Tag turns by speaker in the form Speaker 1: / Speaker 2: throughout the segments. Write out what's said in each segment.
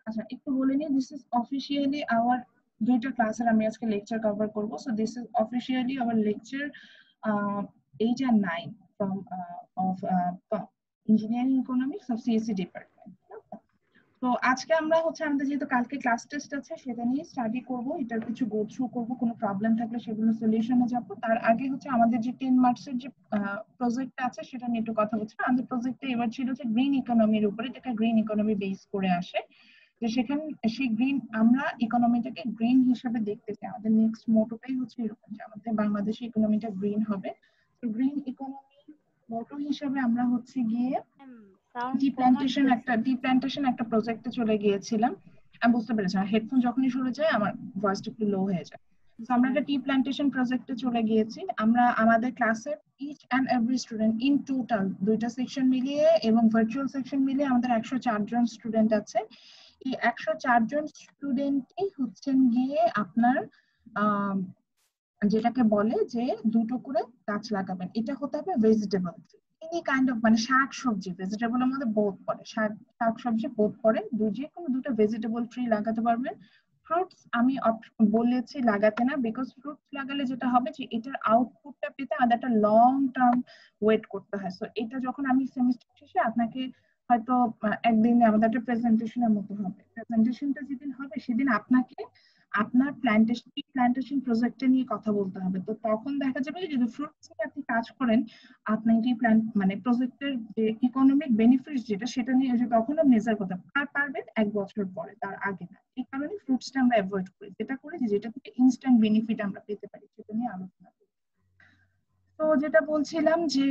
Speaker 1: আচ্ছা, একটু বলে নিই, দিস ইজ অফিসিয়ালি আওয়ার দুইটা ক্লাসের আমি আজকে লেকচার কভার করব। So this is officially our lecture 8 and 9 from of engineering economics of CSC department. তো আজকে আমরা হচ্ছে আমাদের যেহেতু কালকে ক্লাস টেস্ট আছে সেটা নিয়ে স্টাডি করব, এটার কিছু গো থ্রু করব, কোনো প্রবলেম থাকলে সেগুলো সলিউশনে যাব। তার আগে হচ্ছে আমাদের যে 10 মার্কসের যে প্রজেক্ট আছে সেটা নিয়ে একটু কথা বলছি। আমাদের প্রজেক্টটা এবার ছিল যে গ্রিন ইকোনমির উপরে, যেটা গ্রিন ইকোনমি বেস করে আসে, যে সেখানে সেই গ্রিন আমরা ইকোনমিটাকে গ্রিন হিসেবে দেখতে চাই। আমাদের নেক্সট মোটোটাই হচ্ছে এরকম যে আমাদের বাংলাদেশের ইকোনমিটা গ্রিন হবে। তো গ্রিন ইকোনমি মোটো হিসেবে আমরা হচ্ছে গিয়ে
Speaker 2: সাউন্ড
Speaker 1: টি
Speaker 2: কম আসতেছে।
Speaker 1: প্ল্যান্টেশন একটা প্রজেক্টে চলে গিয়েছিলাম। আমি বুঝতে পেরেছি আমার হেডফোন যখনই সরে যায় আমার ভয়েসটা একটু লো হয়ে যায়। তো
Speaker 2: জি
Speaker 1: আমরা
Speaker 2: ম্যাম।
Speaker 1: একটা টি প্ল্যান্টেশন প্রজেক্টে চলে গিয়েছি। আমরা আমাদের ক্লাসের each and every student in total দুইটা সেকশন মিলিয়ে এবং ভার্চুয়াল সেকশন মিলিয়ে আমাদের 104 জন স্টুডেন্ট আছে। এই 104 জন স্টুডেন্টই হচ্ছেন গিয়ে আপনার আহ যেটাকে বলে যে দুটো করে গাছ লাগাবেন। এটা হতে হবে ভেজিটেবল, এনি কাইন্ড অফ মানে শাক সবজি, ভেজিটেবলের মধ্যে বোধ পড়ে, শাক শাক সবজি বোধ পড়ে, যে কোনো দুটো ভেজিটেবল ট্রি লাগাতে পারবেন। ফ্রুটস আমি বলেছি লাগাতে না, বিকজ ফ্রুটস লাগালে যেটা হবে যে এটার আউটপুটটা পেতে আমাদের একটা লং টার্ম ওয়েট করতে হয়। সো এটা যখন আমি সেমিস্টার শেষে আপনাকে হয়তো একদিনে আমাদের একটা প্রেজেন্টেশনের মতো হবে, প্রেজেন্টেশনটা যেদিন হবে সেদিন আপনাকে আপনার প্ল্যান্টেশন প্রজেক্টে নিয়ে কথা বলতে হবে। তো তখন দেখা যাবে যে যদি ফ্রুটস নিয়ে আপনি কাজ করেন, আপনি কি প্ল্যান্ট মানে প্রজেক্টের যে ইকোনমিক বেনিফিট যেটা সেটা নিয়ে যে তখনও মেজার করতে পারবেন 1 বছর পরে, তার আগে না। এই কারণে ফ্রুটসটা আমরা অ্যাভয়েড করি, যেটা করি যে যেটা থেকে ইনস্ট্যান্ট বেনিফিট আমরা পেতে পারি সেটা নিয়ে আলোচনা করি। তো যেটা বলছিলাম যে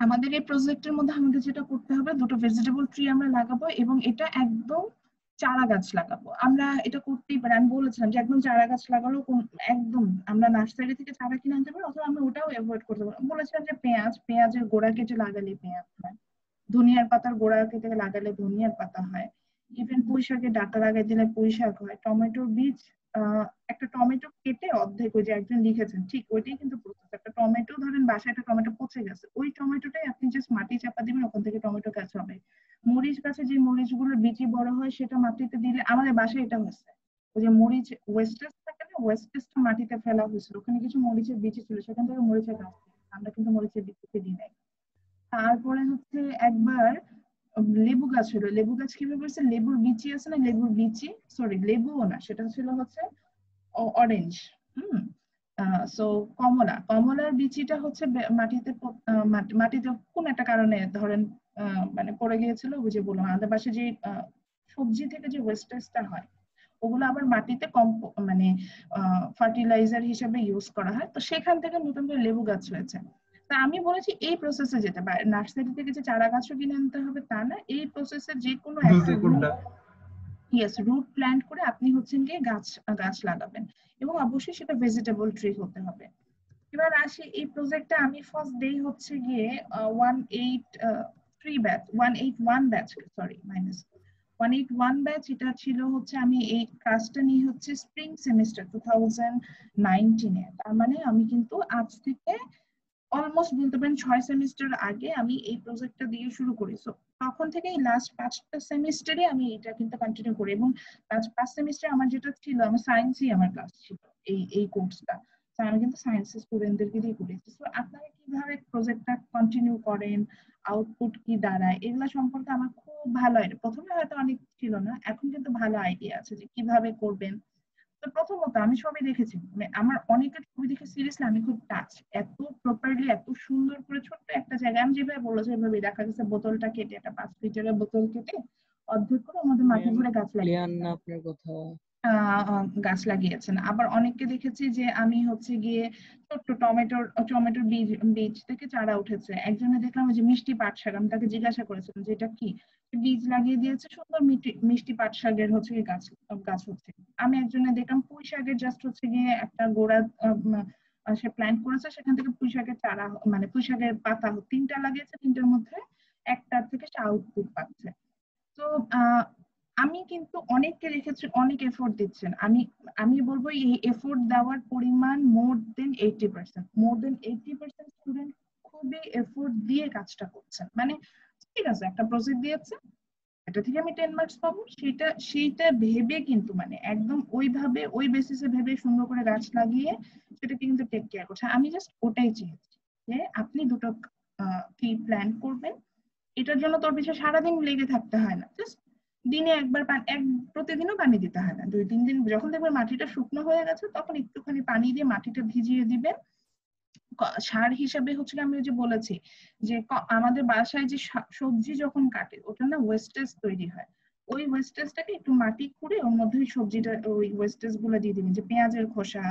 Speaker 1: আমাদের এই প্রজেক্টের মধ্যে আমাদের যেটা করতে হবে, দুটো ভেজিটেবল ট্রি আমরা লাগাবো এবং এটা একদম চারা গাছ লাগাবো। আমরা এটা করতেই পারি, আমি বলেছিলাম যে একদম চারা গাছ লাগালেও একদম আমরা নার্সারি থেকে চারা কিনে আনতে পারি, অথবা আমরা ওটাও অ্যাভয়েড করতে পারি। বলেছিলাম যে পেঁয়াজের গোড়া কেটে লাগালে পেঁয়াজ হয়, ধনিয়ার পাতার গোড়া কেটে লাগালে ধনিয়ার পাতা হয়, ইভেন পুঁই শাকের ডাঁটা লাগাই দিলে পুঁই শাক হয়। টমেটোর বীজ একটা টমেটো কেটে অর্ধেক, ওই যে একজন লিখেছেন ঠিক ওইটাই কিন্তু প্রসেস। একটা টমেটো ধরেন বাসায় একটা টমেটো পচে গেছে, ওই টমেটোটাই আপনি জাস্ট মাটি চাপা দিবেন, ওখান থেকে টমেটো গাছ হবে। মরিচ গাছে যে মরিচগুলোর বীজই বড় হয় সেটা মাটিতে দিলে, আমাদের বাসায় এটা হয়েছে, ওই যে মরিচ ওয়েস্টেজ থাকে না, ওয়েস্টেজটা মাটিতে ফেলা হয়েছিল, ওখানে কিছু মরিচের বীজ ছিল, সেখান থেকে মরিচের গাছ থেকে আমরা কিন্তু মরিচের বীজ থেকে দিই নাই। তারপরে হচ্ছে একবার লেবু গাছ হলো। লেবু গাছ কিভাবে হয়েছে, লেবুর বিচি আছে না, লেবুর বিচি, সরি লেবুও না, সেটা ছিল হচ্ছে অরেঞ্জ। হুম। সো কমলার বিচিটা হচ্ছে মাটিতে মাটিতে কোন একটা কারণে ধরেন মানে পড়ে গিয়েছিল, বুঝে বললাম আমাদের পাশে যে সবজি থেকে যে ওয়েস্টেজটা হয় ওগুলো আবার মাটিতে কম মানে ফার্টিলাইজার হিসেবে ইউজ করা হয়। তো সেখান থেকে নতুন করে লেবু গাছ হয়েছে। তা আমি বলেছি এই প্রসেসে যেতে পারে, নার্সারি থেকে যে চারা গাছও কিনে আনতে হবে তা না, এই প্রসেসে যে কোনো একটা
Speaker 3: দুটো কোনটা?
Speaker 1: রুট প্ল্যান্ট করে আপনি হচ্ছেন গিয়ে গাছ গাছ লাগাবেন, এবং অবশ্যই সেটা ভেজিটেবল ট্রি হতে হবে। এবার আসি এই প্রজেক্টটা আমি ফার্স্ট ডে হচ্ছে গিয়ে 181 ব্যাচ, সরি মাইনাস 181 ব্যাচ, এটা ছিল হচ্ছে আমি এই ক্লাসটা নিয়ে হচ্ছে স্প্রিং সেমিস্টার 2019-এ। তার মানে আমি কিন্তু আজ থেকে অলমোস্ট বলতে পারেন 6 সেমিস্টার আগে আমি এই প্রজেক্টটা দিয়ে শুরু করি। সো তখন থেকে এই লাস্ট 5টা সেমিস্টারে আমি এটা কিন্তু কন্টিনিউ করি, এবং লাস্ট 5 সেমিস্টার আমার যেটা ছিল আমার সায়েন্সই আমার ক্লাস ছিল, এই কোর্সটা। আমি কিন্তু সায়েন্সের স্টুডেন্টদেরকে দিয়ে করেছি। তো আপনারা কিভাবে প্রজেক্টটা কন্টিনিউ করেন, আউটপুট কি দাঁড়ায়, এগুলো সম্পর্কে আমার খুব ভালো আইডিয়া, প্রথমে হয়তো অনেক ছিল না, এখন কিন্তু ভালো আইডিয়া আছে যে কিভাবে করবেন। তো প্রথমত আমি ছবি দেখেছি, মানে আমার অনেকের ছবি দেখে সিরিয়াসলি আমি খুব টাচ, এত প্রপারলি এত সুন্দর করে ছোট্ট একটা জায়গায় আমি যেভাবে বলেছি সেভাবে দেখা গেছে বোতলটা কেটে, একটা 5 লিটারের বোতল কেটে অর্ধেক করে আমাদের মাটি
Speaker 2: ম্যাম
Speaker 1: ভরে গাছ
Speaker 2: ক্লিয়ার
Speaker 1: লাগিয়েছে।
Speaker 2: না আপনার কথা।
Speaker 1: গাছ লাগিয়েছেন। আবার অনেককে দেখেছি যে আমি হচ্ছে গিয়ে ছোট্ট টমেটোর টমেটোর বীজ বীজ থেকে চারা উঠেছে। একজনে দেখলাম যে মিষ্টি পাট শাক, আমি তাকে জিজ্ঞাসা করেছিলাম যে এটা কি, বীজ লাগিয়ে দিয়েছে, সুন্দর মিষ্টি পাট শাকের হচ্ছে গিয়ে গাছ গাছ হচ্ছে। আমি একজনে দেখলাম পুঁই শাকের জাস্ট হচ্ছে গিয়ে একটা গোড়া সে প্ল্যান্ট করেছে, সেখান থেকে পুঁই শাকের চারা মানে পুঁই শাকের পাতা 3টা লাগিয়েছে, 3টার মধ্যে একটার থেকে সে আউটপুট পাচ্ছে। তো আমি কিন্তু অনেককে রেখেছি অনেক এফোর্ট দিচ্ছেন, আমি আমি বলবো এই এফোর্ট দেওয়ার পরিমাণ মোর দেন 80% স্টুডেন্ট খুবই এফোর্ট দিয়ে কাজটা করছেন। মানে ঠিক আছে একটা প্রজেক্ট দিয়েছে, এটা থেকে আমি 10 মার্কস পাবো, সেইটা ভেবে কিন্তু মানে একদম ওইভাবে ওই বেসিসে ভেবে সুন্দর করে গাছ লাগিয়ে সেটাকে কিন্তু টেক কেয়ার করছে। আমি জাস্ট ওটাই চেয়েছি যে আপনি দুটো কি প্ল্যান করবেন, এটার জন্য তোর পিছনে সারাদিন লেগে থাকতে হয় না, জাস্ট দিনে একবার প্রতিদিনও পানি দিতে হয় না, 2-3 দিন যখন দেখবেন মাটিটা শুকনো হয়ে গেছে তখন একটুখানি পানি দিয়ে মাটিটা ভিজিয়ে দিবেন। সার হিসাবে হচ্ছে আমি ওই যে বলেছি যে আমাদের বাসায় যে সবজি যখন কাটে ওটা না ওয়েস্টেজ তৈরি হয়, ওই ওয়েস্টেজটাকে একটু মাটি খুঁড়ে ওর মধ্যে ওই সবজিটা ওই ওয়েস্টেজ গুলো দিয়ে দিবেন, যে পেঁয়াজের খোসা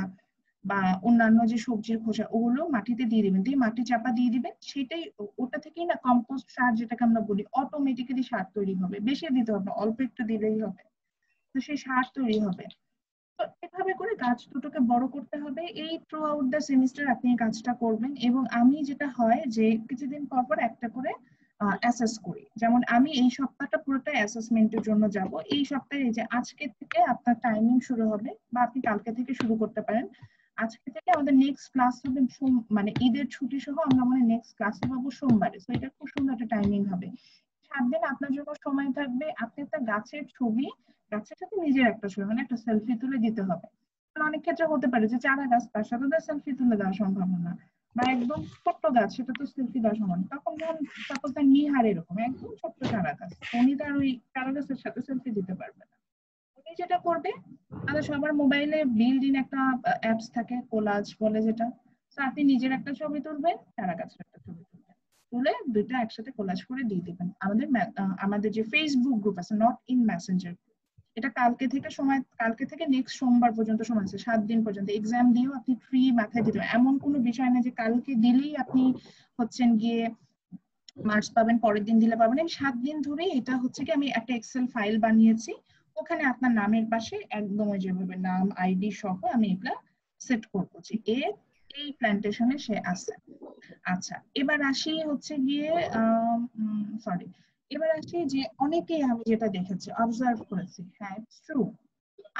Speaker 1: বা অন্যান্য যে সবজির খোসা ওগুলো মাটিতে দিয়ে দিবেন, দিয়ে মাটি চাপা দিয়ে দিবেন, সেটাই ওটা থেকেই না কম্পোস্ট সার যেটাকে আমরা বলি অটোমেটিক্যালি সার তৈরি হবে, বেশি দিতে হবে না, অল্প একটু দিলেই হবে, তো সেই সার তৈরি হবে। তো এভাবে করে গাছ দুটোকে বড় করতে হবে, এই থ্রু আউট দ্য সেমিস্টার আপনি এই কাজটা করবেন। এবং আমি যেটা হয় যে কিছুদিন পর পর একটা করে অ্যাসেস করি, যেমন আমি এই সপ্তাহটা পুরোটা অ্যাসেসমেন্টের জন্য যাব, এই সপ্তাহে এই যে আজকে থেকে আপনার টাইমিং শুরু হবে বা আপনি কালকে থেকে শুরু করতে পারেন, আজকে থেকে আমাদের নেক্সট ক্লাস হবে মানে ঈদের ছুটি সহ আমরা মানে নেক্সট ক্লাসে পাবো সোমবারে, তো এটা খুব সুন্দর একটা টাইমিং হবে। 7 দিন আপনার জন্য সময় থাকবে, আপনি একটা গাছের ছবি, গাছের সাথে নিজের একটা ছবি মানে একটা সেলফি তুলে দিতে হবে। অনেক ক্ষেত্রে হতে পারে যে চারা গাছ, তার সাথে তো সেলফি তুলে দেওয়া সম্ভব না, বা একদম ছোট্ট গাছ সেটা তো সেলফি দেওয়া সম্ভব না, তখন যখন সাপোজ তার নিহার এরকম একদম ছোট্ট চারা গাছ, উনি তার ওই চারা গাছের সাথে সেলফি দিতে পারবে না। উনি যেটা করবে, আমাদের সবার মোবাইলে বিল্ড ইন একটা অ্যাপস থাকে কোলাজ বলে যেটা, তো আপনি নিজের একটা ছবি তুলবেন, চারা গাছের একটা ছবি তুলবেন, তুলে দুইটা একসাথে কোলাজ করে দিয়ে দিবেন। আমাদের যে ফেসবুক গ্রুপ আছে নট ইন মেসেঞ্জার, এটা কালকে থেকে নেক্সট সোমবার পর্যন্ত সময় আছে, 7 দিন পর্যন্ত, এক্সাম দিয়েও আপনি ফ্রি মাথায় দিতে পারেন, এমন কোনো বিষয় না যে কালকে দিলেই আপনি হচ্ছেন গিয়ে মার্কস পাবেন, পরের দিন দিলে পাবেন। আমি 7 দিন ধরে এটা হচ্ছে কি আমি একটা এক্সেল ফাইল বানিয়েছি, ওখানে আপনার নামের পাশে একদম ওই যেভাবে নাম আইডি সহ আমি এটা সেট করবো যে এই প্ল্যান্টেশনে সে আছে। আচ্ছা, এবার আসি হচ্ছে গিয়ে সরি, এবার আসি যে অনেকেই আমি যেটা দেখেছি অবজার্ভ করেছি, হ্যাঁ ট্রু,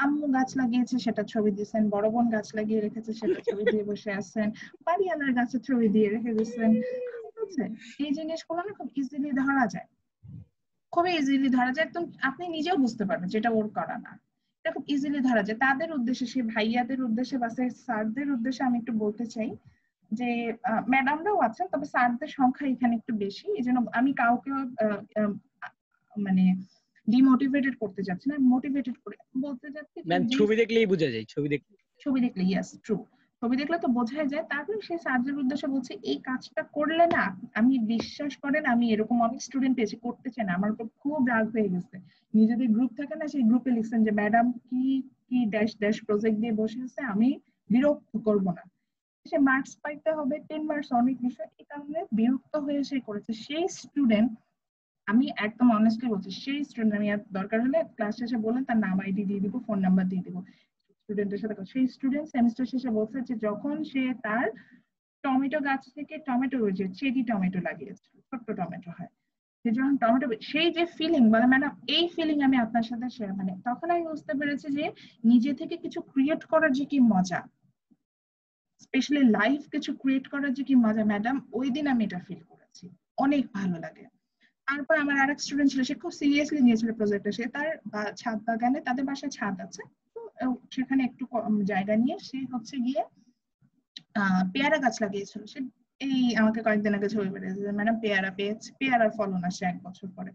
Speaker 1: আম্মু গাছ লাগিয়েছে সেটা ছবি দিয়েছেন, বড় বোন গাছ লাগিয়ে রেখেছে সেটা ছবি দিয়ে বসে আছেন, বাড়িওয়ালার গাছের ছবি দিয়ে রেখে দিচ্ছেন, ঠিক আছে? এই জিনিসগুলো না খুব ইজিলি ধরা যায়, খুবই ইজিলি ধরা যায়, একদম আপনি নিজেও বুঝতে পারবেন যেটা ওর করা না, এটা খুব ইজিলি ধরা যায়। তাদের উদ্দেশ্যে, সে ভাইয়াদের উদ্দেশ্যে বা স্যারদের উদ্দেশ্যে আমি একটু বলতে চাই যে ম্যাডামরাও আছেন, তবে স্যারদের সংখ্যা এখানে একটু বেশি, এই জন্য আমি কাউকে মানে ডিমোটিভেটেড করতে যাচ্ছি না, মোটিভেটেড করে বলতে যাচ্ছি যে
Speaker 2: ম্যাম ছবি দেখলেই বোঝা যায়,
Speaker 1: ছবি দেখলে, ইয়াস ট্রু, ছবি দেখলে তো বোঝাই যায়। তারপরে সেই স্যারদের উদ্দেশ্যে বলছে এই কাজটা করলে না, আমি বিশ্বাস করেন আমি এরকম অনেক স্টুডেন্ট পেয়েছি করতে চাই না, আমার উপর খুব রাগ হয়ে গেছে, নিজেদের গ্রুপ থাকে না সেই গ্রুপে লিখছেন যে ম্যাডাম কি কি ড্যাশ ড্যাশ প্রজেক্ট দিয়ে বসে আছে, আমি বিরক্ত করব না, সে মার্কস পাইতে হবে, 10 মার্কস অনেক বিষয়, এই কারণে বিরক্ত হয়ে সে করেছে। সেই স্টুডেন্ট, আমি একদম অনেস্টলি বলছি, সেই স্টুডেন্ট আমি দরকার হলে ক্লাস শেষে বলেন তার নাম আইডি দিয়ে দিব, ফোন নাম্বার দিয়ে দিব, স্টুডেন্টের সাথে সেই স্টুডেন্ট সেমিস্টার শেষে বলছে যে যখন সে তার টমেটো গাছ থেকে টমেটো, যে চেরি টমেটো লাগিয়েছিল, ছোট্ট টমেটো হয়, সে যখন টমেটো, সেই যে ফিলিং বলে ম্যাডাম এই ফিলিং আমি আপনার সাথে শেয়ার, মানে তখন আমি বুঝতে পেরেছি যে নিজে থেকে কিছু ক্রিয়েট করার যে কি মজা, স্পেশালি লাইভ কিছু ক্রিয়েট করার যে কি মজা ম্যাডাম, ওই দিন আমি এটা ফিল করেছি, অনেক ভালো লাগে। তারপর আমার আরেক স্টুডেন্ট ছিল, সে খুব সিরিয়াসলি নিয়েছিল প্রজেক্টটা, সে তার ছাদ বাগানে, তাদের বাসায় ছাদ আছে, তো সেখানে একটু জায়গা নিয়ে সে হচ্ছে গিয়ে পেয়ারা গাছ লাগিয়েছিল। সে এই আমাকে কয়েকদিন আগে ছবি পেয়েছে, ম্যাডাম পেয়ারা পেয়েছে, পেয়ারার ফলন আসে 1 বছর পরে,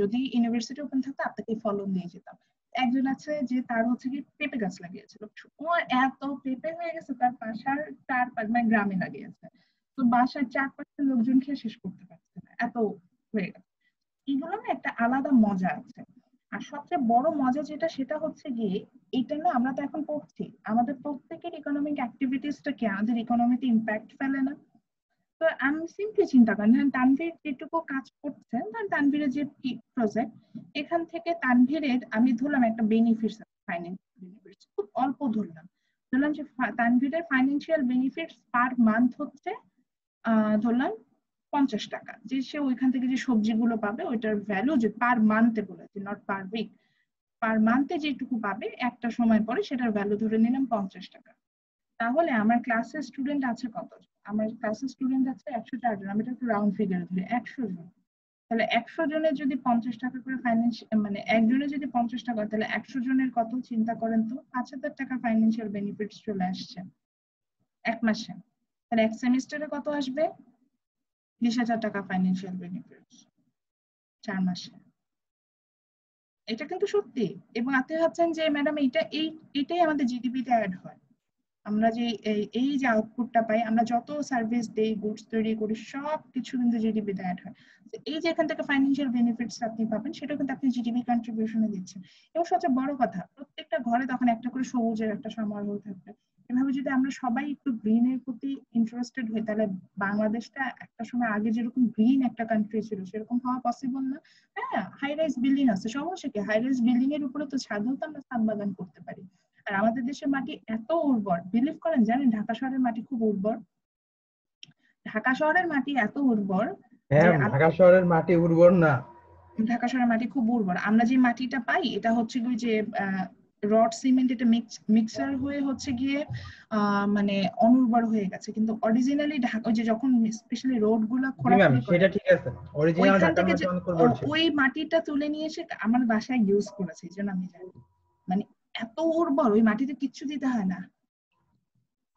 Speaker 1: যদি ইউনিভার্সিটি ওপেন থাকতো আপনাকে ফলন দিয়ে যেতাম। একজন আছে যে তার হচ্ছে কি পেঁপে গাছ লাগিয়েছিল, ও এত পেঁপে হয়ে গেছে তার বাসার চারপাশ মানে গ্রামে লাগিয়েছে, তো বাসার চারপাশের লোকজন খেয়ে শেষ করতে পারছে না, এত হয়ে গেছে। এগুলো না একটা আলাদা মজা আছে। আর সবচেয়ে বড় মজা যেটা সেটা হচ্ছে গিয়ে, এটা না আমরা তো এখন পড়ছি, আমাদের প্রত্যেকের ইকোনমিক অ্যাক্টিভিটিসটা কি আমাদের ইকোনমিতে ইম্প্যাক্ট ফেলে না? তো আমি সিম্পলি চিন্তা করেন, হ্যাঁ তানভীর যেটুকু কাজ করছে, ধরেন তানভীরের যে প্রজেক্ট, এখান থেকে তানভীরের আমি ধরলাম একটা বেনিফিটস, ফাইন্যান্সিয়াল বেনিফিটস খুব অল্প ধরলাম, ধরলাম যে তানভীরের ফাইন্যান্সিয়াল বেনিফিটস পার মান্থ হচ্ছে ধরলাম 50 টাকা, যে সে ওইখান থেকে যে সবজিগুলো পাবে ওইটার ভ্যালু, যে পার মান্থে বলেছি নট পার উইক, পার মান্থে যেটুকু পাবে একটা সময় পরে সেটার ভ্যালু ধরে নিলাম 50 টাকা। তাহলে আমার ক্লাসের স্টুডেন্ট আছে কত? আমার ক্লাসের স্টুডেন্ট আছে 104 জন, আমি এটা একটু রাউন্ড ফিগার ধরি 100 জন। তাহলে 100 জনের যদি 50 টাকা করে ফাইন্যান্সিয়াল মানে একজনের যদি 50 টাকা তাহলে 100 জনের কত চিন্তা করেন তো 5000 টাকা ফাইন্যান্সিয়াল বেনিফিটস চলে আসছে এক মাসে। তাহলে এক সেমিস্টারে কত আসবে? 20,000 টাকা ফাইন্যান্সিয়াল বেনিফিটস 4 মাসে। এটা কিন্তু সত্যি। এবং আপনি ভাবছেন যে ম্যাডাম এইটাই আমাদের জিডিপিতে অ্যাড হয়। আমরা যে এই যে আউটপুটটা পাই, আমরা যত সার্ভিস দেই, গুডস তৈরি করি, সব কিছু কিন্তু জিডিপিতে অ্যাড হয়। এই যে এখান থেকে ফাইন্যান্সিয়াল বেনিফিটস আপনি পাবেন, সেটা কিন্তু আপনি জিডিপি কন্ট্রিবিউশনে দিচ্ছেন। এবং সবচেয়ে বড় কথা, প্রত্যেকটা ঘরে তখন একটা করে সবুজের একটা সমারোহ থাকবে। এভাবে যদি আমরা সবাই একটু গ্রিনের প্রতি ইন্টারেস্টেড হই, তাহলে বাংলাদেশটা একটা সময় আগে যেরকম গ্রিন একটা কান্ট্রি ছিল সেরকম হওয়া পসিবল না। হ্যাঁ, হাই রাইজ বিল্ডিং আছে, সমস্যা কি? হাই রাইজ বিল্ডিং এর উপরে তো ছাদেও তো আমরা ছাদ বাগান করতে পারি। আর আমাদের দেশের মাটি এত উর্বর, বিলিভ করেন, জানেন ঢাকা শহরের মাটি খুব উর্বর। ঢাকা শহরের মাটি এত উর্বর যে
Speaker 2: হ্যাঁ, ঢাকা শহরের মাটি উর্বর না।
Speaker 1: ঢাকা শহরের মাটি খুব উর্বর। আমরা যে মাটিটা পাই এটা হচ্ছে গিয়ে যে রড সিমেন্ট, এটা মিক্সার হয়ে হচ্ছে গিয়ে মানে অনুর্বর হয়ে গেছে। কিন্তু অরিজিনালি ঢাকা যে যখন স্পেশালি রোড গুলো
Speaker 2: জি ম্যাম,
Speaker 1: খোঁড়াখুড়ি করে
Speaker 2: সেটা ঠিক আছে, অরিজিনাল
Speaker 1: ওইখান
Speaker 2: ঢাকার
Speaker 1: থেকে
Speaker 2: মাটি
Speaker 1: যে
Speaker 2: অনেক উর্বর ছিল।
Speaker 1: ওই মাটিটা তুলে নিয়ে এসে আমার বাসায় ইউজ করেছে, এই জন্য আমি জানি। মানে এত উর্বর, ওই মাটিতে কিচ্ছু দিতে হয় না,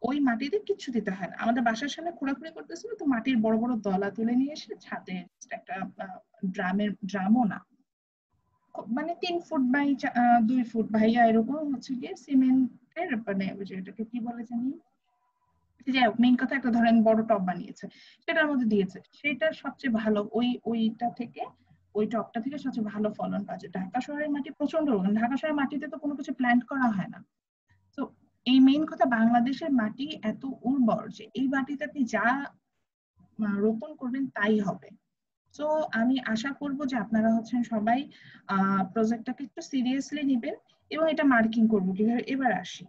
Speaker 1: ওই মাটিতে কিচ্ছু দিতে হয় না। আমাদের বাসার সামনে খোঁড়াখুড়ি করতেছিল তো মাটির বড় বড় দলা তুলে নিয়ে এসে ছাদে একটা ড্রামও না, মানে 3 ফুট বাই 2 ফুট ভাইয়া এরকম হচ্ছে গিয়ে সিমেন্টের, মানে ওই যে এটাকে কি বলে জানি, যাই হোক মেইন কথা একটা ধরেন বড় টব বানিয়েছে, সেটার মধ্যে দিয়েছে। সেটার সবচেয়ে ভালো ওইটা থেকে, ওই টবটা থেকে সবচেয়ে ভালো ফলন পাওয়া যায়। ঢাকা শহরের মাটি প্রচন্ড, ঢাকা শহরের মাটিতে তো কোনো কিছু প্ল্যান্ট করা হয় না। তো এই মেইন কথা, বাংলাদেশের মাটি এত উর্বর যে এই মাটিতে আপনি যা রোপণ করবেন তাই হবে। তো আমি আশা করব যে আপনারা হচ্ছেন সবাই প্রজেক্টটাকে একটু সিরিয়াসলি নেবেন এবং এটা মার্কিং করবো কিভাবে। এবার আসি,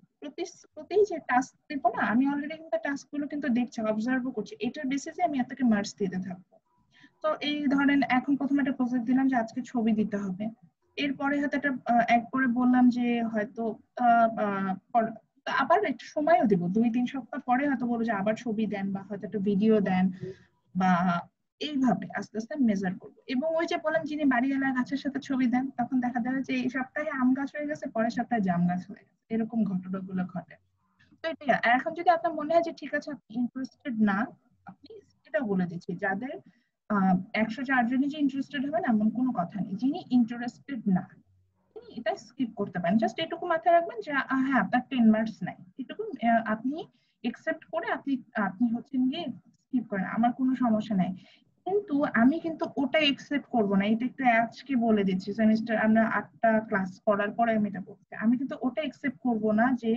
Speaker 1: প্রতি যে টাস্ক দেবো না, আমি অলরেডি কিন্তু টাস্ক গুলো কিন্তু দেখছি, অবজার্ভও করছি, এটার বেসিসে আমি আপনাকে মার্কস দিতে থাকবো। তো এই ধরেন এখন প্রথমে একটা প্রজেক্ট দিলাম যে আজকে ছবি দিতে হবে, এরপরে হয়তো একটা এক করে বললাম যে হয়তো আবার একটু সময়ও দিব, 2-3 সপ্তাহ পরে হয়তো বলবো যে আবার ছবি দেন বা হয়তো একটা ভিডিও দেন, বা এইভাবে আস্তে আস্তে মেজার করবো। এবং ওই যে বলেন যিনি বাড়িওয়ালা গাছের সাথে ছবি দেন, তখন দেখা যাবে যে এই সপ্তাহে আম গাছ হয়ে গেছে, পরের সপ্তাহে জাম গাছ হয়ে গেছে, এরকম ঘটনাগুলো ঘটে। তো এটাই। আর এখন যদি আপনার মনে হয় যে ঠিক আছে আপনি ইন্টারেস্টেড না, আপনি এটাও বলে দিচ্ছি, যাদের 104 জনই যে ইন্টারেস্টেড হবেন এমন কোনো কথা নেই। যিনি ইন্টারেস্টেড না তিনি এটা স্কিপ করতে পারেন। জাস্ট এটুকু মাথায় রাখবেন যে হ্যাঁ আপনার 10 মার্কস নাই, এটুকু আপনি একসেপ্ট করে আপনি আপনি হচ্ছেন গিয়ে স্কিপ করেন, আমার কোনো সমস্যা নাই। কিন্তু আমি কিন্তু ওটা একসেপ্ট করবো না, এটা একটু আজকে বলে দিচ্ছি, সেমিস্টার আমরা 8টা ক্লাস করার পরে আমি এটা বলছি, আমি কিন্তু ওটা একসেপ্ট করবো না যে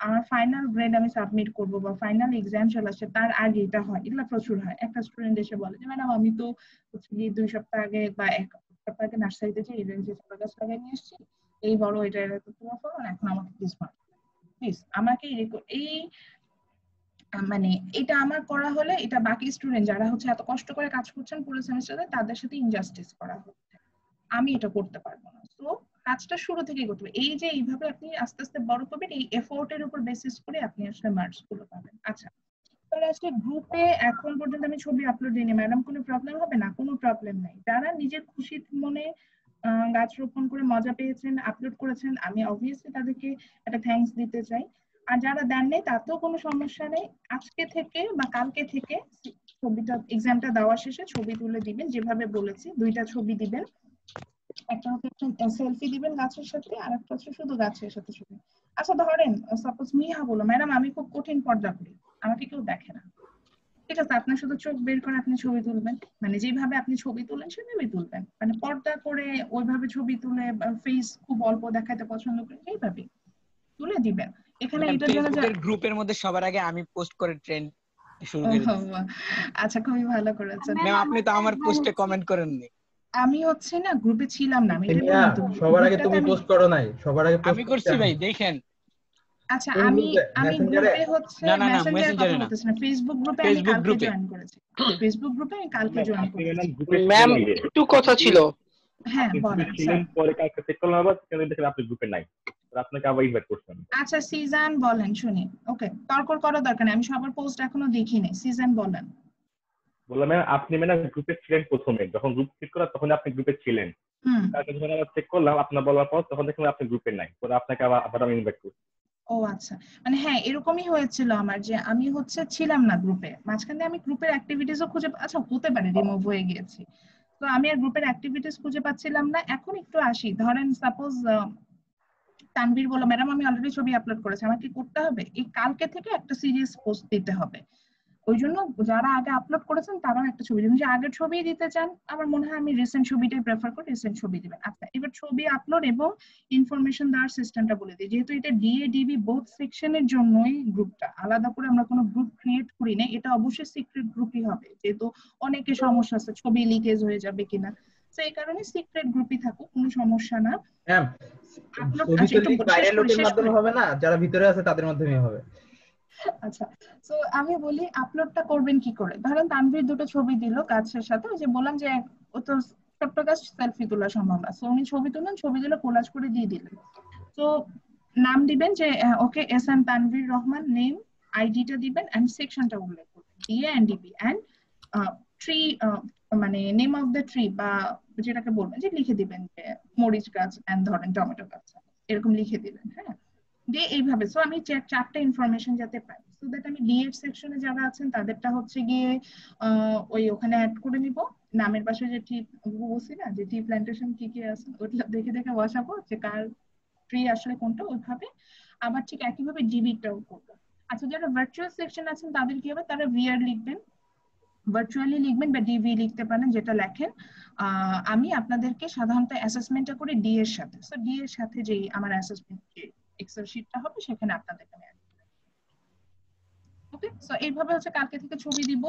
Speaker 1: আমার ফাইনাল গ্রেড আমি সাবমিট করবো বা ফাইনাল এক্সাম চলে আসছে তার আগে এটা হয়। এগুলো প্রচুর হয়। একটা স্টুডেন্ট এসে বলে যে ম্যাডাম আমি তো হচ্ছে গিয়ে 2 সপ্তাহ আগে বা 1 সপ্তাহ আগে নার্সারিতে যে এই যে চারা গাছ লাগাই নিয়ে এসেছি, এই বড় এটা তো তোমার ফলন, এখন আমাকে প্লিজ মার্ক, প্লিজ আমাকে এই মানে এটা আমার করা হলে এটা বাকি স্টুডেন্ট যারা হচ্ছে এত কষ্ট করে কাজ করছেন পুরো সেমিস্টারে তাদের সাথে ইনজাস্টিস করা হচ্ছে, আমি এটা করতে পারবো না। তো কাজটা শুরু থেকেই করতে হবে। এই যে এইভাবে আপনি আস্তে আস্তে বড় করবেন, এই এফোর্টের উপর বেসিস করে আপনি আসলে মার্কস গুলো পাবেন। আচ্ছা, তাহলে আজকে গ্রুপে এখন পর্যন্ত আমি ছবি আপলোড দিইনি, ম্যাডাম কোনো প্রবলেম হবে না? কোনো প্রবলেম নাই। যারা নিজের খুশি মনে গাছ রোপণ করে মজা পেয়েছেন, আপলোড করেছেন, আমি অবভিয়াসলি তাদেরকে একটা থ্যাঙ্কস দিতে চাই। আর যারা দেন নেই তাতেও কোনো সমস্যা নেই, আজকে থেকে বা কালকে থেকে ছবিটা এক্সামটা দেওয়া শেষে ছবি তুলে দিবেন, যেভাবে বলেছি 2টা ছবি দিবেন, একটা হচ্ছে সেলফি দিবেন গাছের সাথে, আর একটা হচ্ছে শুধু গাছের সাথে ছবি। আচ্ছা ধরেন সাপোজ মিহা বলো ম্যাডাম আমি খুব কঠিন পর্দা করি, আমাকে কেউ দেখে না, ঠিক আছে, আপনার শুধু চোখ বের করে আপনি ছবি তুলবেন, মানে যেভাবে আপনি ছবি তুলেন সেভাবেই তুলবেন, মানে পর্দা করে ওইভাবে ছবি তুলে ফেস খুব অল্প দেখাতে পছন্দ করেন এইভাবেই তুলে দিবেন। এখানে
Speaker 3: ম্যাম
Speaker 1: এটার জন্য
Speaker 3: ফেসবুকের গ্রুপের মধ্যে সবার আগে আমি পোস্ট করে ট্রেন্ড শুরু করে দিই।
Speaker 1: আচ্ছা খুবই ভালো করেছেন।
Speaker 3: ম্যাম আপনি তো আমার পোস্টে কমেন্ট করেননি।
Speaker 1: আমি হচ্ছে না গ্রুপে ছিলাম না, আমি এটাই
Speaker 2: মিয়া,
Speaker 1: বললাম তো
Speaker 2: সবার আগে
Speaker 1: গ্রুপটাতে
Speaker 2: তুমি
Speaker 1: আমি।
Speaker 2: পোস্ট করো নাই, সবার আগে পোস্ট
Speaker 3: আমি
Speaker 2: করছি
Speaker 3: করছি
Speaker 2: আমি।
Speaker 3: ভাই, দেখেন।
Speaker 1: আচ্ছা
Speaker 2: কোন
Speaker 1: আমি
Speaker 2: গ্রুপে?
Speaker 1: আমি
Speaker 2: মেসেঞ্জারে?
Speaker 1: গ্রুপে হচ্ছে
Speaker 3: না না না,
Speaker 1: মেসেঞ্জারে কথা
Speaker 3: মেসেঞ্জারে না,
Speaker 1: বলতেছি না, ফেসবুক গ্রুপে আমি
Speaker 3: ফেসবুক
Speaker 1: কালকে
Speaker 3: গ্রুপে।
Speaker 1: জয়েন করেছি। ফেসবুক গ্রুপে আমি কালকে জয়েন করেছি।
Speaker 4: ম্যাম একটু কথা ছিল।
Speaker 1: হ্যাঁ বলেন স্যার।
Speaker 4: পরে কালকে চেক করলাম আবার, দেখেন আপনি গ্রুপে নাই, আপনাকে আবার ইনভাইট করছেন।
Speaker 1: আচ্ছা সিজন বলেন শুনি। ওকে তর্ক করার দরকার নেই, আমি সবার পোস্ট এখনো দেখিনি, সিজন বলেন।
Speaker 4: বললাম ম্যাম আপনি মানে গ্রুপে ছিলেন প্রথমে, যখন গ্রুপ চেক করা তখন আপনি গ্রুপে ছিলেন, তারপর যখন আমরা চেক করলাম আপনার বলার পর তখন দেখলাম আপনি গ্রুপে নাই, পরে আপনাকে আবার আমি ইনভাইট করছি।
Speaker 1: ও আচ্ছা, মানে হ্যাঁ এরকমই হয়েছিল আমার, যে আমি ছিলাম না গ্রুপে, মাঝখানে আমি গ্রুপের অ্যাক্টিভিটিসও খুঁজে আচ্ছা হতে পারে রিমুভ হয়ে গিয়েছি, তো আমি আর গ্রুপের অ্যাক্টিভিটিস খুঁজে পাচ্ছিলাম না। এখন একটু আসি, ধরেন সাপোজ তানভীর বলল ম্যাডাম আমি অলরেডি ছবি আপলোড করেছি, আমার কি করতে হবে? এই কালকে থেকে একটা সিরিয়াস পোস্ট দিতে হবে। ওই জন্য যারা আগে আপলোড করেছেন তারাও একটা ছবি দিবেন, যে আগের ছবি দিতে চান আমার মনে হয় আমি রিসেন্ট ছবিটাই প্রেফার করি, রিসেন্ট ছবি দিবেন। আচ্ছা এবার ছবি আপলোড এবং ইনফরমেশন দেওয়ার সিস্টেমটা বলে দিই, যেহেতু এটা ডিএ ডিবি বোথ সেকশনের জন্যই গ্রুপটা, আলাদা করে আমরা কোনো গ্রুপ ক্রিয়েট করি না, এটা অবশ্যই সিক্রেট গ্রুপই হবে, যেহেতু অনেকে সমস্যা আছে ছবি লিকেজ হয়ে যাবে কিনা, তো এই কারণে সিক্রেট গ্রুপই থাকুক, কোনো সমস্যা না।
Speaker 2: ম্যাম ছবি তো লিক বাইরের লোকের মাধ্যমে হবে না, যারা ভিতরে আছে তাদের মাধ্যমে হবে।
Speaker 1: আচ্ছা তো আমি বলি আপলোডটা করবেন কি করে, ধরেন তানভীর দুটো ছবি দিল গাছের সাথে, ওই যে বললাম যে ও তো ছোট্ট গাছ সেলফি তোলা সম্ভব না, তো উনি ছবি তুললেন, ছবি দিলে কোলাজ করে দিয়ে দিলেন। তো নাম দিবেন যে okay S M Tanvir Rahman, name আইডিটা দিবেন এন্ড সেকশনটা উল্লেখ করবেন DA and DB and tree, মানে নেম অফ দ্য ট্রি বা যেটাকে বলবেন যে লিখে দিবেন যে মরিচ গাছ এন্ড ধরেন টমেটো গাছ, এরকম লিখে দিবেন। হ্যাঁ দিয়ে এইভাবে, সো আমি চারটা ইনফরমেশন যাতে পাই, সো দ্যাট আমি ডিএড সেকশনে যারা আছেন তাদেরটা হচ্ছে গিয়ে ওই ওখানে অ্যাড করে নিব, নামের পাশে যে টি বলছি না যে টি প্ল্যান্টেশন কি কি আছে ওটা দেখে দেখে বসাবো যে কার ট্রি আসলে কোনটা, ওইভাবে। আবার ঠিক একইভাবে ডিবিটাও করবো। আচ্ছা যারা ভার্চুয়াল সেকশন আছেন তাদের কি হবে, তারা ভিআর লিখবেন, ভার্চুয়ালি লিখবেন বা ডিভি লিখতে পারেন, যেটা লেখেন। আমি আপনাদেরকে সাধারণত অ্যাসেসমেন্টটা করি ডি এর সাথে, সো ডি এর সাথে যেই আমার অ্যাসেসমেন্ট এক্সেল শিটটা হবে সেখানে আপনাদেরকে আমি ওকে। সো এইভাবে হচ্ছে কালকে থেকে ছবি দিব,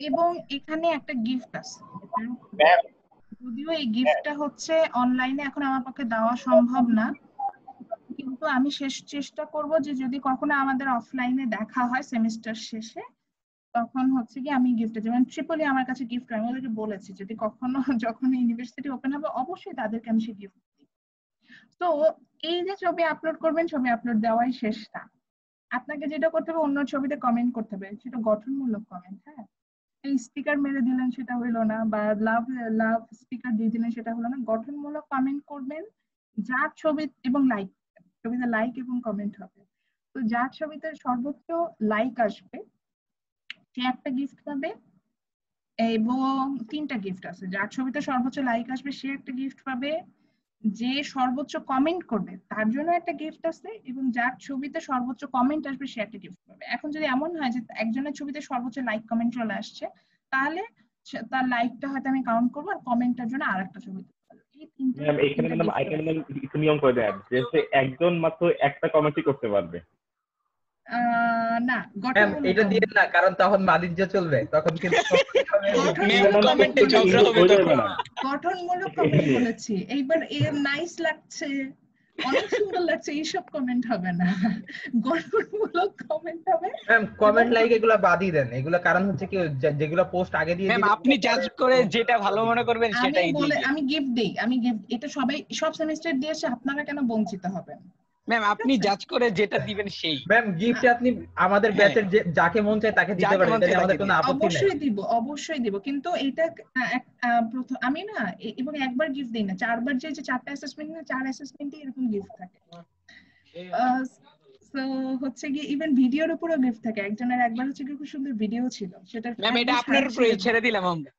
Speaker 1: এবং এখানে একটা গিফট আছে, যদিও এই গিফটটা হচ্ছে অনলাইনে এখন আমার পক্ষে দেওয়া সম্ভব না, কিন্তু আমি শেষ চেষ্টা করব যে যদি কখনো আমাদের অফলাইনে দেখা হয় সেমিস্টার শেষে, তখন হচ্ছে কি আমি গিফট, যেমন ট্রিপলি আমার কাছে গিফট, আমি ওদেরকে বলেছি যদি কখনো যখন ইউনিভার্সিটি ওপেন হবে অবশ্যই তাদেরকে আমি সেই গিফট দিই। তো এই যে ছবি আপলোড করবেন, ছবি আপলোড দেওয়াই শেষ না, আপনাকে যেটা করতে হবে অন্য ছবিতে কমেন্ট করতে হবে, সেটা গঠনমূলক কমেন্ট। হ্যাঁ এই স্টিকার মেরে দিলেন সেটা হইলো না, বা লাভ লাভ স্টিকার দিয়ে দিলেন সেটা হলো না, গঠনমূলক কমেন্ট করবেন যার ছবি, এবং লাইক, ছবিতে লাইক এবং কমেন্ট হবে। তো যার ছবিতে সর্বোচ্চ লাইক আসবে সে একটা গিফট পাবে, এবং তিনটা গিফট আছে, যার ছবিতে সর্বোচ্চ লাইক আসবে সে একটা গিফট পাবে, যে সর্বোচ্চ কমেন্ট করবে তার জন্য একটা গিফট আছে, এবং যার ছবিতে সর্বোচ্চ কমেন্ট আসবে সে একটা গিফট পাবে। এখন যদি এমন হয় যে একজনের ছবিতে সর্বোচ্চ লাইক কমেন্ট চলে আসছে, তাহলে তার লাইকটা হয়তো আমি কাউন্ট করবো, আর কমেন্টটার জন্য আরেকটা ছবি দিতে পারবো। এই
Speaker 4: ম্যাম এখানে ম্যাডাম আইটেম একটু নিয়ম করে দেন যে একজন মাত্র একটা কমেন্টই করতে পারবে।
Speaker 1: না
Speaker 2: ম্যাম এটা দিয়ে না, কারণ তখন বাণিজ্য চলবে, তখন কিন্তু
Speaker 3: কমেন্টে ঝগড়া হবে তখন।
Speaker 1: গঠনমূলক কমেন্ট বলেছি, এইবার এর নাইস লাগছে অনেক সুন্দর লাগছে এইসব কমেন্ট হবে না, গঠনমূলক কমেন্ট হবে।
Speaker 2: ম্যাম কমেন্ট লাইক এগুলা বাদই দেন, এগুলা কারণ হচ্ছে কি যেগুলা পোস্ট আগে দিয়ে
Speaker 3: ম্যাম আপনি জাজ করে যেটা ভালো মনে করবেন সেটাই দিবেন।
Speaker 1: আমি গিফট দেই, আমি গিফট, এটা সবাই সব সেমিস্টার দিয়ে এসে আপনারা কেন বঞ্চিত হবেন?
Speaker 3: ম্যাম আপনি জাজ করে যেটা দিবেন সেই।
Speaker 2: ম্যাম গিফট আপনি আমাদের ব্যাচের যাকে মন চায় তাকে দিতে পারেন, তাই আমাদের কোনো আপত্তি নেই।
Speaker 1: অবশ্যই দিব, কিন্তু এটা প্রথম আমি না, এবং একবার গিফট দেই না, চারবার যে চারটা অ্যাসেসমেন্ট না, চার অ্যাসেসমেন্টে এরকম গিফট থাকে। সো হচ্ছে কি ইভেন ভিডিওর উপরেও গিফট থাকে, একজনের একবার হচ্ছে কি খুব সুন্দর ভিডিও ছিল, সেটা
Speaker 3: ম্যাম এটা আপনার উপরে ছেড়ে দিলাম আমরা।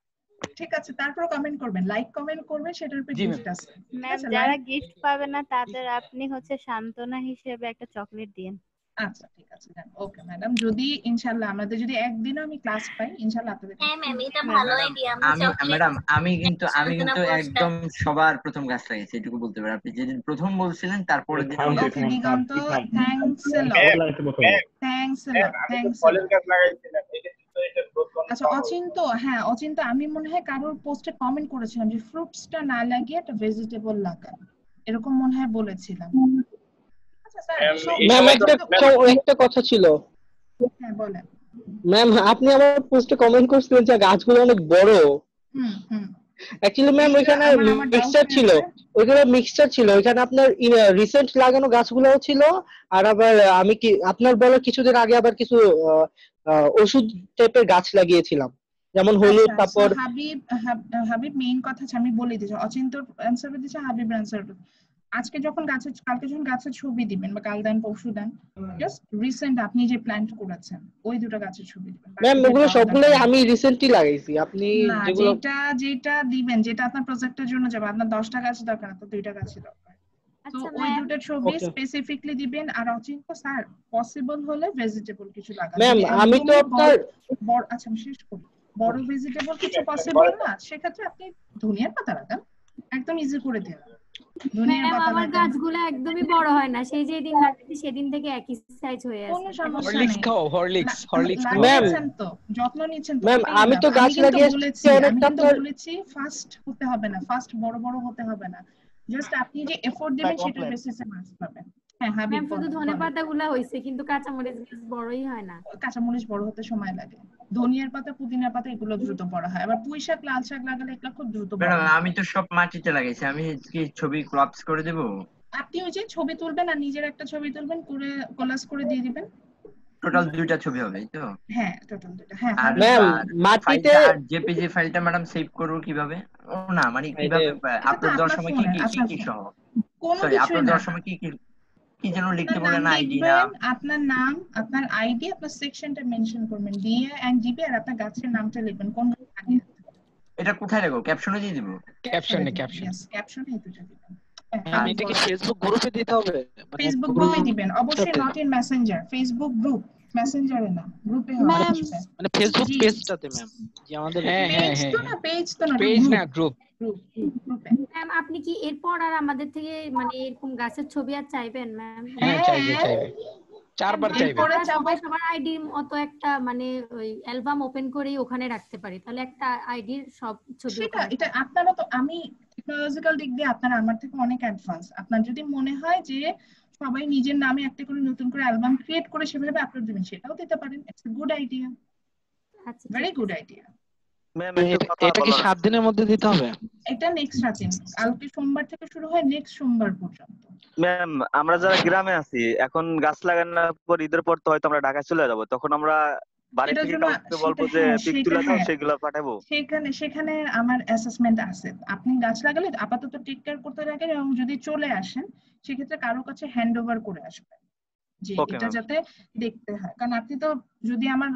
Speaker 1: ঠিক আছে, তারপর কমেন্ট করবেন, লাইক কমেন্ট করবেন, সেটার উপরে গিফট আছে।
Speaker 5: ম্যাম যারা গিফট পাবে না তাদের আপনি হচ্ছে সান্তনা হিসেবে একটা চকলেট দিন।
Speaker 1: আচ্ছা ঠিক আছে, ওকে ম্যাডাম, যদি ইনশাআল্লাহ আমাদের যদি একদিনও আমি ক্লাস পাই ইনশাআল্লাহ আপনাদের।
Speaker 6: হ্যাঁ ম্যাম এটা ভালো আইডিয়া।
Speaker 7: ম্যাডাম আমি কিন্তু একদম সবার প্রথম গাছ লাগিয়েছি, এটুকু বলতে পারি। আপনি যেদিন প্রথম বলছিলেন তারপরে
Speaker 1: Diganta thanks a lot, thanks a lot, thanks. আচ্ছা অচিন্ত, হ্যাঁ অচিন্ত, আমি মনে হয় কারোর পোস্টে কমেন্ট করেছিলাম যে ফ্রুটসটা না লাগিয়ে একটা ভেজিটেবল লাগান, এরকম মনে হয় বলেছিলাম।
Speaker 8: ম্যাম একটা কথা ছিল।
Speaker 1: হ্যাঁ বলেন।
Speaker 8: ম্যাম আপনি আমার পোস্টে কমেন্ট করছিলেন যে গাছগুলো অনেক বড়। অ্যাকচুয়ালি ম্যাম ওইখানে মিক্সচার ছিল, ওইখানে আপনার রিসেন্ট লাগানো গাছগুলোও ছিল, আর আবার আমি কি আপনার বলা কিছুদিন আগে আবার কিছু ওষুধ টাইপের গাছ লাগিয়েছিলাম। যেমন হলুদ, তারপর
Speaker 1: হাবিব মেইন কথা আমি বলে দিচ্ছি, অচিন্তর অ্যান্সার দিচ্ছে, হাবিব অ্যান্সার। আজকে যখন কালকে যখন গাছের ছবি দিবেন বা কাল দেন পরশু দেন, জাস্ট রিসেন্ট আপনি যে প্ল্যান্ট করেছেন ওই দুটো গাছের ছবি দিবেন।
Speaker 8: ম্যাম ওগুলো সবগুলোই আমি রিসেন্টলি লাগাইছি। আপনি যেগুলো
Speaker 1: যেটা দিবেন, যেটা আপনার প্রজেক্টের জন্য যাবে, আপনার 10টা গাছ দরকার না, তো 2টা গাছই দরকার। তো ওই দুটো ছবি স্পেসিফিকলি দিবেন। আর অচিন্ত স্যার পসিবল হলে ভেজিটেবল কিছু লাগান।
Speaker 8: ম্যাম আমি তো আপনার
Speaker 1: আচ্ছা আমি শেষ করি। বড় ভেজিটেবল কিছু পসিবল না, সেক্ষেত্রে আপনি ধনিয়ার পাতা লাগান, একদম ইজি করে দেন।
Speaker 6: আমার গাছগুলো একদমই বড় হয় না, সেই যেদিন লাগাচ্ছি সেদিন থেকে একই সাইজ হয়ে আছে।
Speaker 1: কোনো সমস্যা
Speaker 3: হরলিক্স
Speaker 1: নেই।
Speaker 3: খাও, হরলিক্স
Speaker 1: ম্যাম তো যত্ন নিচ্ছেন তো।
Speaker 8: ম্যাম আমি তো গাছ লাগিয়েছি অনেকটা।
Speaker 1: বলেছি ফার্স্ট হতে হবে না, ফার্স্ট বড় বড় হতে হবে না, জাস্ট আপনি যে এফোর্ট দিবেন সেটার বেসিসে মার্কস পাবেন। হ্যাঁ হাবিব,
Speaker 6: শুধু ধনেপাতাগুলো হইছে, কিন্তু কাঁচামরিচ গাছ বড়ই হয় না।
Speaker 1: কাঁচামরিচ বড় হতে সময় লাগে। ধনিয়ার পাতা, পুদিনার পাতা এগুলো দ্রুত বড় হয়। আবার পুঁই শাক, লাল শাক লাগালে এগুলো খুব দ্রুত বড় হয়।
Speaker 7: আমি তো সব মাটিতে লাগাইছি, আমি কি ছবি ক্রপস করে দেব?
Speaker 1: আপনি ওই যে ছবি তুলবেন আর নিজের একটা ছবি তুলবেন, করে কোলাজ করে দিয়ে দিবেন।
Speaker 7: টোটাল 2টা ছবি হবে তো?
Speaker 1: হ্যাঁ টোটাল 2টা। হ্যাঁ
Speaker 8: ম্যাম মাটিতে
Speaker 7: জেপিজি ফাইলটা ম্যাডাম সেভ করব কিভাবে? ও না মানে কিভাবে আপলোড দেওয়ার সময় কি কি সহ? সরি, আপলোড দেওয়ার সময় কি কি যেন লিখতে বলেন? আইডি, নাম,
Speaker 1: আপনার নাম, আপনার আইডি, আপনার সেকশনটা মেনশন করবেন, ডিএ এন্ড জিপি, আর আপনার গাছের নামটা লিখবেন কোন আগে।
Speaker 7: এটা কোথায় রাখবো? ক্যাপশনে দিয়ে দিব?
Speaker 3: ক্যাপশনে
Speaker 1: এই দুটো দিবেন।
Speaker 9: আমি এটা কি ফেসবুক গ্রুপে দিতে হবে?
Speaker 1: ফেসবুক গ্রুপে দিবেন অবশ্যই, not in Messenger. Facebook group, মেসেঞ্জারে না, গ্রুপে হবে।
Speaker 9: মানে ফেসবুক পেজটাতে ম্যাম, যে আমাদের
Speaker 1: পেজ না গ্রুপ।
Speaker 6: ম্যাম আপনি কি এরপর আর আমাদের থেকে মানে এরকম গাছের ছবি আর চাইবেন ম্যাম?
Speaker 3: হ্যাঁ চাইবে 4বার চাইবে।
Speaker 6: সবার আইডি মতো একটা মানে ওই অ্যালবাম ওপেন করেই ওখানে রাখতে পারি, তাহলে একটা আইডির সব ছবি।
Speaker 1: এটা আপনারা তো, আমি টেকনোলজিক্যাল দিক দিয়ে আপনারা আমার থেকে অনেক অ্যাডভান্স। আপনার যদি মনে হয় যে সবাই নিজের নামে একটা করে নতুন করে অ্যালবাম ক্রিয়েট করে সেভাবে আপলোড দিবেন, সেটাও দিতে পারেন। It's a good idea, very good idea.
Speaker 9: Ma'am এটা কি 7 দিনের মধ্যে দিতে হবে?
Speaker 1: এটা নেক্সট দিন, কালকে সোমবার থেকে শুরু হয় নেক্সট সোমবার পর্যন্ত।
Speaker 10: ম্যাম আমরা যারা গ্রামে আছি এখন গাছ লাগানোর পর ঈদের পর তো হয়তো আমরা ঢাকা চলে যাব, তখন আমরা বাড়ি থেকে কাউকে বলবো যে পিক তুলে দাও, সেগুলো পাঠাবো।
Speaker 1: সেখানে আমার অ্যাসেসমেন্ট আছে। আপনি গাছ লাগালে আপাতত টেক কেয়ার করতে থাকেন, এবং যদি চলে আসেন সেক্ষেত্রে কারো কাছে হ্যান্ড ওভার করে আসবেন, যে এটা যাতে দেখতে হয়। কারণ আপনি তো যদি আমার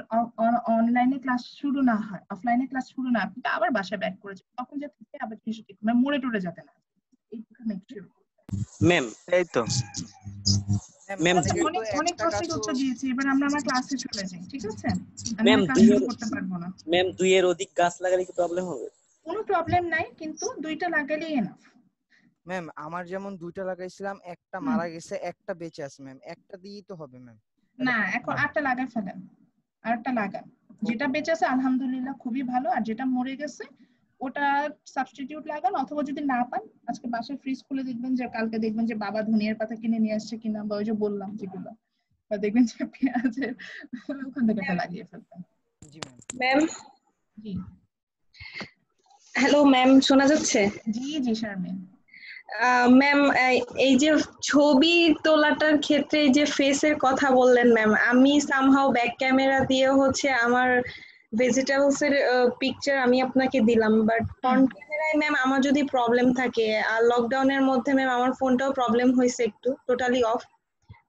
Speaker 1: অনলাইনে ক্লাস শুরু না হয়, অফলাইনে ক্লাস শুরু না, আপনি আবার বাসায় ব্যাক করে যাবেন, তখন যাতে আবার মরে টরে যাতে না।
Speaker 10: ম্যাম এই তো ম্যাম
Speaker 1: অনেক প্রশ্নের উত্তর দিয়েছি, এবার আমরা আমার ক্লাসে চলে যাই, ঠিক আছে?
Speaker 10: ম্যাম
Speaker 1: করতে পারবো না।
Speaker 10: ম্যাম 2 এর অধিক গাছ লাগালে কি প্রবলেম হবে?
Speaker 1: কোনো প্রবলেম নাই, কিন্তু 2টা লাগালেই এনাফ।
Speaker 3: ম্যাম আমার যেমন 2টা লাগাইছিলাম, একটা মারা গেছে, একটা বেঁচে আছে ম্যাম, একটা দিয়েই তো হবে ম্যাম?
Speaker 1: না, এখন আরেকটা লাগাই ফেলেন, আরেকটা লাগান। যেটা বেঁচে আছে আলহামদুলিল্লাহ খুবই ভালো, আর যেটা মরে গেছে ওটা সাবস্টিটিউট লাগান, অথবা যদি না পান আজকে বাসায় ফ্রিজ খুলে দেখবেন, যে কালকে দেখবেন যে বাবা ধনিয়ার পাতা কিনে নিয়ে আসছে কিনা, বা ওই যে বললাম যেগুলো, বা দেখবেন যে পেঁয়াজের ওখান থেকে লাগিয়ে ফেলবেন।
Speaker 3: জি
Speaker 11: ম্যাম। জি হ্যালো ম্যাম, শোনা যাচ্ছে?
Speaker 1: জি জি শারমিন।
Speaker 11: ম্যাম এই যে ছবি তোলাটার ক্ষেত্রে যে ফেসের কথা বললেন ম্যাম, আমি সামহাউ ব্যাক ক্যামেরা দিয়ে হচ্ছে আমার ভেজিটেবলস এর পিকচার আমি আপনাকে দিলাম, বাট ফ্রন্ট ক্যামেরায় ম্যাম আমার যদি প্রবলেম থাকে, আর লকডাউনের মধ্যে ম্যাম আমার ফোনটাও প্রবলেম হয়েছে, একটু টোটালি অফ,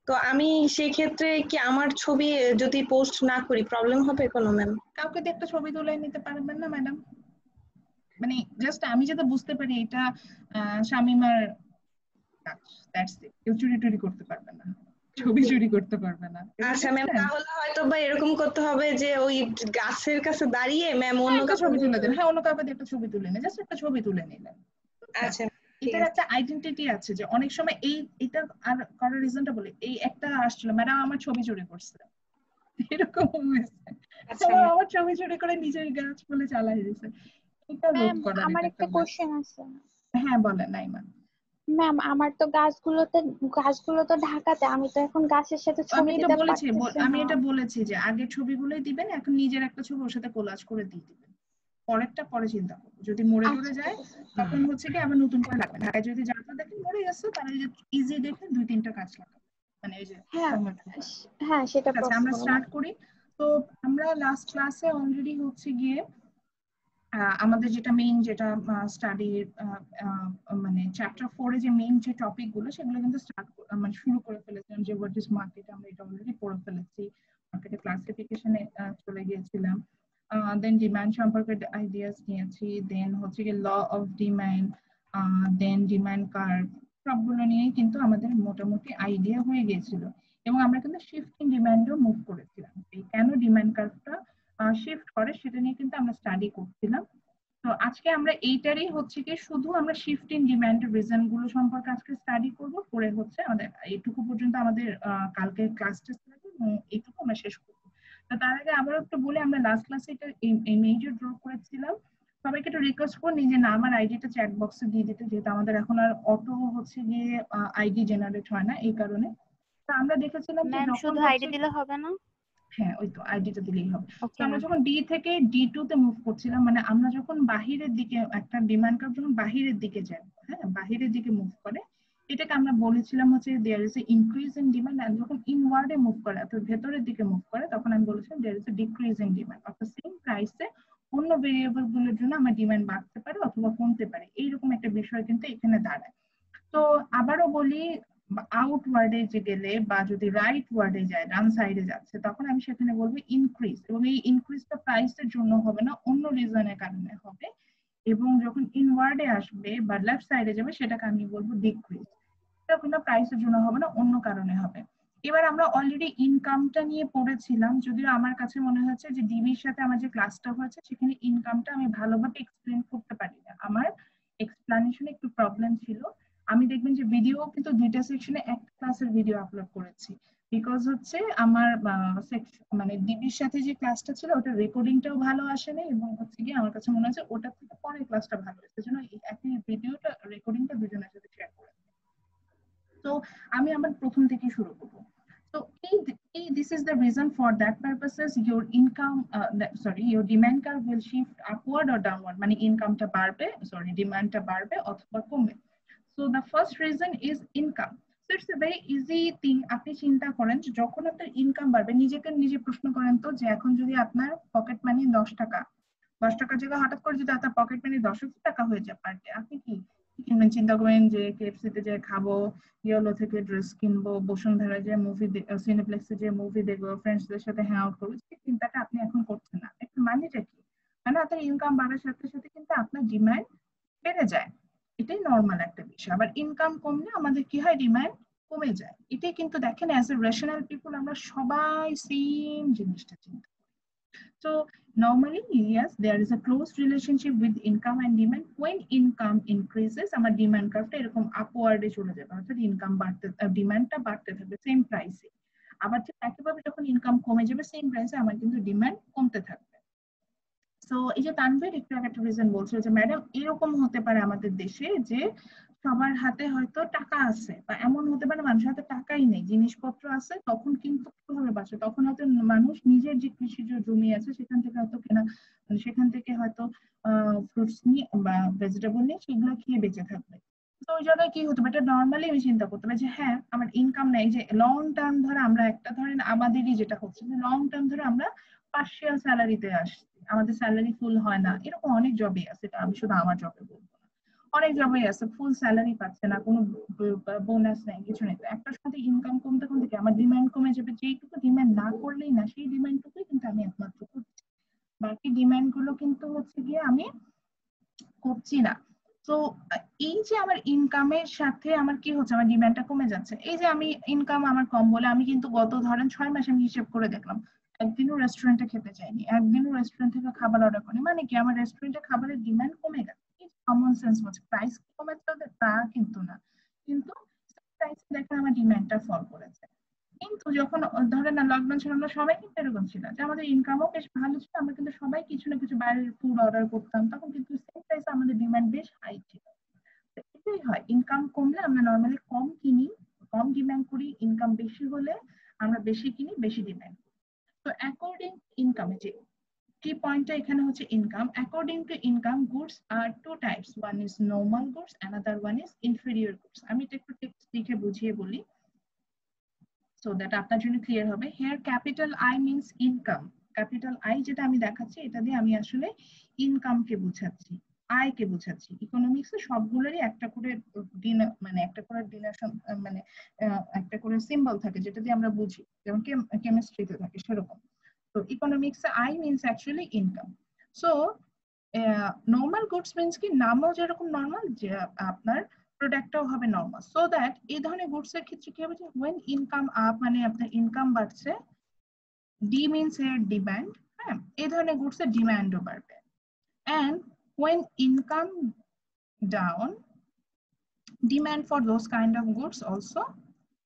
Speaker 11: তো আমি সেই ক্ষেত্রে কি আমার ছবি যদি পোস্ট না করি প্রবলেম হবে কোনো ম্যাম?
Speaker 1: কাউকে দিয়ে একটা ছবি তুলে নিতে পারবেন না ম্যাডাম? মানে জাস্ট আমি যেটা বুঝতে পারি এটা শামিমার কাজ, দ্যাটস ইট। কেউ চুরি টুরি করতে পারবে না, ছবি চুরি করতে পারবে না।
Speaker 11: আচ্ছা ম্যাম, তাহলে হয়তো বা এরকম করতে হবে যে ওই গাছের কাছে দাঁড়িয়ে ম্যাম অন্য
Speaker 1: কাউকে ছবি তুলে দেন। হ্যাঁ, অন্য কাউকে দিয়ে একটা ছবি তুলে নেন, জাস্ট একটা ছবি তুলে নিলেন।
Speaker 11: আচ্ছা,
Speaker 1: এটার একটা আইডেন্টিটি আছে, যে অনেক সময় এটা আর করার রিজনটা বলে, এই একটা আসছিল ম্যাডাম আমার ছবি চুরি করছে, এরকম হয়েছে, আমার ছবি চুরি করে নিজের গাছ বলে চালাই দিয়েছে। এটা রোধ করার
Speaker 5: আমার একটা কোশ্চেন আছে।
Speaker 1: হ্যাঁ বলেন নাইমা।
Speaker 5: ম্যাম আমার তো গাছগুলো তো ঢাকাতে, আমি তো এখন গাছের সাথে ছবি দিতে পারতেছি না।
Speaker 1: আমি এটা বলেছি যে আগে ছবিগুলোই দিবেন, এখন নিজের একটা ছবি ওর সাথে কোলাজ করে দিয়ে দিবেন, পরেরটা পরে চিন্তা করবো। যদি মরে টরে যায় তখন হচ্ছে কি আবার নতুন করে লাগবে। ঢাকায় যদি যাত্রা দেখেন মরে গেছে, তাহলে ইজি দেখে 2-3টা গাছ লাগাবেন, মানে এই যে
Speaker 5: হ্যাঁ সেটা
Speaker 1: আমরা স্টার্ট করি। তো আমরা লাস্ট ক্লাসে অলরেডি হচ্ছে গিয়ে আমাদের যেটা মেইন যেটা স্টাডির মানে চ্যাপ্টার 4 এ যে মেইন যে টপিক গুলো সেগুলো কিন্তু মানে শুরু করে ফেলেছিলাম, যে হোয়াট ইজ মার্কেট আমরা এটা অলরেডি পড়ে ফেলেছি, মার্কেটের ক্লাসিফিকেশনে চলে গিয়েছিলাম, দেন ডিমান্ড সম্পর্কে আইডিয়াস নিয়েছি, দেন হচ্ছে কি law of demand, then demand curve, সবগুলো নিয়ে কিন্তু আমাদের মোটামুটি আইডিয়া হয়ে গিয়েছিল এবং আমরা কিন্তু শিফটিং ডিমান্ডও মুভ করেছিলাম। কেন ডিমান্ড কার্ভটা শিফট করে সেটা নিয়ে কিন্তু আমরা স্টাডি করছিলাম। তো আজকে আমরা এইটারই হচ্ছে কি শুধু আমরা শিফটিং ডিমান্ডের রিজন গুলো সম্পর্কে আজকে স্টাডি করব, পরে হচ্ছে আমাদের এইটুকু পর্যন্ত আমাদের কালকে ক্লাস টেস্ট লাগবে, এইটুকু আমরা শেষ করব। তো তার আগে আবার একটু বলে আমরা লাস্ট ক্লাসে এটা এই মেজর ড্র করেছিলাম, সবাইকে একটু রিকোয়েস্ট করব নিজে নাম আর আইডিটা চ্যাট বক্সে দিয়ে দিতে, যেহেতু আমাদের এখন আর অটো হচ্ছে গিয়ে আইডি জেনারেট হয় না এই কারণে। তো আমরা দেখেছিলাম যে
Speaker 12: ম্যাম শুধু আইডি দিলে হবে না?
Speaker 1: হ্যাঁ ওই তো আইডিটা দিলেই হবে। তো আমরা যখন ডি থেকে ডি2 তে মুভ করছিলাম, মানে আমরা যখন বাহিরের দিকে একটা ডিমান্ড কার্ভ যখন বাহিরের দিকে যায়, হ্যাঁ বাহিরের দিকে মুভ করে, এটাকে আমরা বলেছিলাম হচ্ছে there is a increase in demand, আর যখন ইনওয়ার্ডে মুভ করে অর্থাৎ ভেতরের দিকে মুভ করে তখন আমি বলেছিলাম there is a decrease in demand, অর্থাৎ সেম প্রাইসে অন্য ভেরিয়েবল গুলোর জন্য আমার ডিমান্ড বাড়তে পারে অথবা কমতে পারে, এইরকম একটা বিষয় কিন্তু এখানে দাঁড়ায়। তো আবারও বলি, আউটওয়ার্ডে যে গেলে বা যদি রাইট ওয়ার্ডে যায় ডান সাইডে যাচ্ছে তখন আমি সেখানে বলবো ইনক্রিজ, এবং এই ইনক্রিজটা প্রাইসের জন্য হবে না, অন্য রিজনের কারণে হবে, এবং যখন ইনওয়ার্ডে আসবে বা লেফট সাইডে যাবে সেটাকে আমি বলবো ডিক্রিজ, এটা কোনো প্রাইসের জন্য হবে না, অন্য কারণে হবে। এবার আমরা অলরেডি ইনকামটা নিয়ে পড়েছিলাম, যদিও আমার কাছে মনে হচ্ছে যে ডিবির সাথে আমার যে ক্লাসটা হয়েছে সেখানে ইনকামটা আমি ভালোভাবে এক্সপ্লেন করতে পারি না, আমার এক্সপ্লেনেশনে একটু প্রবলেম ছিল। আমি দেখবেন যে ভিডিও কিন্তু দুইটা সেকশনে একটা ক্লাসের ভিডিও আপলোড করেছি, বিকজ হচ্ছে আমার মানে ডিবির সাথে যে ক্লাসটা ছিল ওটা রেকর্ডিংটাও ভালো আসেনি, এবং হচ্ছে কি আমার কাছে মনে হচ্ছে ওটার থেকে পরের ক্লাসটা ভালো হয়েছে, জন্য একই ভিডিওটা রেকর্ডিংটা দুজনের সাথে শেয়ার করে। তো আমি আমার প্রথম থেকে শুরু করবো। So this is the reason for that purposes your income your demand curve will shift upward or downward, মানে ইনকামটা বাড়বে ডিমান্ডটা বাড়বে অথবা কমবে। So the first reason is income. So it's a very easy thing. আপনি চিন্তা করেন যে যখন আপনার ইনকাম বাড়বে, নিজেকে নিজে প্রশ্ন করেন তো যে এখন যদি আপনার পকেট মানি 10 টাকার জায়গায় হঠাৎ করে যদি আপনার পকেট মানি 10,000 টাকা হয়ে যায় পার ডে, আপনি কি কিনবেন? চিন্তা করবেন যে কেএফসিতে যে খাবো, ইয়েলো থেকে ড্রেস কিনবো, বসুন্ধরা যে মুভি, সিনেপ্লেক্সে যে মুভি দেখবো, ফ্রেন্ডসদের সাথে হ্যাং আউট করবো, সেই চিন্তাটা আপনি এখন করছেন না। একটা মানেটা কি, মানে আপনার ইনকাম বাড়ার সাথে সাথে কিন্তু আপনার ডিমান্ড বেড়ে যায়, এটাই নর্মাল একটা বিষয়। আবার ইনকাম কমলে আমাদের কি হয়, ডিমান্ড কমে যায়। এটাই কিন্তু দেখেন অ্যাজ এ রেশনাল পিপল আমরা সবাই সেম জিনিসটা চিন্তা করি। So normally yes, there is a close relationship with income and demand. When income increases আমার ডিমান্ড কার্ভটা এরকম আপওয়ার্ডে চলে যাবে, অর্থাৎ ইনকাম বাড়তে ডিমান্ডটা বাড়তে থাকবে সেম প্রাইসে। আবার ঠিক একইভাবে যখন ইনকাম কমে যাবে সেম প্রাইসে আমার কিন্তু ডিমান্ড কমতে থাকবে। সো এই যে তানভীর একটু একটা রিজন বলছিল যে ম্যাডাম এরকম হতে পারে আমাদের দেশে যে সবার হাতে হয়তো টাকা আছে, বা এমন হতে পারে মানুষের হাতে টাকাই নেই, জিনিসপত্র আছে, তখন কিন্তু কিভাবে বাঁচে, তখন হয়তো মানুষ নিজের যে কৃষিজ জমি আছে সেখান থেকে হয়তো কেনা, মানে সেখান থেকে হয়তো ফ্রুটস নিয়ে বা ভেজিটেবল নিয়ে সেগুলো খেয়ে বেঁচে থাকবে। তো ওই জায়গায় কি হতে পারে, এটা নর্মালি আমি চিন্তা করতে পারি যে হ্যাঁ আমার ইনকাম নেই, যে লং টার্ম ধরে আমরা একটা ধরেন আমাদেরই যেটা হচ্ছে যে লং টার্ম ধরে আমরা পার্শিয়াল স্যালারিতে আসছি, আমাদের স্যালারি ফুল হয় না, এরকম অনেক জবই আছে, এটা আমি শুধু আমার জবে বলবো না, অনেক জবই আছে ফুল স্যালারি পাচ্ছে না, কোনো বোনাস নেই, কিছু নেই। একটা সাথে ইনকাম কমতে কমতে আমার ডিমান্ড কমে যাবে, যেইটুকু ডিমান্ড না করলেই না সেই ডিমান্ডটুকুই কিন্তু আমি একমাত্র করছি, বাকি ডিমান্ড গুলো কিন্তু হচ্ছে গিয়ে আমি করছি না। তো এই যে আমার ইনকামের সাথে আমার কি হচ্ছে, আমার ডিমান্ডটা কমে যাচ্ছে। এই যে আমি ইনকাম আমার কম বলে আমি কিন্তু গত ধরেন 6 মাস আমি হিসেব করে দেখলাম একদিনও রেস্টুরেন্টে খেতে চাইনি, একদিনও রেস্টুরেন্ট থেকে খাবার অর্ডার করিনি, মানে কি আমার রেস্টুরেন্টে খাবারের ডিমান্ড কমে গেছে। কমন সেন্স বলছে প্রাইস কমেছে তা কিন্তু না, কিন্তু প্রাইস দেখে আমার ডিমান্ডটা ফল করেছে। কিন্তু যখন ধরেন না লকডাউন ছিল আমরা সবাই কিন্তু এরকম ছিল যে আমাদের ইনকামও বেশ ভালো ছিল, আমরা কিন্তু সবাই কিছু না কিছু বাইরের ফুড অর্ডার করতাম, তখন কিন্তু সেম প্রাইসে আমাদের ডিমান্ড বেশ হাই ছিল। এটাই হয়, ইনকাম কমলে আমরা নর্মালি কম কিনি, কম ডিমান্ড করি, ইনকাম বেশি হলে আমরা বেশি কিনি, বেশি ডিমান্ড করি। তো অ্যাকর্ডিং ইনকাম, যে কি পয়েন্টটা এখানে হচ্ছে income, according to income goods are two types, one is normal goods, another one is inferior goods. আমি এটা একটু টেক্সট লিখে বুঝিয়ে বলি so that আপনার জন্য ক্লিয়ার হবে। Here capital I means income, capital I যেটা আমি দেখাচ্ছি, এটা দিয়ে আমি আসলে ইনকামকে বোঝাচ্ছি, আয়কে বোঝাচ্ছি। ইকোনমিক্সে সবগুলোরই একটা করে মানে একটা করে ডিনোশন মানে একটা করে সিম্বল থাকে যেটা দিয়ে আমরা বুঝি, যেমন কেমিস্ট্রিতে থাকে সেরকম। তো ইকোনমিক্সে I means actually income. So normal goods means কি নামও যেরকম নর্মাল, যে আপনার প্রোডাক্টটাও হবে নর্মাল। সো দ্যাট এই ধরনের গুডস এর ক্ষেত্রে কি হবে যে when ইনকাম আপ মানে আপনার ইনকাম বাড়ছে, ডি মিনস এর ডিমান্ড, হ্যাঁ এই ধরনের গুডস এর ডিমান্ডও বাড়বে। and when income down, demand for those kind of goods also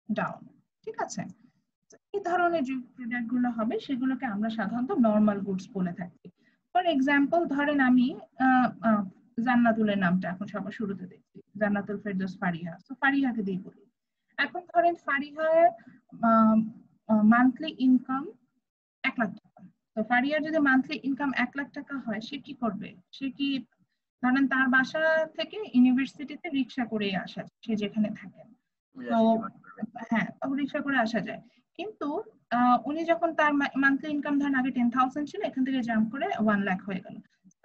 Speaker 1: down, ঠিক আছে? এই ধরনের যে প্রোডাক্ট গুলো হবে সেগুলোকে আমরা সাধারণত নরমাল গুডস বলে থাকি। ফর এক্সাম্পল ধরেন আমি জান্নাতুলের নামটা এখন সবার শুরুতে দেখছি, জান্নাতুল ফেরদৌস ফারিহা। তো ফারিহাকে দিয়ে বলি, এখন ধরেন ফারিহার মান্থলি ইনকাম 1 লাখ টাকা। তো ফারিহার যদি মান্থলি ইনকাম 1 লাখ টাকা হয়, সে কি করবে? সে কি ধরেন তার বাসা থেকে ইউনিভার্সিটিতে রিক্সা করে আসা, সে যেখানে থাকেন, তো হ্যাঁ রিক্সা করে আসা যায়। কিন্তু উনি যখন তার মান্থলি ইনকাম ধরেন আগে 10,000 ছিল, এখান থেকে জাম্প করে 1 লাখ হয়ে গেল,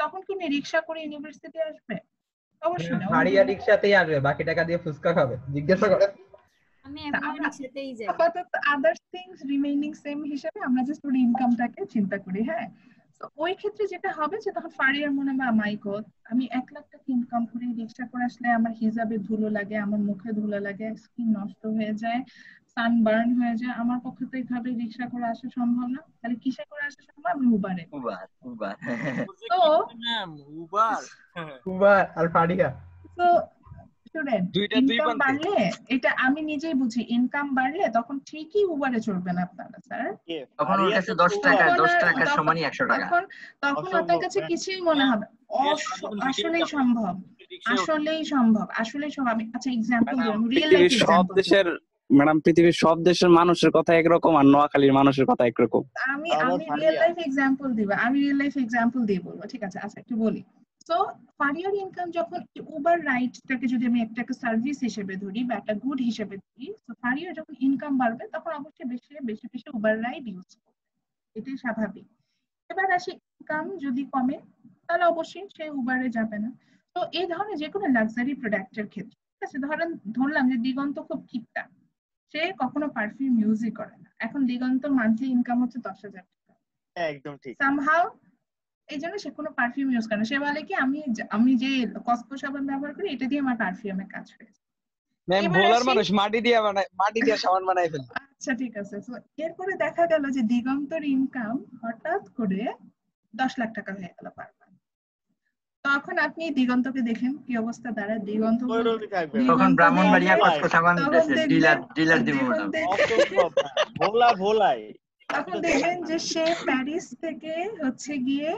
Speaker 1: তখন কি উনি রিক্সা করে ইউনিভার্সিটি আসবে? অবশ্যই না,
Speaker 2: ফারিয়া রিক্সাতেই আসবে, বাকি টাকা দিয়ে ফুচকা খাবে। জিজ্ঞাসা করে
Speaker 6: আমি এমনি রিক্সাতেই যাই।
Speaker 1: আপাতত আদার থিংস রিমেইনিং সেম হিসেবে আমরা জাস্ট ওর ইনকামটাকে চিন্তা করি। হ্যাঁ, তো ওই ক্ষেত্রে যেটা হবে যে তখন ফারিয়ার মনে হয় মাই গড, আমি 1 লাখ টাকা ইনকাম করি, রিক্সা করে আসলে আমার হিজাবে ধুলো লাগে, আমার মুখে ধুলো লাগে, স্কিন নষ্ট হয়ে যায়, সানবার্ন হয়ে যায়, আমার পক্ষে তো এইভাবে রিক্সা করে আসা সম্ভব না, তাহলে কিসে করে আসা সম্ভব? আমি উবারে। তো
Speaker 2: উবার আর ফারিয়া।
Speaker 1: তো ইনকাম বাড়লে, এটা আমি নিজেই বুঝি, ইনকাম বাড়লে তখন ঠিকই উবারে চলবে না আপনারা স্যার,
Speaker 7: তখন ওর কাছে 10 টাকার সমানই 100 টাকা,
Speaker 1: তখন আপনার কাছে কিছুই মনে হবে। আসলেই সম্ভব, আসলেই সম্ভব, আসলেই সম্ভব। আমি আচ্ছা এক্সাম্পল দিই, রিয়েল লাইফ
Speaker 12: সব দেশের ম্যাডাম, পৃথিবীর সব দেশের মানুষের কথা একরকম আর নোয়াখালীর মানুষের কথা একরকম।
Speaker 1: আমি রিয়েল লাইফ এক্সাম্পল দিব, আমি রিয়েল লাইফ এক্সাম্পল দিয়ে বলবো, ঠিক আছে? আচ্ছা একটু বলি। সো ফারিয়ার ইনকাম যখন উবার রাইডটাকে যদি আমি একটা সার্ভিস হিসেবে ধরি বা একটা গুড হিসেবে ধরি, তো ফারিয়ার যখন ইনকাম বাড়বে তখন অবশ্যই বেশি বেশি উবার রাইড ইউজ করবে, এটাই স্বাভাবিক। এবার আসি ইনকাম যদি কমে তাহলে অবশ্যই সে উবারে যাবে না। তো এই ধরনের যে কোনো লাক্সারি প্রোডাক্টের ক্ষেত্রে, ঠিক আছে, ধরলাম যে দিগন্ত খুব কিপটা, সে কখনো পারফিউম ইউজই করে না। এখন দিগন্তর মান্থলি ইনকাম হচ্ছে 10,000 টাকা,
Speaker 13: একদম ঠিক।
Speaker 1: সামহাউ এই জন্য সে কোনো পারফিউম ইউজ করে না। সে বলে কি আমি যে কসকো সাবান ব্যবহার করি, এটা দিয়ে আমার পারফিউমের কাজ হয়েছে।
Speaker 9: ম্যাম ভোলার মানুষ মাটি দিয়ে সাবান বানায় ফেলে।
Speaker 1: আচ্ছা ঠিক আছে। তো এরপরে দেখা গেল যে দিগন্তর ইনকাম হঠাৎ করে 10 লাখ টাকা হয়ে গেল পার মান্থ। তখন আপনি দিগন্তকে দেখেন কি অবস্থা দাঁড়ায়। দিগন্ত
Speaker 7: তখন ব্রাহ্মণবাড়িয়া কসকো সাবান ডিলার দিব না,
Speaker 13: ভোলাই
Speaker 1: তখন দেখবেন যে সে প্যারিস থেকে হচ্ছে গিয়ে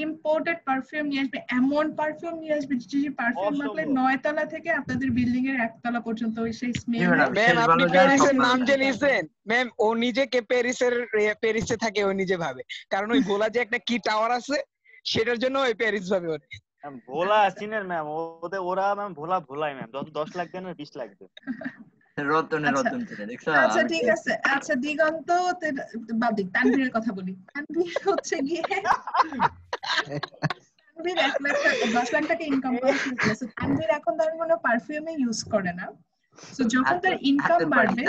Speaker 1: ইম্পোর্টেড পারফিউম নিয়ে আসবে, এমন পারফিউম নিয়ে আসবে যে পারফিউম মাখলে 9 তলা থেকে আপনাদের বিল্ডিং এর 1 তলা পর্যন্ত সেই স্মেল।
Speaker 9: ম্যাম আপনি প্যারিসের নাম জেনেছেন? ম্যাম ও নিজেকে প্যারিসে থাকে, ও নিজে ভাবে, কারণ ওই ভোলা যে একটা কি টাওয়ার আছে সেটার জন্য ওই প্যারিস ভাবে। ওরে
Speaker 13: ভোলা চিনেন ম্যাম? ওরা ম্যাম ভোলাই ম্যাম 10 লাখ দেন 20 লাখ দেন।
Speaker 7: রতন ছিল, দেখছো?
Speaker 1: আচ্ছা ঠিক আছে। আচ্ছা দিগন্ত বাদ, তানভীরের কথা বলি। তানভীর হচ্ছে গিয়ে তানভীর 10 লাখ টাকা ইনকাম করে শুরু করেছে। তানভীর এখন ধরেন কোনো পারফিউমে ইউজ করে না। তো যখন তার ইনকাম বাড়বে,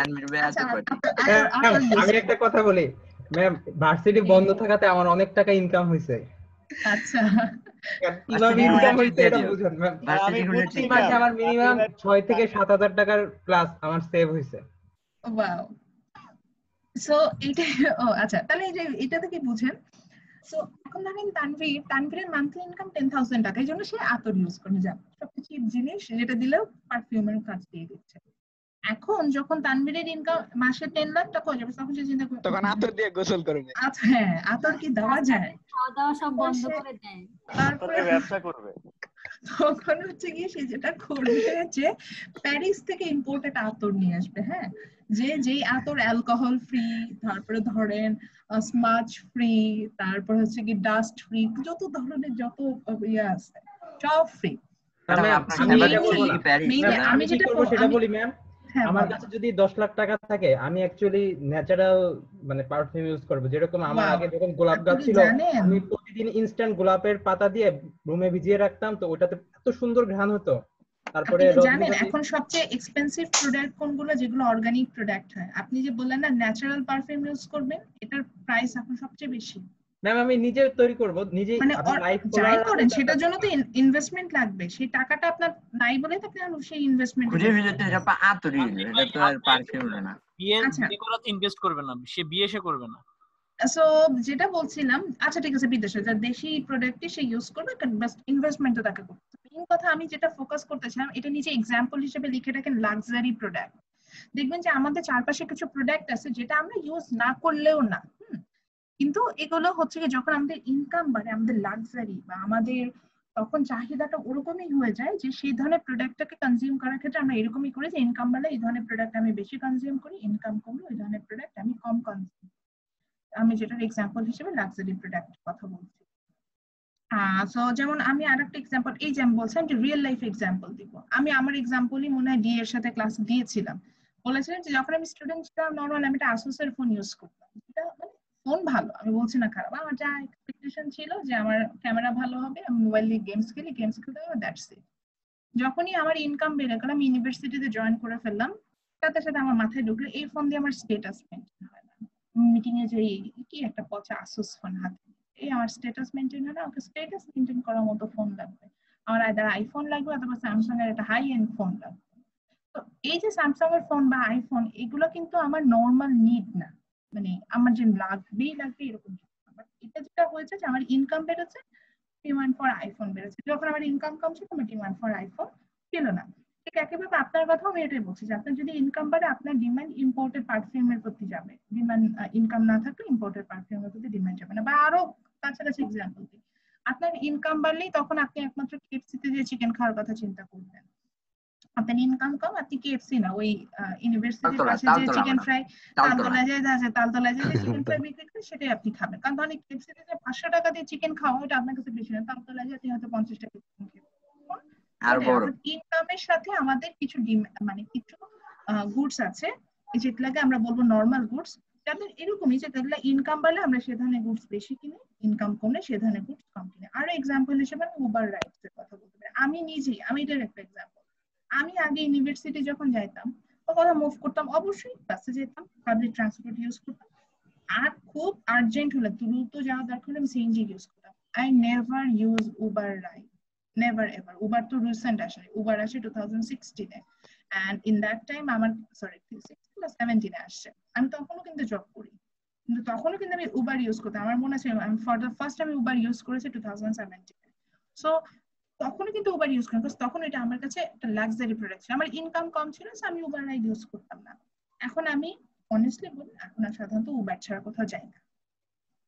Speaker 2: আমি একটা কথা বলি ম্যাম, ভার্সিটি বন্ধ থাকাতে আমার অনেক টাকা ইনকাম হয়েছে।
Speaker 1: আচ্ছা
Speaker 2: কিভাবে ইনকাম হয়েছে এটা বুঝুন ম্যাম। প্রতি মাসে আমার মিনিমাম 6 থেকে 7,000 টাকার প্লাস আমার সেভ হয়েছে।
Speaker 1: ওয়াও। সো এটা আচ্ছা, তাহলে এই যে এটাতে কি বুঝেন? সো এখন ধরেন তানভীরের মান্থলি ইনকাম 10,000 টাকা, এই জন্য সে আতর ইউজ করে, যা সবচেয়ে চিপ জিনিস যেটা দিলেও পারফিউমের কাজ দিয়ে দিচ্ছে। এখন যখন তানভীরের ইনকাম মাসে 10 লাখ টাকা হয়ে যাবে, তখন সে চিন্তা করবে
Speaker 9: তখন আতর দিয়ে গোসল করবে।
Speaker 1: আচ্ছা হ্যাঁ, আতর কি দেওয়া যায়?
Speaker 6: খাওয়া দাওয়া সব বন্ধ করে দেয়,
Speaker 1: তারপরে
Speaker 13: ব্যবসা করবে।
Speaker 1: তখন হচ্ছে গিয়ে সে যেটা করবে যে প্যারিস থেকে ইম্পোর্টেড আতর নিয়ে আসবে। হ্যাঁ, যেই আতর অ্যালকোহল ফ্রি, তারপরে ধরেন স্মাচ ফ্রি, তারপর হচ্ছে কি ডাস্ট ফ্রি, যত ধরনের যত ইয়ে আছে সব ফ্রি।
Speaker 2: আমি যেটা বলি ম্যাম, আমার কাছে যদি 10 লাখ টাকা থাকে আমি অ্যাকচুয়ালি ন্যাচারাল মানে পারফিউম ইউজ করব। যেরকম আমার আগে যখন গোলাপ গাছ ছিল আমি প্রতিদিন ইনস্ট্যান্ট গোলাপের পাতা দিয়ে রুমে ভিজিয়ে রাখতাম, তো ওটাতে এত সুন্দর ঘ্রাণ হতো। তারপরে
Speaker 1: জানেন এখন সবচেয়ে এক্সপেন্সিভ প্রোডাক্ট কোনগুলো, যেগুলো অর্গানিক প্রোডাক্ট হয়। আপনি যে বললেন না ন্যাচারাল পারফিউম ইউজ করবেন, এটার প্রাইস এখন সবচেয়ে বেশি।
Speaker 2: ম্যাম আমি নিজে তৈরি করব, নিজে
Speaker 1: আপনি লাইফ যাই করেন সেটার জন্য তো ইনভেস্টমেন্ট লাগবে। সেই টাকাটা আপনার নাই বলে তো আপনি সেই ইনভেস্টমেন্ট
Speaker 7: খুঁজে ফিরতে এটা আতরি, এটা তো আর পারফিউম না।
Speaker 14: বিয়ে করাতে ইনভেস্ট করবে না, সে বিয়ে সে করবে না।
Speaker 1: সো যেটা বলছিলাম, আচ্ছা ঠিক আছে, বিদেশে যা দেশি প্রোডাক্টই সে ইউজ করবে, ইনভেস্টমেন্টও তাকে করতে হবে। মেইন কথা আমি যেটা ফোকাস করতেছিলাম, এটা নিচে এক্সাম্পল হিসেবে লিখে রাখেন লাক্সারি প্রোডাক্ট। দেখবেন যে আমাদের চারপাশে কিছু প্রোডাক্ট আছে যেটা আমরা ইউজ না করলেও না, কিন্তু এগুলো হচ্ছে কি যখন আমাদের ইনকাম বাড়ে, আমাদের লাক্সারি বা আমাদের তখন চাহিদাটা ওরকমই হয়ে যায় যে সেই ধরনের প্রোডাক্টটাকে কনজিউম করার ক্ষেত্রে আমরা এরকমই করি যে ইনকাম বাড়লে এই ধরনের প্রোডাক্ট আমি বেশি কনজিউম করি, ইনকাম কমলে ওই ধরনের প্রোডাক্ট আমি কম কনজিউম। আমি যেটার এক্সাম্পল হিসেবে লাক্সারি প্রোডাক্ট কথা বলছি। সো যেমন আমি আরেকটা এক্সাম্পল, এই যে আমি বলছিলাম যে রিয়েল লাইফ এক্সাম্পল দিব। আমি আমার এক্সাম্পলই মনে হয় ডি এর সাথে ক্লাস দিয়েছিলাম। বলেছিলাম যে যখন আমি স্টুডেন্ট ছিলাম নরমাল আমি একটা আসুসের ফোন ইউজ করতাম। এটা মানে ফোন ভালো, আমি বলছি না খারাপ, আমার যা এক্সপেকটেশন ছিল যে আমার ক্যামেরা ভালো হবে, আমি মোবাইল দিয়ে গেমস খেলতে হবে, দ্যাটস ইট। যখনই আমার ইনকাম বেড়ে গেল, আমি ইউনিভার্সিটিতে জয়েন করে ফেললাম, সাথে সাথে আমার মাথায় ঢুকলো এই ফোন দিয়ে আমার স্টেটাস মেনটেন হয় না। মিটিং এ যে কি একটা পচা আসুস ফোন হাতে, এই আমার স্ট্যাটাস মেইনটেইন হয় না, ওকে স্ট্যাটাস মেইনটেইন করার মতো ফোন লাগবে। আমার আইদার আইফোন লাগবে অথবা স্যামসাং এর একটা হাই এন্ড ফোন লাগবে। তো এই যে স্যামসাং এর ফোন বা আইফোন, এগুলো কিন্তু আমার নরমাল নিড না, মানে আমার যে লাগবেই লাগবে এরকম। এটা যেটা হয়েছে যে আমার ইনকাম বেড়েছে, ডিমান্ড ফর আইফোন বেড়েছে। যখন আমার ইনকাম কমছে আমার ডিমান্ড ফর আইফোন ছিল না। ঠিক একইভাবে আপনার কথাও আমি এটাই বলছি যে আপনার যদি ইনকাম বাড়ে আপনার ডিমান্ড ইম্পোর্টেড পারফিউমের প্রতি যাবে, ডিমান্ড ইনকাম না থাকলে ইম্পোর্টেড পারফিউমের প্রতি ডিমান্ড যাবে না। বা আরো কাছাকাছি এক্সাম্পল দিই, আপনার ইনকাম বাড়লেই তখন আপনি একমাত্র কেএফসিতে যে চিকেন খাওয়ার কথা চিন্তা করবেন। আপনার ইনকাম কম, আপনি কেএফসি না ওই ইউনিভার্সিটির পাশে যে চিকেন ফ্রাই তালতলায় যে চিকেন ফ্রাই বিক্রি করে সেটাই আপনি খাবেন। কারণ ধরেন কেএফসিতে যে 500 টাকা দিয়ে চিকেন খাওয়া ওটা আপনার কাছে বেশি না, তালতলায় যে আপনি হয়তো 50 টাকা চিকেন খেবেন। ইনকামের সাথে আমাদের কিছু মানে কিছু গুডস আছে যেগুলাকে আমরা বলবো নরমাল গুডস, যাদের এরকমই যে যেগুলা ইনকাম বাড়লে আমরা সে ধরনের গুডস বেশি কিনি, ইনকাম কমলে সে ধরনের গুডস কম কিনি। আরো এক্সাম্পল হিসেবে উবার রাইডস এর কথা বলতে পারি। আমি নিজেই, আমি এটার একটা এক্সাম্পল। আমি আগে ইউনিভার্সিটি যখন যাইতাম তখন মুভ করতাম, অবশ্যই বাসে যেতাম, পাবলিক ট্রান্সপোর্ট ইউজ করতাম। আর খুব আর্জেন্ট হলে দ্রুত যাওয়া দরকার হলে আমি সিএনজি ইউজ করতাম। I never use Uber ride, never ever. Uber তো রিসেন্ট আসে, উবার আসে 2016 and in that time আমার 17 আসছে। আমি তখনও কিন্তু জব করি, কিন্তু তখনও কিন্তু আমি উবার ইউজ করতাম। আমার মনে আছে আমি for the first time Uber use করেছি 2017। সো তখনও কিন্তু উবার ইউজ করি, তখন এটা আমার কাছে একটা লাক্সারি প্রোডাক্ট ছিল। আমার ইনকাম কম ছিল, আমি উবার রাইড ইউজ করতাম না। এখন আমি অনেস্টলি বলি, এখন আর সাধারণত উবার ছাড়া কোথাও যাই না।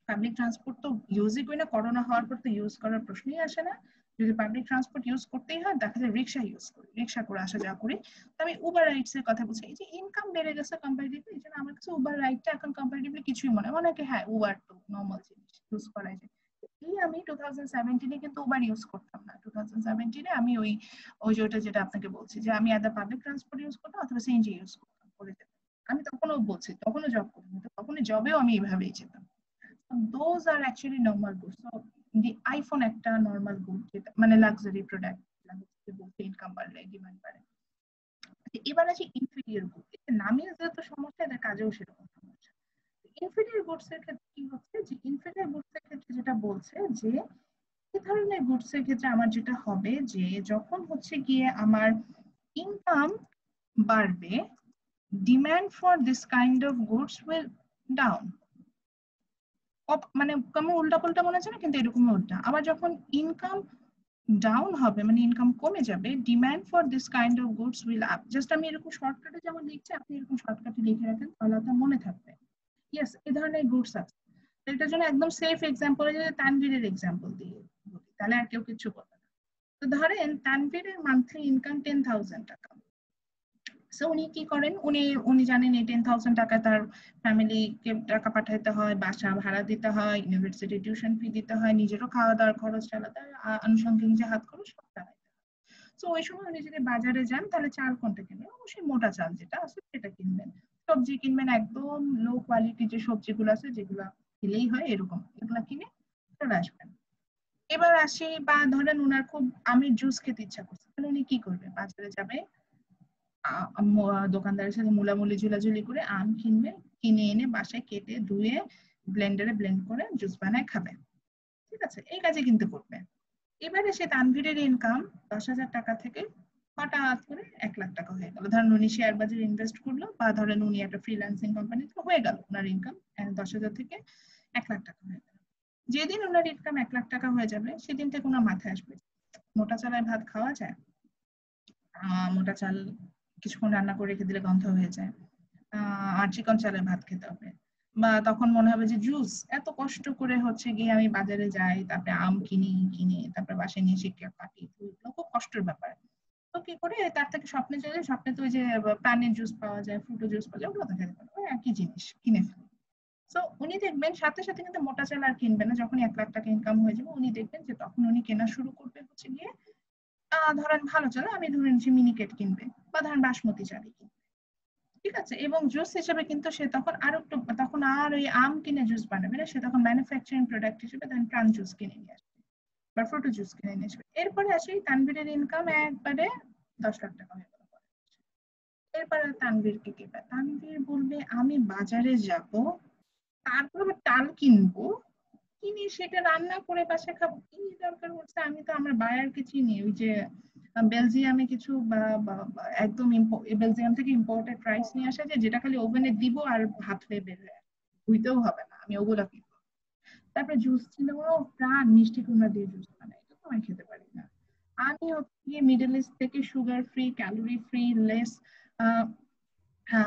Speaker 1: পাবলিক ট্রান্সপোর্ট তো ইউজই করি না, করোনা হওয়ার পর তো ইউজ করার প্রশ্নই আসে না। যদি পাবলিক ট্রান্সপোর্ট ইউজ করতেই হয় দেখা যায় রিক্সা ইউজ করি, রিক্সা করে আসা যাওয়া করি। তো আমি উবার রাইডস এর কথা বলছি। এই যে ইনকাম বেড়ে গেছে কম্পারেটিভলি, এই জন্য আমার কাছে উবার রাইডটা এখন কম্পারেটিভলি কিছুই মনে হয় না। হ্যাঁ উবার তো নর্মাল জিনিস, ইউজ করা যায়। এই আমি 2017 কিন্তু উবার ইউজ করতাম না। 2017 আমি ওই যে ওটা যেটা আপনাকে বলছি যে আমি আদা পাবলিক ট্রান্সপোর্ট ইউজ করতাম অথবা সিএনজি ইউজ করতাম করে যেতাম। আমি তখনও বলছি, তখনও জব করি, তখনই জবেও আমি এইভাবেই যেতাম। Those are actually normal goods. So the iPhone একটা normal good, যেটা মানে লাক্সারি প্রোডাক্ট, বলতে ইনকাম বাড়লে ডিমান্ড বাড়ে। এবার আছে ইনফিরিয়র গুড। নামের যেহেতু সমস্যা, এদের কাজেও সেরকম সমস্যা। ইনফিরিয়র গুডস এর ক্ষেত্রে কি হচ্ছে যে ইনফিরিয়র গুডস এর ক্ষেত্রে যেটা বলছে যে এই ধরনের গুডস এর ক্ষেত্রে আমার যেটা হবে যে যখন হচ্ছে গিয়ে আমার ইনকাম বাড়বে, demand for this kind of goods will down. মানে কেমন উল্টা পাল্টা মনে হচ্ছে না, কিন্তু এরকমই উল্টা। আবার যখন ইনকাম ডাউন হবে মানে ইনকাম কমে যাবে, demand for this kind of goods will up. Just আমি এরকম শর্টকাটে যেমন লিখছি, আপনি এরকম শর্টকাটে লিখে রাখেন তাহলে আপনার মনে থাকবে। ইয়েস, এই ধরনের গুডস আছে। এটার জন্য একদম সেফ এক্সাম্পল যদি তানভীরের এক্সাম্পল দিয়ে বলি, তাহলে আর কেউ কিছু বলবে না। তো ধরেন তানভীরের মান্থলি ইনকাম 10,000 টাকা। সো উনি কি করেন, উনি জানেন এই 10,000 টাকা তার ফ্যামিলিকে টাকা পাঠাইতে হয়, বাসা ভাড়া দিতে হয়, ইউনিভার্সিটি টিউশন ফি দিতে হয়, নিজেরও খাওয়া দাওয়ার খরচ চালাতে হয়, আনুষঙ্গিক যে হাত খরচ সব চালাতে হয়। তো ওই সময় উনি যদি বাজারে যান তাহলে চাল কোনটা কিনবেন, অবশ্যই মোটা চাল যেটা আছে সেটা কিনবেন। সবজি কিনবেন একদম লো কোয়ালিটি যে সবজিগুলো আছে যেগুলো খেলেই হয় এরকম, এগুলা কিনে চলে আসবেন। এবার আসি, বা ধরেন উনার খুব আমের জুস খেতে ইচ্ছা করছে, তাহলে উনি কি করবে, বাজারে যাবে, দোকানদারের সাথে মুলামুলি ঝুলাঝুলি করে আম কিনবে, কিনে এনে বাসায় কেটে ধুয়ে ব্লেন্ডারে ব্লেন্ড করে জুস বানায় খাবে। ঠিক আছে, এই কাজে কিন্তু করবে। এবারে সে তানভীরের ইনকাম 10,000 টাকা থেকে হঠাৎ করে 1 লাখ টাকা হয়ে গেল। ধরেন উনি শেয়ার বাজারে ইনভেস্ট করলো, বা ধরেন উনি একটা ফ্রিল্যান্সিং কোম্পানিতে হয়ে গেল ওনার ইনকাম 10,000 থেকে 1 লাখ টাকা হয়ে গেল। যেদিন ওনার ইনকাম 1 লাখ টাকা হয়ে যাবে সেদিন থেকে ওনার মাথায় আসবে মোটা চালের ভাত খাওয়া যায়, মোটা চাল কিছুক্ষণ রান্না করে রেখে দিলে গন্ধ হয়ে যায়, আর চিকন চালের ভাত খেতে হবে। বা তখন মনে হবে যে জুস এত কষ্ট করে হচ্ছে গিয়ে আমি বাজারে যাই, তারপরে আম কিনে তারপরে বাসায় নিয়ে এসে কাটি, খুব কষ্টের ব্যাপার। তো কি করে, তার থেকে স্বপ্নে চলে, স্বপ্নে তো ওই যে প্রাণের জুস পাওয়া যায়, ফ্রুটের জুস পাওয়া যায়, ওগুলো খেতে পারবে, একই জিনিস কিনে ফেলে। তো উনি দেখবেন সাথে সাথে কিন্তু মোটা চাল আর কিনবেন না। যখন 1 লাখ টাকা ইনকাম হয়ে যাবে উনি দেখবেন যে তখন উনি কেনা শুরু করবে হচ্ছে গিয়ে ধরেন ভালো চাল, আমি ধরেন যে মিনিকেট কিনবে, বা ধরেন বাসমতি চালই কিনবে। ঠিক আছে, এবং জুস হিসেবে কিন্তু সে তখন আর একটু, তখন আর ওই আম কিনে জুস বানাবে না, সে তখন ম্যানুফ্যাকচারিং প্রোডাক্ট হিসেবে দেন প্রাণ জুস কিনে নিয়ে আসবে বা ফ্রুট জুস কিনে নিয়ে আসবে। এরপরে আসি তানভীরের ইনকাম একবারে 10 লাখ টাকা হয়ে গেল। এরপরে তানভীরকে কি, তানভীর বলবে আমি বাজারে যাব, তারপর আবার চাল কিনবো, কিনে সেটা রান্না করে বাসায় খাবো, কি দরকার হচ্ছে, আমি তো আমার বায়ারকে চিনি, ওই যে বেলজিয়ামে কিছু একদম বেলজিয়াম থেকে ইম্পোর্টেড রাইস নিয়ে আসা যায়, যেটা খালি ওভেনে দিব আর ভাত হয়ে বের হয়ে ধুইতেও হবে না, আমি ওগুলা কিনবো। তারপরে জুস ছিল, প্রাণ মিষ্টি কুমড়া দিয়ে জুস বানাই, এটা তো আমি খেতে পারি না। আমি হচ্ছে মিডল ইস্ট থেকে sugar free, calorie free, less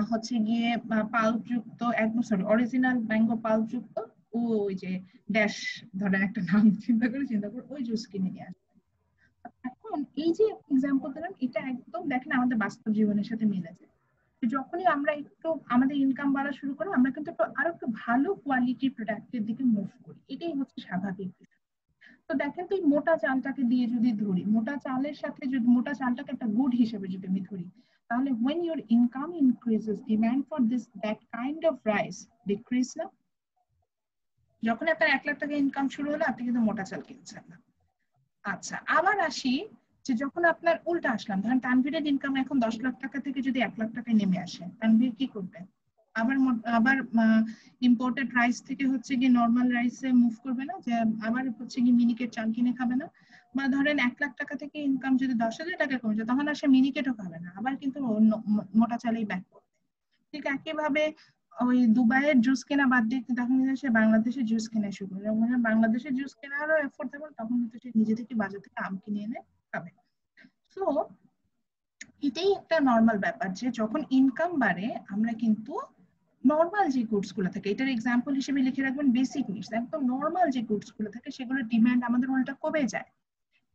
Speaker 1: হচ্ছে গিয়ে পাল্প যুক্ত, একদম সরি অরিজিনাল ম্যাঙ্গো পাল্প যুক্ত, ওই যে ড্যাশ ধরেন একটা নাম চিন্তা করে ওই জুস কিনে নিয়ে আসবে। এখন এই যে এক্সাম্পল দিলাম, এটা একদম দেখেন আমাদের বাস্তব জীবনের সাথে মিলে যায়। যখনই আমরা একটু আমাদের ইনকাম বাড়া শুরু করি, আমরা কিন্তু আরো একটু ভালো কোয়ালিটি প্রোডাক্টের দিকে মুভ করি, এটাই হচ্ছে স্বাভাবিক। তো দেখেন তো, এই মোটা চালটাকে দিয়ে যদি ধরি, মোটা চালের সাথে যদি মোটা চালটাকে একটা গুড হিসেবে যদি আমি ধরি, তাহলে when your income increases, demand for that kind of rice decrease না? যখন আপনার 1 লাখ টাকা ইনকাম শুরু হলো আপনি কিন্তু মোটা চাল কিনছেন না। আচ্ছা, আবার আসি যে যখন আপনার উল্টা আসলাম, ধরেন তানভীরের ইনকাম এখন 10 লাখ টাকা থেকে যদি 1 লাখ টাকায় নেমে আসে, তানভীর কি করবে, আবার ইম্পোর্টেড রাইস থেকে হচ্ছে কি নরমাল রাইসে মুভ করবে না, যে আবার হচ্ছে কি মিনিকেট চাল কিনে খাবে না। বা ধরেন 1 লাখ টাকা থেকে ইনকাম যদি 10,000 টাকা কমে যায়, তখন আর সে মিনিকেটও খাবে না, আবার কিন্তু মোটা চালেই ব্যাক করবে। ঠিক একইভাবে ওই দুবাইয়ের জুস কেনা বাদ দিয়ে তখন সে বাংলাদেশের জুস কেনা শুরু করে, যখন বাংলাদেশের জুস কেনারও এফোর্ট থাকবে তখন কিন্তু সে নিজে থেকে বাজার থেকে আম কিনে এনে খাবে। তো এটাই একটা নর্মাল ব্যাপার যে যখন ইনকাম বাড়ে আমরা কিন্তু নর্মাল যে গুডস গুলো থাকে, এটার এক্সাম্পল হিসেবে লিখে রাখবেন বেসিক নিডস, একদম নর্মাল যে গুডস গুলো থাকে সেগুলোর ডিমান্ড আমাদের উল্টা কমে যায়।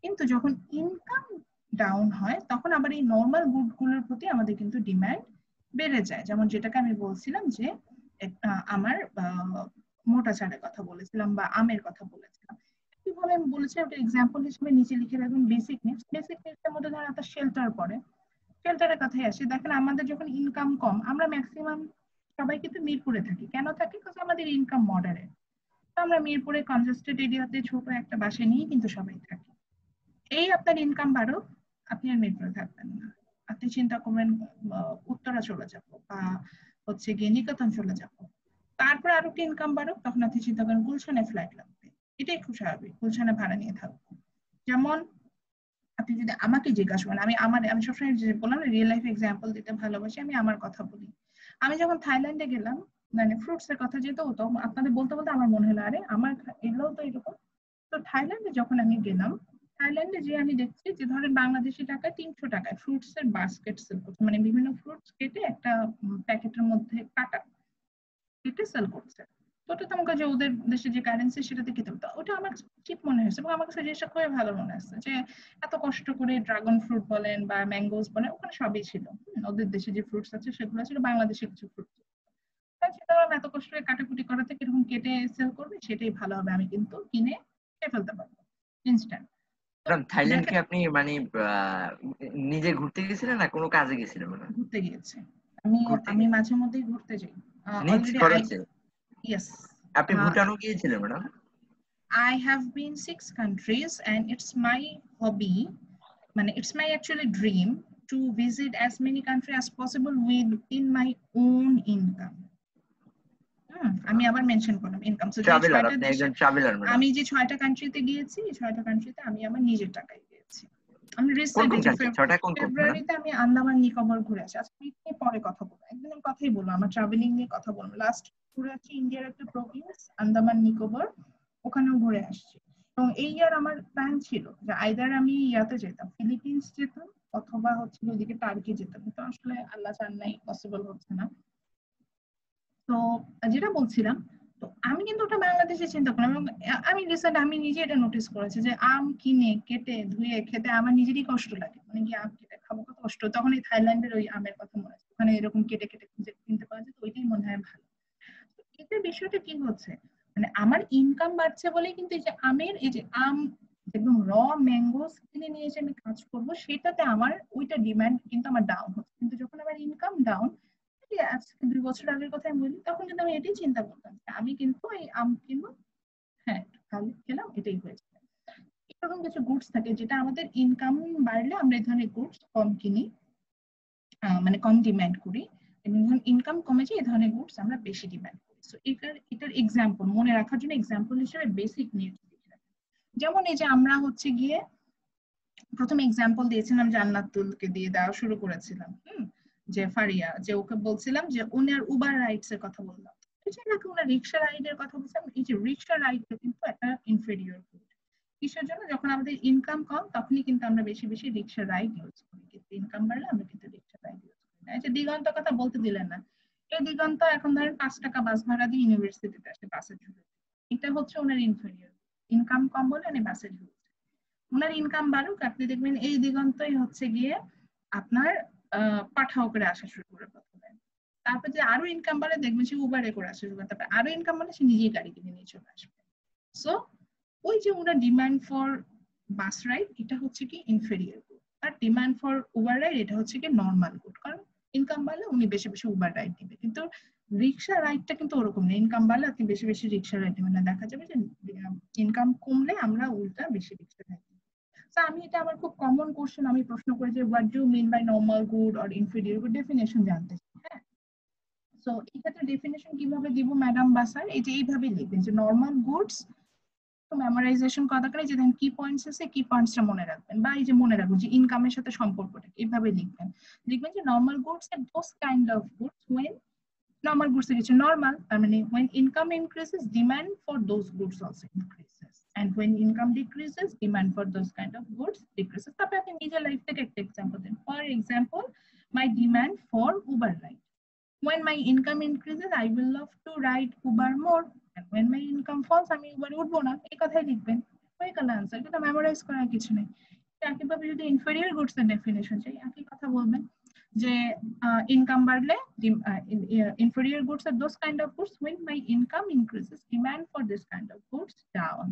Speaker 1: কিন্তু যখন ইনকাম ডাউন হয় তখন আবার এই নর্মাল গুড গুলোর প্রতি আমাদের কিন্তু ডিমান্ড বেড়ে যায়। যেমন যেটাকে আমি বলছিলাম যে আমার মোটা চালের কথা বলেছিলাম বা আমের কথা বলেছিলাম, কিভাবে আমি বলেছি একটা এক্সাম্পল হিসেবে নিচে লিখে রাখবেন বেসিক নিডস। বেসিক নিডস এর মধ্যে ধরেন একটা শেল্টার পড়ে, শেল্টারের কথাই আসি। দেখেন আমাদের যখন ইনকাম কম, আমরা ম্যাক্সিমাম সবাই কিন্তু মিরপুরে থাকি, কেন থাকি, কারণ আমাদের ইনকাম মডারেট। তো আমরা মিরপুরে কনজেস্টেড এরিয়াতে ছোট একটা বাসায় নিয়ে কিন্তু সবাই থাকি। এই আপনার ইনকাম বাড়ো, আপনি আর মিরপুরে থাকবেন না, আপনি চিন্তা করবেন উত্তরা চলে যাবো বা হচ্ছে গিয়ে নিকেতন চলে যাবো। তারপরে আরো একটা ইনকাম বাড়ো, তখন আপনি চিন্তা করেন গুলশানে ফ্ল্যাট লাগবে, এটাই খুব স্বাভাবিক, গুলশানে ভাড়া নিয়ে থাকবো। যেমন আপনি যদি আমাকে জিজ্ঞাসা করেন, আমি সবসময় বললাম রিয়েল লাইফ এক্সাম্পল দিতে ভালোবাসি, আমি আমার কথা বলি। আমি যখন থাইল্যান্ডে গেলাম, মানে ফ্রুটস এর কথা যেহেতু, তো আপনাদের বলতে বলতে আমার মনে হলো আরে আমার এগুলোও তো এরকম। তো থাইল্যান্ডে যখন আমি গেলাম, থাইল্যান্ডে যে আমি দেখছি যে ধরেন বাংলাদেশি টাকায় 300 টাকায় ফ্রুটস এর বাস্কেট সেল করছে, মানে বিভিন্ন ফ্রুটস কেটে একটা প্যাকেটের মধ্যে কাটা কেটে সেল করছে। তো ওটা তো আমাকে যে ওদের দেশে যে কারেন্সি সেটাতে খেতে হতো, ওটা আমার চিপ মনে হয়েছে এবং আমার কাছে জিনিসটা খুবই ভালো মনে হচ্ছে যে এত কষ্ট করে ড্রাগন ফ্রুট বলেন বা ম্যাঙ্গোস বলেন ওখানে সবই ছিল, ওদের দেশে যে ফ্রুটস আছে সেগুলো ছিল, বাংলাদেশে কিছু ফ্রুট ছিল। এত কষ্ট করে কাটাকুটি করাতে কিরকম কেটে সেল করবে, সেটাই ভালো হবে, আমি কিন্তু কিনে খেয়ে ফেলতে পারবো ইনস্ট্যান্ট।
Speaker 7: থাইল্যান্ড কি আপনি মানে নিজে ঘুরতে গেছিলেন না কোনো কাজে গেছিলেন?
Speaker 1: ঘুরতে গিয়েছি আমি মাঝে মধ্যেই ঘুরতে যাই অলরেডি ইয়েস
Speaker 7: আপনি ভুটানও গিয়েছিলেন madam?
Speaker 1: I have been 6 countries and it's my hobby মানে it's my actually dream to visit as many countries as possible within my own income. আমি আবার মেনশন করলাম ইনকাম। সো আমি যে 6টা কান্ট্রিতে গিয়েছি এই 6টা কান্ট্রিতে আমি আমার নিজের টাকায় গিয়েছি। আমি রিসেন্টলি ফেব্রুয়ারিতে আমি আন্দামান নিকোবর ঘুরে আসি। আজকে একটু পরে কথা বলবো, একদিন আমি কথাই বলবো আমার ট্রাভেলিং নিয়ে কথা বলবো। লাস্ট ঘুরে আসছি ইন্ডিয়ার একটা প্রভিন্স আন্দামান নিকোবর, ওখানেও ঘুরে আসছি। এবং এই ইয়ার আমার প্ল্যান ছিল যে আইদার আমি ইয়াতে যেতাম ফিলিপিন্স যেতাম অথবা হচ্ছে ওইদিকে টার্কি যেতাম, কিন্তু আসলে আল্লাহ চান নাই, পসিবল হচ্ছে না। তো যেটা বলছিলাম, তো আমি কিন্তু ওটা বাংলাদেশে চিন্তা করলাম এবং আমি রিসেন্ট আমি নিজে এটা নোটিস করেছি যে আম কিনে কেটে ধুয়ে খেতে আমার নিজেরই কষ্ট লাগে, মানে কি আম কেটে খাবো কত কষ্ট। তখন এই থাইল্যান্ডের ওই আমের কথা মনে আছে, ওখানে এরকম কেটে কেটে কিনতে পাওয়া যায়, ওইটাই মনে হয় ভালো। এতে বিষয়টা কি হচ্ছে, মানে আমার ইনকাম বাড়ছে বলেই কিন্তু এই যে আমের এই যে আম একদম র ম্যাঙ্গোস কিনে নিয়ে এসে আমি কাজ করবো সেটাতে আমার ওইটা ডিমান্ড কিন্তু আমার ডাউন হচ্ছে। কিন্তু যখন আমার ইনকাম ডাউন, আজকে 2 বছর আগের কথা আমি বলি, তখন কিন্তু আমি এটাই চিন্তা করতাম আমি কিন্তু এই আম কিনবো, হ্যাঁ কাল খেলাম, এটাই হয়েছে। এরকম কিছু গুডস থাকে যেটা আমাদের ইনকাম বাড়লে আমরা এই ধরনের গুডস কম কিনি, মানে কম ডিমান্ড করি, এবং যখন ইনকাম কমে যায় এই ধরনের গুডস আমরা বেশি ডিমান্ড করি। সো এটার এক্সাম্পল মনে রাখার জন্য এক্সাম্পল হিসেবে বেসিক নিডস লিখে রাখি। যেমন এই যে আমরা হচ্ছে গিয়ে প্রথম এক্সাম্পল দিয়েছিলাম জান্নাতুলকে দিয়ে দেওয়া শুরু করেছিলাম, যে ফারিয়া, যে ওকে বলছিলাম যে উনার উবার রাইডস এর কথা বললাম, এই যে নাকি ওনার রিক্সা রাইডের কথা বলছিলাম। এই যে রিক্সা রাইডটা কিন্তু একটা ইনফেরিয়র গুড। কিসের জন্য? যখন আমাদের ইনকাম কম তখনই কিন্তু আমরা বেশি বেশি রিক্সা রাইড ইউজ করি, কিন্তু ইনকাম বাড়লে আমরা কিন্তু রিক্সা রাইড ইউজ করি না। এই যে দিগন্ত কথা বলতে দিলেন না, এই দিগন্ত এখন ধরেন 5 টাকা বাস ভাড়া দিয়ে ইউনিভার্সিটিতে আসে বাসের ঝুলে, এটা হচ্ছে ওনার ইনফেরিয়র। ইনকাম কম বলে উনি বাসের ঝুলে। ওনার ইনকাম বাড়ুক, আপনি দেখবেন এই দিগন্তই হচ্ছে গিয়ে আপনার পাঠাও করে আসা শুরু করে প্রথমে, তারপর যে আরো ইনকাম বাড়ে দেখবেন সে উবারে করে আসা শুরু করে, তারপর আরো ইনকাম বাড়লে সে নিজেই গাড়ি কিনে নিয়ে চলে আসবে। সো ওই যে ওনার ডিমান্ড ফর বাস রাইড এটা হচ্ছে কি ইনফেরিয়র গুড, আর ডিমান্ড ফর উবার রাইড এটা হচ্ছে কি নর্মাল গুড, কারণ ইনকাম বাড়লে উনি বেশি বেশি উবার রাইড দিবে। কিন্তু রিক্সা রাইডটা কিন্তু ওরকম না, ইনকাম বাড়লে আপনি বেশি বেশি রিক্সা রাইড দিবেন না, দেখা যাবে যে ইনকাম কমলে আমরা উল্টা বেশি রিক্সা রাইড দিই। আমি এটা আমার খুব কমন কোশ্চেন, আমি প্রশ্ন করি যে what do you mean by normal good or inferior good, definition জানতে চাই। হ্যাঁ, সো এই ক্ষেত্রে ডেফিনেশন কিভাবে দিব ম্যাডাম বা স্যার? এই যে এইভাবে লিখবেন যে নরমাল গুডস, তো মেমোরাইজেশন করা করে যে দেখেন কি পয়েন্টস আছে, কি পয়েন্টসটা মনে রাখবেন, বা এই যে মনে রাখবেন যে ইনকামের সাথে সম্পর্কটা এইভাবে লিখবেন। লিখবেন যে normal goods are those kind of goods when normal goods এর কিছু নরমাল, তার মানে when income increases demand for those goods also increases, and when income decreases demand for those kind of goods decreases. তারপরে আপনি নিজের life থেকে একটা example দেন। For example, my demand for Uber ride. When my income increases I will love to ride Uber more, and when my income falls আমি Uber উঠবো না, এই কথাই লিখবেন, হয়ে গেল আনসার। এটা মেমোরাইজ করার কিছু নেই। একইভাবে যদি ইনফেরিয়র গুডস এর ডেফিনেশন চাই একই কথা বলবেন যে ইনকাম বাড়লে inferior goods are those kind of goods when my income increases demand for this kind of goods down,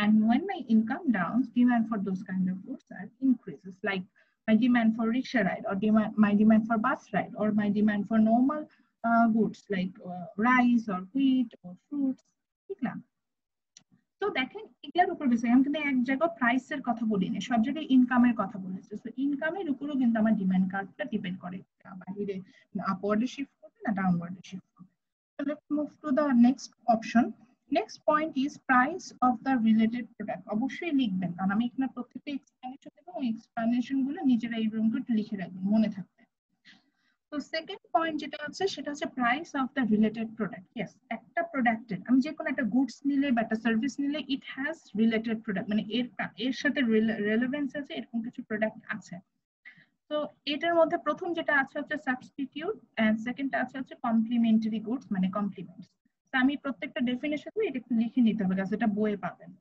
Speaker 1: and when my income downs demand for those kind of goods are increases, like my demand for rickshaw ride, or my demand for bus ride, or my demand for normal goods like rice or wheat or fruits, ঠিক না? তো দেখেন এটার উপর বেশি আমি কিন্তু এক জায়গায় প্রাইসের কথা বলি না, সব জায়গায় ইনকামের কথা বলেছি। তো ইনকামের উপরও কিন্তু আমার ডিমান্ড কার্ভটা ডিপেন্ড করে, বাইরে আপওয়ার্ডে শিফট করবে না ডাউনওয়ার্ডে শিফট করবে। So let's move to the next option. Next point is price of the related product. অবশ্যই লিখবেন, কারণ আমি এখানে প্রত্যেকটা এক্সপ্লেনেশন দেব, ওই এক্সপ্লেনেশন গুলো নিজেরা এই রুমে লিখে রাখবেন, মনে থাকবে। তো সেকেন্ড পয়েন্ট যেটা হচ্ছে সেটা হচ্ছে price of the related product. Yes, একটা প্রোডাক্টের আমি যে কোনো একটা গুডস নিলে বা একটা সার্ভিস নিলে ইট হ্যাজ রিলেটেড প্রোডাক্ট, মানে এর সাথে রেলেভেন্স আছে, এরকম কিছু প্রোডাক্ট আছে। তো এটার মধ্যে প্রথম যেটা আছে হচ্ছে সাবস্টিটিউট, এন্ড সেকেন্ডটা আছে হচ্ছে কমপ্লিমেন্টারি গুডস, মানে কমপ্লিমেন্টস। তো আমি প্রত্যেকটা ডেফিনেশন এটা একটু লিখে নিতে হবে, কারণ এটা বইয়ে পাবেন।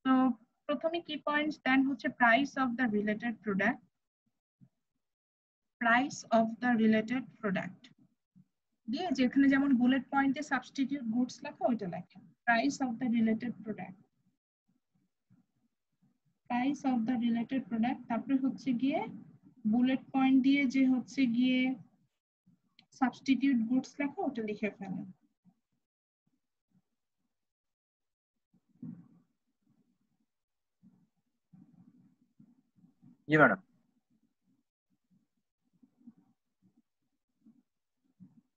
Speaker 1: তো প্রথমে কি পয়েন্টস দেন হচ্ছে price of the related product, price of the related product দিয়ে যেখানে যেমন বুলেট পয়েন্টে সাবস্টিটিউট গুডস লেখা ওইটা লেখেন, price of the related product, price of the related product, তারপরে হচ্ছে গিয়ে বুলেট পয়েন্ট দিয়ে যে হচ্ছে গিয়ে সাবস্টিটিউট গুডস লেখা ওটা লিখে ফেলেন।
Speaker 7: জি madam.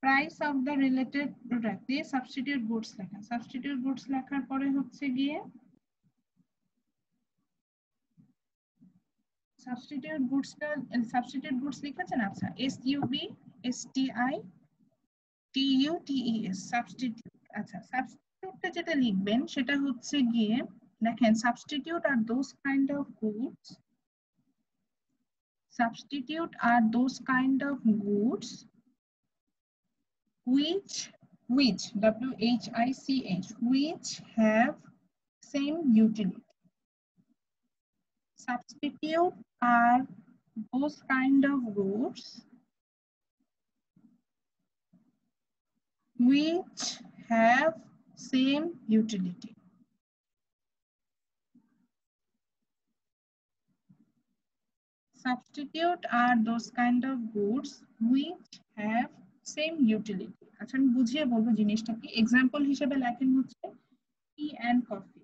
Speaker 1: Price of the related product দিয়ে সাবস্টিটিউট গুডস লেখা। সাবস্টিটিউট গুডস লেখার পরে হচ্ছে গিয়ে সাবস্টিটিউট গুডসটা সাবস্টিটিউট গুডস লিখেছেন। আচ্ছা, SUBSTITUTES সাবস্টিটিউট। আচ্ছা, সাবস্টিটিউটটা যেটা লিখবেন সেটা হচ্ছে গিয়ে দেখেন, substitute are those kind of goods, substitute are those kind of goods which which have same utility. Substitute are those kind of goods which have same utility. Substitute are those kind of goods which have same utility. আচ্ছা, আমি বুঝিয়ে বলবো জিনিসটা কি। Example হিসেবে লেখেন হচ্ছে tea and coffee,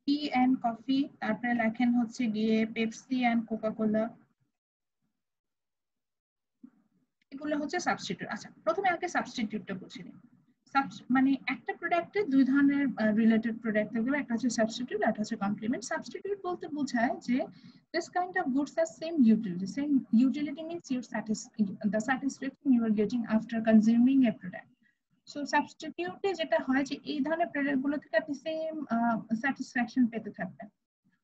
Speaker 1: tea and coffee, তারপরে লেখেন হচ্ছে গিয়ে পেপসি এন্ড কোকা কোলা, এগুলো হচ্ছে সাবস্টিটিউট। আচ্ছা, প্রথমে আগে সাবস্টিটিউটটা বুঝে নিই। মানে একটা প্রোডাক্টে দুই ধরনের রিলেটেড প্রোডাক্ট থাকবে, একটা হচ্ছে সাবস্টিটিউট আর একটা হচ্ছে কমপ্লিমেন্ট। সাবস্টিটিউট বলতে বোঝায় যে this kind of goods have same utility. Same utility means the satisfaction you are getting after consuming a product. So substitute এ যেটা হয় যে এই ধরনের প্রোডাক্ট গুলো থেকে আপনি সেম স্যাটিসফ্যাকশন পেতে থাকবেন।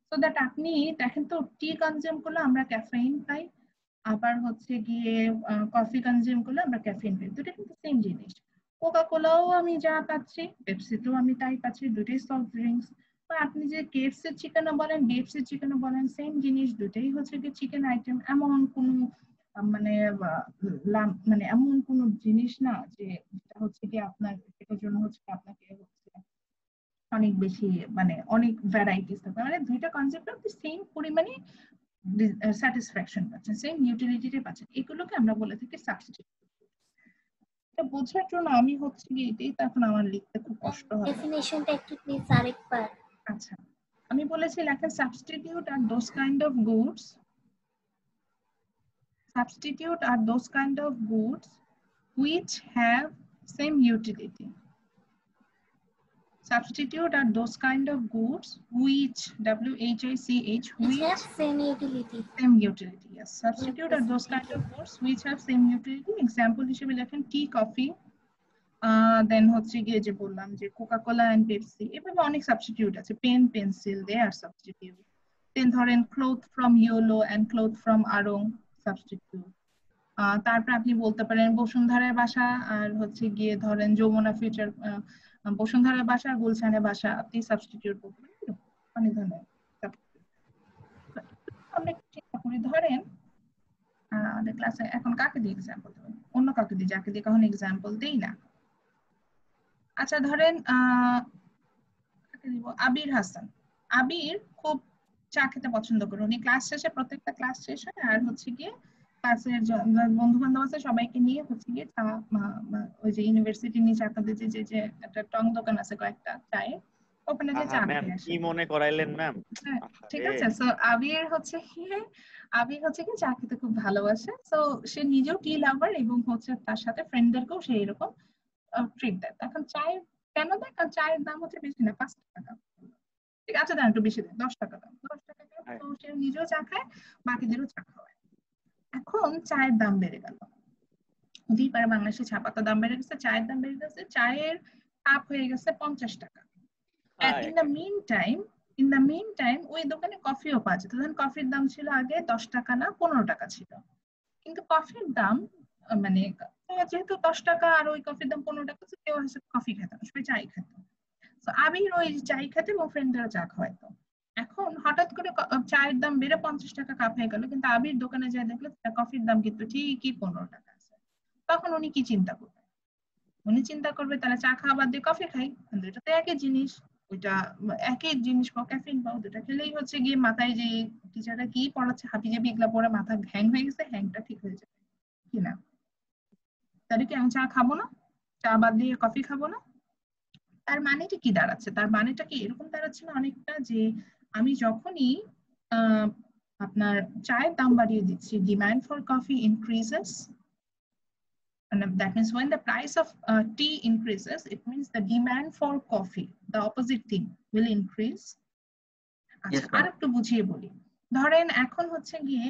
Speaker 1: সো দ্যাট আপনি দেখেন তো টি কনজিউম করলে আমরা ক্যাফেইন পাই, আবার হচ্ছে গিয়ে কফি কনজিউম করলে আমরা ক্যাফেইন পাই, দুটো কিন্তু সেম জিনিস। কোকা কোলাও আমি যা পাচ্ছি, পেপসিতেও আমি তাই পাচ্ছি, দুটোই সফট ড্রিঙ্কস। বা আপনি যে কেএফসি চিকেনও বলেন, বিএফসি চিকেনও বলেন, সেম জিনিস, দুটোই হচ্ছে কি চিকেন আইটেম। এমন কোনো মানে এমন কোনো জিনিস না যে এটা হচ্ছে কি আপনার এটার জন্য হচ্ছে আপনাকে হচ্ছে অনেক বেশি মানে অনেক ভ্যারাইটিস থাকবে। মানে দুইটা কনসেপ্ট আপনি সেম পরিমাণে স্যাটিসফ্যাকশন পাচ্ছেন, সেম ইউটিলিটিটা পাচ্ছেন, এগুলোকে আমরা বলে থাকি সাবস্টিটিউট। এটা বোঝার জন্য আমি হচ্ছে কি এটাই তখন আমার লিখতে খুব কষ্ট হয়।
Speaker 15: ডেফিনিশনটা একটু প্লিজ আরেকবার।
Speaker 1: আচ্ছা, আমি বলেছি লেখা substitute are those kind of goods, substitute are those kind of goods which have same utility. Substitute are those kind of goods which WHICH which
Speaker 15: have same utility.
Speaker 1: Same utility, yes. Substitute are those kind of goods which have same utility. Example হিসেবে লেখেন টি, coffee, দেন হচ্ছে গিয়ে যে বললাম যে Coca Cola and Pepsi. এভাবে অনেক substitute আছে। Pen, pencil, they are substitute. Then ধরেন cloth from Yellow and cloth from Aarong, substitute. তারপর আপনি বলতে পারেন বসুন্ধরার বাসা আর হচ্ছে গিয়ে ধরেন যমুনা ফিউচার, বসুন্ধরার বাসা আর গুলশানের বাসা আপনি সাবস্টিটিউট করতে পারেন। অনেক ধরনের আমরা চিন্তা করি, ধরেন আমাদের ক্লাসে এখন কাকে দিয়ে এক্সাম্পল দেবো, অন্য কাকে দিয়ে, যাকে দিয়ে কখনো এক্সাম্পল দেই না। আচ্ছা ধরেন কাকে দিব, আবির হাসান। আবির খুব চা খেতে পছন্দ করে, উনি ক্লাস শেষে, প্রত্যেকটা ক্লাস শেষে আর হচ্ছে গিয়ে ক্লাসের বন্ধু বান্ধব আছে সবাইকে নিয়ে হচ্ছে গিয়ে চা, ওই যে ইউনিভার্সিটির নিচে আপনাদের যে যে একটা টং দোকান আছে কয়েকটা চায়ের, ওখানে যে চা খেয়ে আসে।
Speaker 13: কি মনে করাইলেন ম্যাম।
Speaker 1: ঠিক আছে, সো আবির হচ্ছে কি চা খেতে খুব ভালোবাসে। সো সে নিজেও টি লাভার এবং হচ্ছে তার সাথে ফ্রেন্ডদেরকেও সে এরকম ট্রিট দেয়। এখন চায়ের কেন দেয়? কারণ চায়ের দাম হচ্ছে বেশি না, 5 টাকা। ঠিক আছে, দাম একটু বেশি দেয়, 10 টাকা দাম, 10 টাকা দাম। তো সে নিজেও চা খায়, বাকিদেরও চা খাওয়ায়। এখন চায়ের দাম বেড়ে গেল, হতেই পারে বাংলাদেশে চা পাতার দাম বেড়ে গেছে, চায়ের দাম বেড়ে গেছে, চায়ের কাপ হয়ে গেছে 50 টাকা। ইন দ্য মিন টাইম ওই দোকানে কফিও পাওয়া যেত। তখন কফির দাম ছিল আগে 10 টাকা না 15 টাকা ছিল, কিন্তু কফির দাম মানে যেহেতু 10 টাকা আর ওই কফির দাম 15 টাকা, কেউ হচ্ছে কফি খেত না, সবাই চাই খেত। তো আবির ওই চাই খেতে এবং ফ্রেন্ডরা চা খাওয়াইতো। এখন হঠাৎ করে চায়ের দাম বেড়ে 50 টাকা কাপ হয়ে গেল, কিন্তু আবির দোকানে যায় দেখলো কফির দাম কিন্তু ঠিকই 15 টাকা আছে। তখন উনি কি চিন্তা করবে? উনি চিন্তা করবে তাহলে চা খাওয়া বাদ দিয়ে কফি খাই, কিন্তু এটা তো একই জিনিস। ওইটা একই জিনিস পাও, ক্যাফিন পাও, দুটা খেলেই হচ্ছে গিয়ে মাথায় যে টিচাররা কি পড়াচ্ছে হাবিজাবি এগুলা পড়ে মাথা হ্যাং হয়ে গেছে, হ্যাংটা ঠিক হয়ে যাবে কিনা। তাহলে কি আমি চা খাবো না, চা বাদ দিয়ে কফি খাবো না? তার মানেটা কি দাঁড়াচ্ছে? তার মানেটা কি এরকম দাঁড়াচ্ছে না অনেকটা, যে আমি যখনই আপনার চায়ের দাম বাড়িয়ে দিচ্ছি, demand for coffee increases, and that means when the price of tea increases, it means the demand for coffee, the opposite thing, will increase. আচ্ছা আর একটু বুঝিয়ে বলি, ধরেন এখন হচ্ছে গিয়ে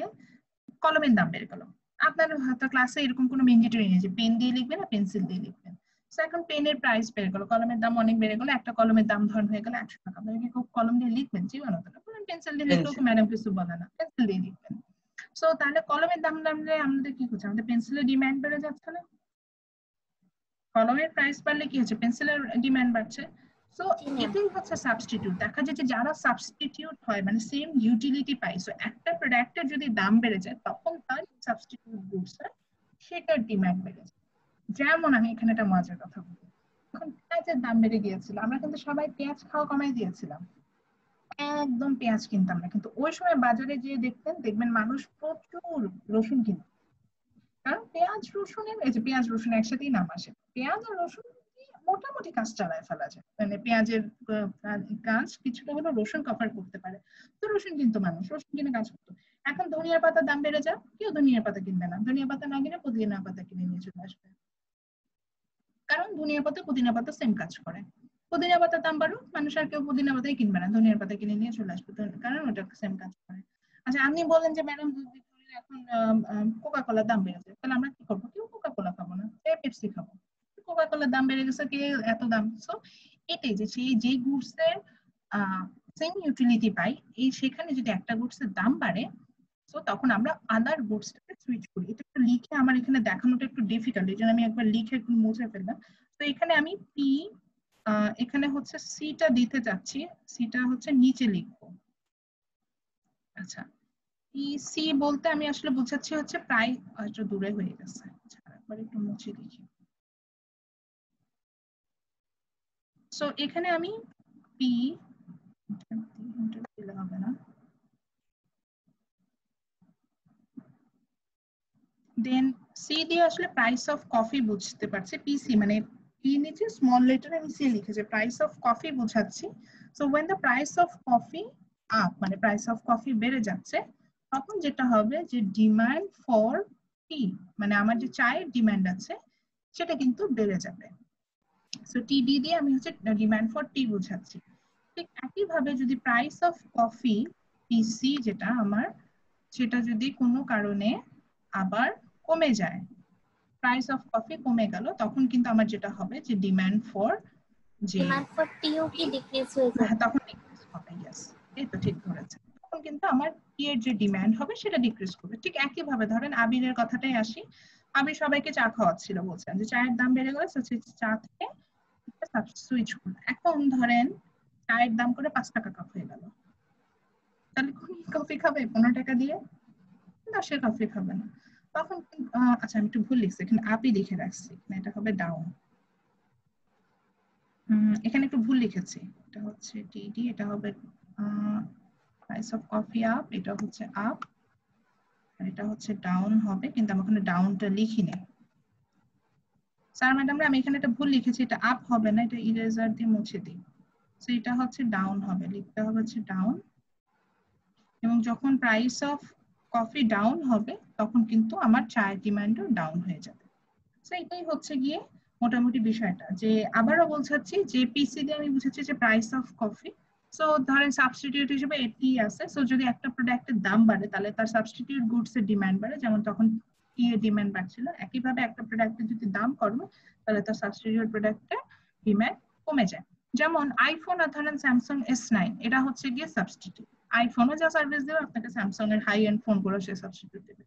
Speaker 1: কলমের দাম বেড়ে গেল। আপনার হয়তো ক্লাসে এরকম কোনো ম্যান্ডেটরি নেই যে পেন দিয়ে লিখবেন না পেন্সিল দিয়ে লিখবেন। সো এখন পেনের প্রাইস বেড়ে গেল, কলমের দাম অনেক বেড়ে গেল, একটা কলমের দাম ধরুন হয়ে গেল 100 টাকা। আপনি কি কলম দিয়ে লিখবেন? জীবন হতো না। পেন্সিল দিয়ে লিখলেও ম্যাডাম কিছু বলে না, পেন্সিল দিয়ে লিখবেন। সো তাহলে কলমের দাম নামলে আমাদের কি হচ্ছে? আমাদের পেন্সিলের ডিমান্ড বেড়ে যাচ্ছে না? কলমের প্রাইস বাড়লে কি হচ্ছে? পেন্সিলের ডিমান্ড বাড়ছে। সো এটাই হচ্ছে সাবস্টিটিউট। দেখা যায় যে যারা সাবস্টিটিউট হয় মানে সেম ইউটিলিটি পায়, সো একটা প্রোডাক্টের যদি দাম বেড়ে যায় তখন তার সাবস্টিটিউট গুডস সেটার ডিমান্ড বেড়ে যায়। যেমন আমি এখানে একটা মজার কথা বলি, এখন পেঁয়াজের দাম বেড়ে গিয়েছিল, আমরা কিন্তু সবাই পেঁয়াজ খাওয়া কমাই দিয়েছিলাম, একদম পেঁয়াজ কিনতাম না। কিন্তু ওই সময় বাজারে গিয়ে দেখবেন মানুষ প্রচুর রসুন কিনত, কারণ পেঁয়াজ রসুনের এই যে পেঁয়াজ রসুন একসাথেই নাম আসে, পেঁয়াজ আর রসুন মোটামুটি কাজ চালায় ফেলা যায়, মানে পেঁয়াজের কাজ কিছুটা হলেও রসুন কভার করতে পারে। তো রসুন কিন্তু মানুষ রসুন কিনে কাজ করতো। এখন ধনিয়া পাতার দাম বেড়ে যায়, কেউ ধনিয়া পাতা কিনবে না, ধনিয়া পাতা না কিনে পুদিনা পাতা কিনে নিয়ে চলে আসবে, কারণ ধনিয়া পাতা পুদিনা পাতা সেম কাজ করে। পুদিনা পাতার দাম বাড়ুক, মানুষ আর কেউ পুদিনা পাতাই কিনবে না, ধনিয়া পাতা কিনে নিয়ে চলে আসবে, কারণ ওটা সেম কাজ করে। আচ্ছা আপনি বলেন যে ম্যাডাম এখন কোকা কোলার দাম বেড়ে যায়, তাহলে আমরা কি করবো? কেউ কোকা কোলা খাবো না, পেপসি খাবো। কোকা কোলার দাম বেড়ে গেছে, কে এত দাম? সো এটাই যে সেই যে গুডস এর সেম ইউটিলিটি পাই, এই সেখানে যদি একটা গুডস এর দাম বাড়ে, সো তখন আমরা আদার গুডসটাকে সুইচ করি। এটা একটু লিখে আমার এখানে দেখানোটা একটু ডিফিকাল্ট, এই জন্য আমি একবার লিখে একটু মুছে ফেললাম। তো এখানে আমি পি এখানে হচ্ছে সিটা দিতে যাচ্ছি, সিটা হচ্ছে নিচে লিখবো। আচ্ছা সি বলতে আমি আসলে বোঝাচ্ছি হচ্ছে প্রায় একটু দূরে হয়ে গেছে, একবার একটু মুছে লিখি। সো এখানে আমি পি হবে না, দেন সি দিয়ে আসলে প্রাইস অফ কফি বুঝতে পারছি, পিসি মানে পি নিচে স্মল লেটার আমি সি লিখেছি, প্রাইস অফ কফি বোঝাচ্ছি। So when the price of coffee up মানে প্রাইস অফ কফি বেড়ে যাচ্ছে, তখন যেটা হবে যে ডিমান্ড ফর টি মানে আমার যে চায়ের ডিমান্ড আছে সেটা কিন্তু বেড়ে যাবে। সো টিডি দিয়ে আমি হচ্ছে ডিমান্ড ফর টি বোঝাচ্ছি। ঠিক একই ভাবে যদি প্রাইস অফ কফি পিসি যেটা আমার, সেটা যদি কোনো কারণে আবার কমে যায়, প্রাইস অফ কফি কমে গেল, তখন কিন্তু আমার যেটা হবে যে ডিমান্ড ফর যে
Speaker 15: ডিমান্ড ফর টিও কি ডিক্রিজ হয়ে যাবে?
Speaker 1: তখন ডিক্রিজ হবে। यस এই তো ঠিক ধরেছেন, তখন কিন্তু আমার টি এর যে ডিমান্ড হবে সেটা ডিক্রিজ করবে। ঠিক একই ভাবে ধরেন আবিরের কথাটাই আসি, আবির সবাইকে চা খাওয়াচ্ছিল, বলছেন যে চায়ের দাম বেড়ে গেল, চা থেকে সুইচ করলো। এখন ধরেন চায়ের দাম করে 5 টাকা কাপ হয়ে গেল, তাহলে কফি খাবে 15 টাকা দিয়ে? না, সে কফি খাবে না। তখন আচ্ছা আমি একটু ভুল লিখছি, এখানে আপই লিখে রাখছি, এটা হবে ডাউন। এখানে একটু ভুল লিখেছি, এটা হচ্ছে টিডি, এটা হবে প্রাইস অফ কফি আপ, এটা হচ্ছে আপ, আর এটা হচ্ছে ডাউন হবে, কিন্তু আমি ওখানে ডাউনটা লিখি নাই। স্যার ম্যাডাম আমি এখানে একটা ভুল লিখেছি, এটা আপ হবে না, এটা ইরেজার দিয়ে মুছে দিই। সো এটা হচ্ছে ডাউন হবে, লিখতে হবে হচ্ছে ডাউন। এবং যখন প্রাইস অফ কফি ডাউন হবে তখন কিন্তু আমার চায়ের ডিমান্ডও ডাউন হয়ে যাবে। সো এটাই হচ্ছে গিয়ে মোটামুটি বিষয়টা, যে আবারও বলছি যে পিসি দিয়ে আমি বুঝাচ্ছি যে প্রাইস অফ কফি। সো ধরেন সাবস্টিটিউট হিসেবে এটি আছে, সো যদি একটা প্রোডাক্টের দাম বাড়ে তাহলে তার সাবস্টিটিউট গুডস এর ডিমান্ড বাড়ে, যেমন তখন টি এর ডিমান্ড বাড়ছিল। একইভাবে একটা প্রোডাক্টের যদি দাম কমে তাহলে তার সাবস্টিটিউট প্রোডাক্টের ডিমান্ড কমে যায়। যেমন আইফোন আর ধরেন স্যামসাং S9, এটা হচ্ছে গিয়ে সাবস্টিটিউট। আইফোনও যা সার্ভিস দেবে আপনাকে স্যামসাং এর হাই এন্ড ফোন গুলো সে সাবস্টিটিউট দেবে,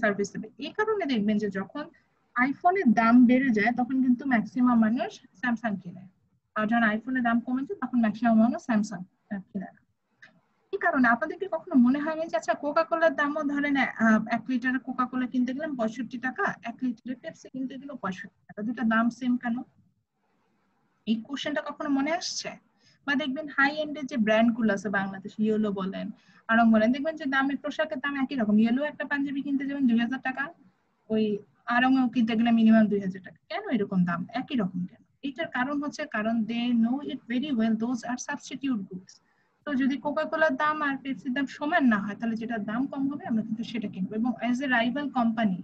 Speaker 1: সার্ভিস দেবে। এই কারণে দেখবেন যে যখন আইফোনের দাম বেড়ে যায় তখন কিন্তু ম্যাক্সিমাম মানুষ স্যামসাং কিনে, আর যখন আইফোনের দাম কমে যায় তখন ম্যাক্সিমাম মানুষ স্যামসাং কিনে না। এই কারণে আপনাদের কি কখনো মনে হয়নি যে আচ্ছা কোকা কোলার দামও ধরেন 1 লিটারের কোকা কোলা কিনতে গেলাম 65 টাকা, 1 লিটারের পেপসি কিনতে গেলেও 65 টাকা, দুটো দাম সেম কেন? এই কোশ্চেনটা কখনো মনে আসছে? বা দেখবেন হাই এন্ডের যে ব্র্যান্ড গুলো আছে বাংলাদেশ, ইয়েলো বলেন, আরং বলেন, দেখবেন যে দামে পোশাকের দাম একই রকম। ইয়েলো একটা পাঞ্জাবি কিনতে যাবেন 2000 টাকা, ওই আরং কিনতে গেলে মিনিমাম 2000 টাকা। কেন এরকম দাম একই রকম কেন? এটার কারণ হচ্ছে কারণ they know it very well those are substitute goods. তো যদি কোকা কোলার দাম আর পেপসির দাম সমান না হয় তাহলে যেটা দাম কম হবে আমরা কিন্তু সেটা কিনবো। এবং অ্যাজ এ রাইভাল কোম্পানি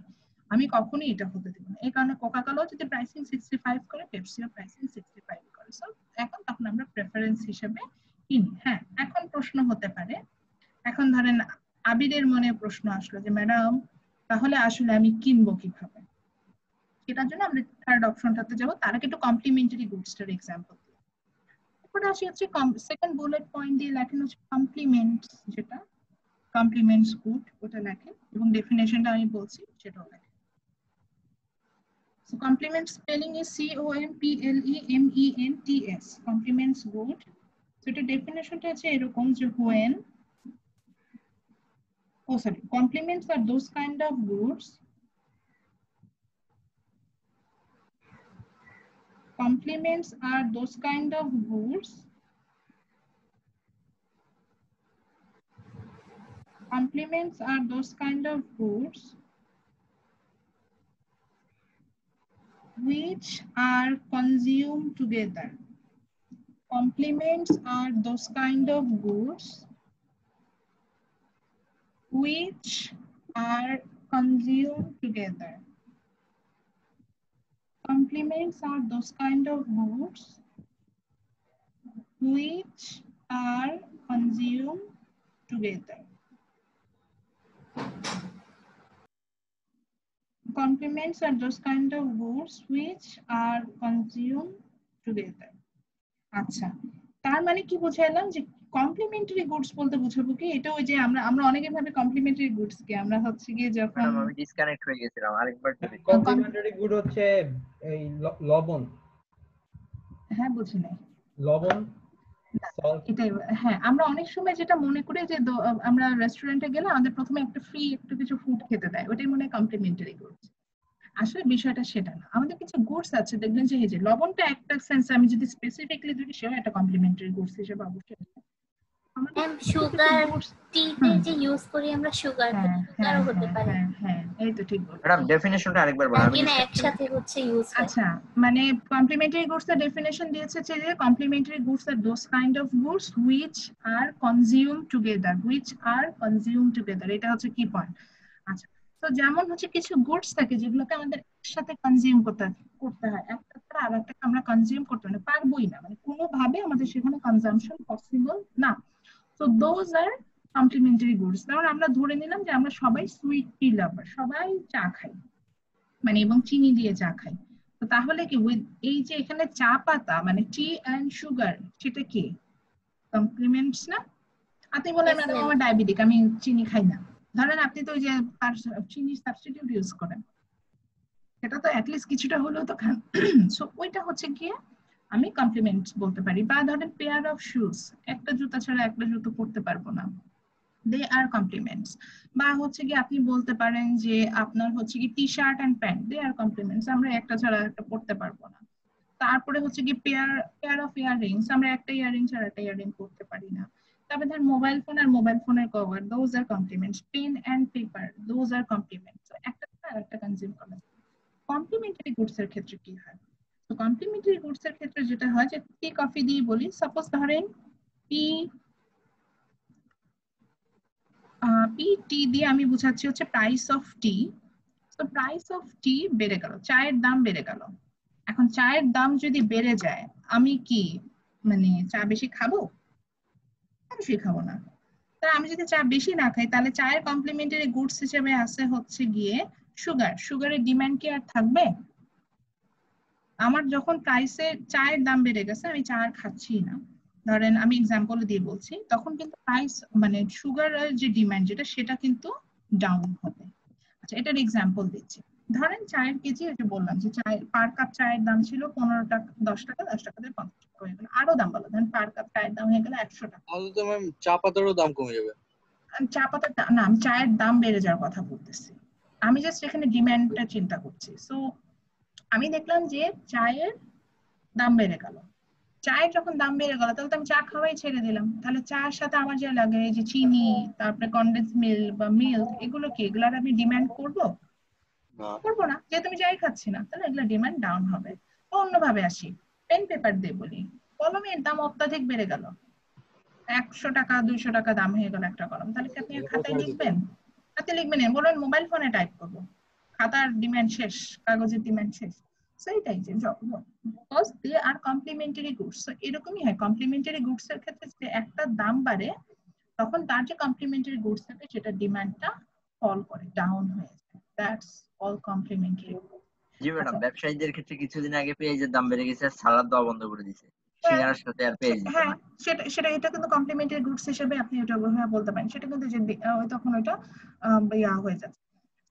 Speaker 1: আমি কখনোই এটা হতে দেব না। এই কারণে কোকা কোলাও যদি প্রাইসিং 65 করে, পেপসিও প্রাইসিং 65 করে। সো এখন তখন আমরা প্রেফারেন্স হিসেবে কিনি। হ্যাঁ, এখন প্রশ্ন হতে পারে, এখন ধরেন আবিরের মনে প্রশ্ন আসলো যে ম্যাডাম তাহলে আসলে আমি কিনবো কিভাবে? সেটার জন্য আমরা থার্ড অপশনটাতে যাবো। তার আগে একটু কমপ্লিমেন্টারি গুডসটার এক্সাম্পল। এরপরে আসি হচ্ছে সেকেন্ড বুলেট পয়েন্ট দিয়ে লেখেন হচ্ছে কমপ্লিমেন্টস, যেটা কমপ্লিমেন্টস গুড ওটা লেখেন এবং ডেফিনেশনটা আমি বলছি সেটাও লেখেন। So complement spelling is COMPLEMENTS, complements good. So এটা ডেফিনেশনটা আছে এরকম যে when, complements are those kind of goods, complements are those kind of goods, complements are those kind of goods which are consumed together. Complements are those kind of goods which are consumed together. Complements are those kind of goods which are consumed together. Complements are those kind of goods which are consumed together. আচ্ছা, তার মানে কি বুঝাইলাম যে complementary goods বলতে বুঝাবো কি এটা ওই যে আমরা অনেকে ভাবে কমপ্লিমেন্টারি গুডস কে আমরা হচ্ছে গিয়ে যখন
Speaker 7: আমি ডিসকানেক্ট হয়ে গেছিলাম আরেকবার যদি
Speaker 2: কমপ্লিমেন্টারি গুড হচ্ছে এই লবণ।
Speaker 1: হ্যাঁ বুঝি নাই
Speaker 2: লবণ
Speaker 1: এটাই। হ্যাঁ, আমরা অনেক সময় যেটা মনে করি যে আমরা রেস্টুরেন্টে গেলে আমাদের প্রথমে একটা ফ্রি একটু কিছু ফুড খেতে দেয়, ওটাই মনে হয় কমপ্লিমেন্টারি গুডস। আসলে বিষয়টা সেটা না। আমাদের কিছু গুডস আছে দেখবেন যে এই যে লবণটা একটা সেন্স আমি যদি স্পেসিফিকলি যদি সেটা একটা কমপ্লিমেন্টারি গুডস হিসেবে অবশ্যই
Speaker 15: সুগার টিতে যে ইউজ করি আমরা সুগার সুগারও হতে পারে।
Speaker 1: হ্যাঁ এই তো ঠিক বলছেন।
Speaker 7: ম্যাডাম ডেফিনিশনটা আরেকবার বলুন।
Speaker 15: আমি না একসাথে হচ্ছে ইউজ করি।
Speaker 1: আচ্ছা, মানে কমপ্লিমেন্টারি গুডস এর ডেফিনিশন দিয়েছে যে complementary goods are those kind of goods which are consume together, which are consume together, এটা হচ্ছে কি পয়েন্ট। আচ্ছা, তো যেমন হচ্ছে কিছু গুডস থাকে যেগুলোকে আমাদের একসাথে কনজিউম করতে হয়, একটা ছাড়া আরেকটাকে আমরা কনজিউম করতে পারবোই না, মানে কোনোভাবে আমাদের সেখানে কনজাম্পশন পসিবল না। So those are complementary goods. যেমন আমরা ধরে নিলাম যে আমরা সবাই সুইট টি লাভার, সবাই চা খাই, মানে এবং চিনি দিয়ে চা খাই। তো তাহলে কি এই যে এখানে চা পাতা মানে টি এন্ড সুগার, সেটা কি কমপ্লিমেন্টস না? আপনি বলেন ম্যাডাম আমার ডায়াবেটিক, আমি চিনি খাই না, ধরেন আপনি তো ওই যে তার চিনি সাবস্টিটিউট ইউজ করেন, সেটা তো অ্যাটলিস্ট কিছুটা হলেও তো খান। সো ওইটা হচ্ছে গিয়ে আমি কমপ্লিমেন্টস বলতে পারি। বা ধরেন পেয়ার অফ শুজ, একটা জুতা ছাড়া একটা জুতো পরতে পারবো না, দে আর কমপ্লিমেন্টস। বা হচ্ছে কি আপনি বলতে পারেন যে আপনার হচ্ছে কি T-shirt and pant, they are complements, আমরা একটা ছাড়া একটা পরতে পারবো না। তারপরে হচ্ছে কি পেয়ার অফ ইয়াররিংস, আমরা একটা ইয়াররিং ছাড়া একটা ইয়াররিং পরতে পারি না। তারপরে ধর মোবাইল ফোন আর মোবাইল ফোনের cover, those are complements. Pen and paper, those are complements. একটা ছাড়া আরেকটা কনজিউম করা। কমপ্লিমেন্টারি গুডস এর ক্ষেত্রে কি হয়? তো কমপ্লিমেন্টারি গুডস এর ক্ষেত্রে যেটা হয় যে টি কফি দিয়ে বলি, সাপোজ ধরেন টি দিয়ে আমি বুঝাচ্ছি হচ্ছে প্রাইস অফ টি। তো প্রাইস অফ টি বেড়ে গেল, চায়ের দাম বেড়ে গেল। এখন চায়ের দাম যদি বেড়ে যায় আমি কি মানে চা বেশি খাবো? অবশ্যই খাবো না। তা আমি যদি চা বেশি না খাই তাহলে চায়ের কমপ্লিমেন্টারি গুডস হিসেবে আছে হচ্ছে গিয়ে সুগার। সুগারের ডিমান্ড কি আর থাকবে? আমার যখন প্রাইসে চায়ের দাম বেড়ে গেছে আমি চা আর খাচ্ছি না, ধরেন আমি এক্সাম্পল দিয়ে বলছি, তখন কিন্তু প্রাইস মানে সুগারের যে ডিমান্ড যেটা সেটা কিন্তু ডাউন হবে। আচ্ছা, এটার এক্সাম্পল দিচ্ছি। ধরেন চায়ের কেজি, এটা বললাম যে চায়ের পার কাপ চায়ের দাম ছিল 15 টাকা, 10 টাকা, 10 টাকা থেকে 50 টাকা হয়ে গেল। আরো দাম বলো, ধরেন পার কাপ চায়ের দাম হয়ে গেল 100 টাকা।
Speaker 16: তাহলে তো ম্যাম চা পাতারও দাম কমে যাবে।
Speaker 1: চা পাতার না, আমি চায়ের দাম বেড়ে যাওয়ার কথা বলতেছি, আমি জাস্ট এখানে ডিমান্ডটা চিন্তা করছি। সো আমি দেখলাম যে চায়ের দাম বেড়ে গেল, চায়ের যখন দাম বেড়ে গেল তাহলে তো আমি চা খাওয়াই ছেড়ে দিলাম, তাহলে চায়ের সাথে আমার যে লাগে এই যে চিনি, তারপরে কনডেন্স মিল্ক বা মিল্ক, এগুলো কি এগুলো আর আমি ডিমান্ড করবো না, যেহেতু আমি চাই খাচ্ছি না, তাহলে এগুলো ডিমান্ড ডাউন হবে। অন্যভাবে আসি, পেন পেপার দিয়ে বলি, কলমের দাম অত্যাধিক বেড়ে গেল, 100 টাকা 200 টাকা দাম হয়ে গেল একটা কলম, তাহলে কি আপনি খাতায় লিখবেন? হাতে লিখবেন না, বলবেন মোবাইল ফোনে টাইপ করবো, খাতার ডিমান্ড শেষ, কাগজের ডিমান্ড শেষ। সেইটাই যে because they are complementary goods. এরকমই হয় কমপ্লিমেন্টারি গুডস এর ক্ষেত্রে, যে একটা দাম বাড়ে তখন তার যে কমপ্লিমেন্টারি গুডস থাকে সেটা ডিমান্ডটা ফল করে, ডাউন হয়ে যায়। That's all complementary.
Speaker 7: জি ম্যাডাম, ব্যবসায়ীদের ক্ষেত্রে কিছুদিন আগে পেঁয়াজের দাম বেড়ে গেছে, সালাদ দেওয়া বন্ধ করে দিয়েছে, সিঙ্গারার সাথে আর পেঁয়াজ দিচ্ছে না।
Speaker 1: সেটা এটা কিন্তু কমপ্লিমেন্টারি গুডস হিসেবে আপনি এটা বলতে পারেন, সেটা কিন্তু যে তখন ওইটা হয়ে যাচ্ছে।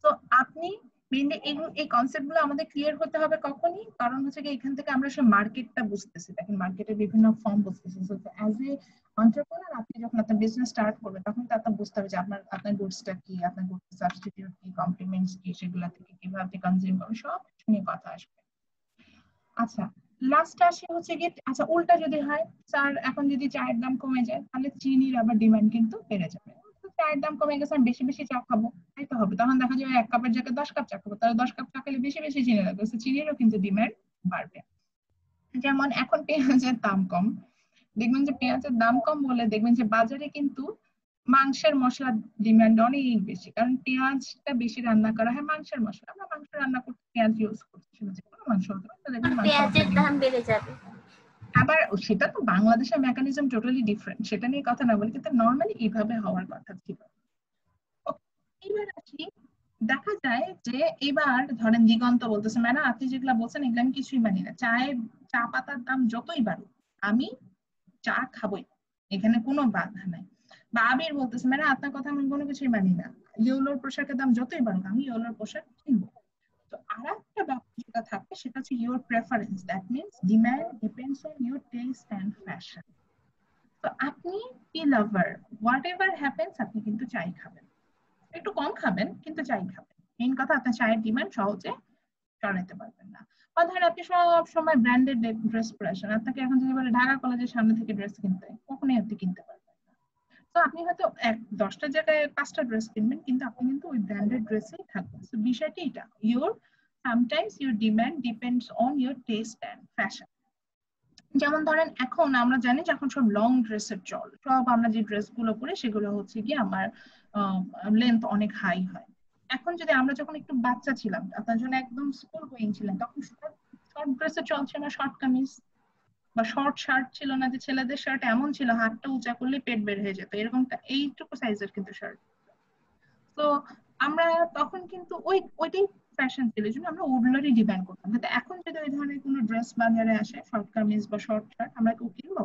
Speaker 1: তো আপনি মেইনলি এই কনসেপ্ট গুলো আমাদের ক্লিয়ার হতে হবে কখনই, কারণ হচ্ছে কি এখান থেকে আমরা সে মার্কেটটা বুঝতেছি, দেখেন মার্কেটের বিভিন্ন ফর্ম বুঝতেছি। সো অ্যাজ এ এন্টারপ্রেনার আপনি যখন আপনার বিজনেস স্টার্ট করবেন তখন তো আপনার বুঝতে হবে যে আপনার গুডসটা কি, আপনার গুডস সাবস্টিটিউট কি, কমপ্লিমেন্টস কি, সেগুলো থেকে কিভাবে আপনি কনজিউম করবেন, সব কিছু নিয়ে কথা আসবে। আচ্ছা, লাস্ট আসে হচ্ছে কি, আচ্ছা উল্টা যদি হয় স্যার, এখন যদি চায়ের দাম কমে যায় তাহলে চিনির আবার ডিমান্ড কিন্তু বেড়ে যাবে। চায়ের দাম কমে গেছে, আমি বেশি বেশি চা খাবো, তাই তো হবে, তখন দেখা যাবে 1 কাপের জায়গায় 10 কাপ চা খাবো, তাহলে 10 কাপ চা খেলে বেশি বেশি চিনি লাগবে, চিনিরও কিন্তু ডিমান্ড বাড়বে। যেমন এখন পেঁয়াজের দাম কম, দেখবেন যে পেঁয়াজের দাম কম বলে দেখবেন যে বাজারে কিন্তু মাংসের মশলার ডিমান্ড অনেক বেশি, কারণ পেঁয়াজটা বেশি রান্না করা হয় মাংসের মশলা, আমরা মাংস রান্না করতে পেঁয়াজ ইউজ করছি, যে কোনো মাংস হতে পারে,
Speaker 15: পেঁয়াজের দাম বেড়ে যাবে।
Speaker 1: আবার সেটা তো বাংলাদেশের মেকানিজম টোটালি ডিফারেন্ট, সেটা নিয়ে কথা না বলি, কিন্তু নরমালি এইভাবে হওয়ার কথা ছিল। এবার আসি, দেখা যায় যে এবার ধরেন দিগন্ত বলতেছে ম্যাডাম আপনি যেগুলা বলছেন এগুলো আমি কিছুই মানি না, চা পাতার দাম যতই বাড়ুক আমি চা খাবই, এখানে কোনো বাধা নাই। বা আবির বলতেছে ম্যাডাম আপনার কথা আমি কোনো কিছুই মানি না, ইয়েলোর পোশাকের দাম যতই বাড়ুক আমি ইয়েলোর পোশাক কিনবো। তো আরেকটা ব্যাপার যেটা থাকে সেটা হচ্ছে your preference, that means demand depends on your taste and fashion. তো আপনি tea lover, whatever happens আপনি কিন্তু চাই খাবেন, একটু কম খাবেন কিন্তু চাই খাবেন। মেইন কথা আপনার চায়ের ডিমান্ড সহজে সরাইতে পারবেন না। বা ধরেন আপনি সব সময় ব্র্যান্ডেড ড্রেস পরে আসেন, আপনাকে এখন যদি বলে ঢাকা কলেজের সামনে থেকে ড্রেস কিনতে, কখনোই আপনি কিনতে পারবেন না। তো আপনি হয়তো 10টা জায়গায় 5টা ড্রেস কিনবেন, কিন্তু আপনি কিন্তু ওই ব্র্যান্ডেড ড্রেসেই থাকবেন। তো বিষয়টি এটা, sometimes your demand depends on your taste and fashion. যেমন ধরেন এখন আমরা জানি যে এখন সব লং ড্রেসের চল, সব আমরা যে ড্রেসগুলো পরি সেগুলো হচ্ছে কি আমার লেন্থ অনেক হাই হয়। এখন যদি আমরা যখন একটু বাচ্চা ছিলাম, আপনার জন্য একদম স্কুল গোয়িং ছিলেন, তখন শর্ট ড্রেসের চল ছিল না, শর্ট কামিজ বা শর্ট শার্ট ছিল না, যে ছেলেদের শার্ট এমন ছিল হাতটা উঁচা করলে পেট বের হয়ে যেত, এরকম এইটুকু সাইজের কিন্তু শার্ট। তো আমরা তখন কিন্তু ওইটাই ফ্যাশন ছিল, জন্য আমরা ওগুলোরই ডিমান্ড করতাম। কিন্তু এখন যদি ওই ধরনের কোনো ড্রেস বাজারে আসে, শর্ট কামিজ বা শর্ট শার্ট, আমরা কেউ কিনবো?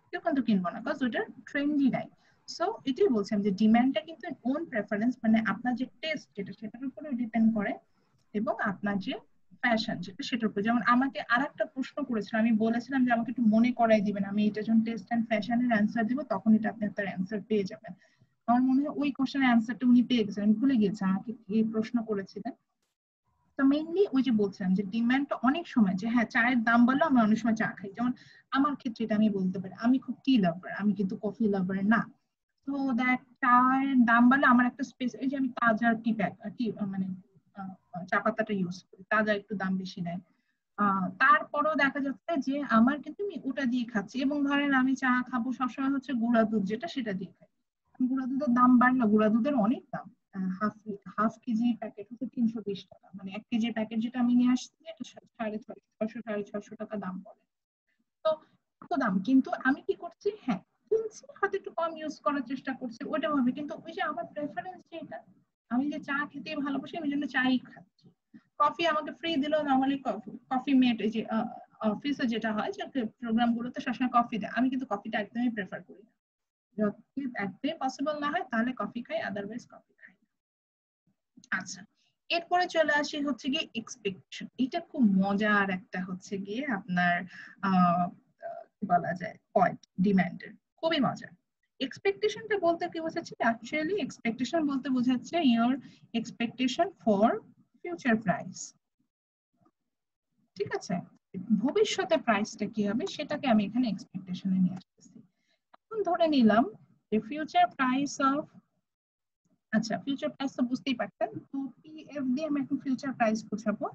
Speaker 1: কেউ কিন্তু কিনবো না, বিকজ ওটা ট্রেন্ডি নাই। সো এটাই বলছিলাম যে ডিমান্ডটা কিন্তু ওন প্রেফারেন্স, মানে আপনার যে টেস্ট যেটা সেটার উপরে ডিপেন্ড করে, এবং আপনার যে ফ্যাশন যেটা সেটার উপর। যেমন আমাকে আরেকটা প্রশ্ন করেছিল, আমি বলেছিলাম যে আমাকে একটু মনে করাই দিবেন, আমি এটা যখন টেস্ট এন্ড ফ্যাশনের অ্যান্সার দিব তখন এটা আপনি তার অ্যান্সার পেয়ে যাবেন। আমার মনে হয় ওই কোশ্চেনের অ্যান্সারটা উনি পেয়ে গেছেন, আমি ভুলে গেছি আমাকে এই প্রশ্ন করেছিলেন। তো মেইনলি ওই যে বলছিলাম যে ডিমান্ডটা অনেক সময়, যে হ্যাঁ চায়ের দাম বললো আমি অনেক সময় চা খাই, যেমন আমার ক্ষেত্রে এটা আমি বলতে পারি, আমি খুব টি লাভার, আমি কিন্তু কফি লাভার না। তো দ্যাট চায়ের দাম বললে আমার একটা স্পেস, এই যে আমি তাজা টি প্যাক মানে চা পাতাটা ইউজ করি, তাজা একটু দাম বেশি নেয়, তারপরও দেখা যাচ্ছে যে আমার কিন্তু আমি ওটা দিয়ে খাচ্ছি। এবং ধরেন আমি চা খাবো সবসময় হচ্ছে গুঁড়া দুধ যেটা, সেটা দিয়ে খাই। গুঁড়া দুধের দাম বাড়লো, গুঁড়া দুধের অনেক দাম, হাফ কেজি প্যাকেট হচ্ছে 320 টাকা, মানে 1 কেজি প্যাকেট যেটা আমি নিয়ে আসছি এটা 650-650 টাকা দাম পড়ে। তো এত দাম, কিন্তু আমি কি করছি, হ্যাঁ কিনছি, হয়তো একটু কম ইউজ করার চেষ্টা করছি ওইটা ভাবে, কিন্তু ওই যে আমার প্রেফারেন্স যেটা, আমি যে চা খেতে ভালোবাসি আমি জন্য চাই খাচ্ছি। কফি আমাকে ফ্রি দিলেও নরমালি কফি মেট, এই যে অফিসে যেটা হয় যে প্রোগ্রাম গুলোতে সবসময় কফি দেয়, আমি কিন্তু কফিটা একদমই প্রেফার করি না, যদি একদমই পসিবল না হয় তাহলে কফি খাই, আদারওয়াইজ কফি খাই। আচ্ছা, এরপরে চলে আসি হচ্ছে গিয়ে এক্সপেকটেশন। এটা খুব মজার একটা হচ্ছে গিয়ে আপনার কি বলা যায় পয়েন্ট ডিমান্ডের, খুবই মজার। এক্সপেকটেশনটা বলতে কি বোঝাচ্ছে, অ্যাকচুয়ালি এক্সপেকটেশন বলতে বোঝাচ্ছে your expectation for future price, ঠিক আছে? ভবিষ্যতে প্রাইসটা কি হবে সেটাকে আমি এখানে এক্সপেকটেশনে নিয়ে আসতেছি। এখন ধরে নিলাম যে ফিউচার প্রাইস অফ, আচ্ছা ফিউচার প্রাইস তো বুঝতেই পারতেন, তো পিএফ দিয়ে আমি এখন ফিউচার প্রাইস বোঝাবো।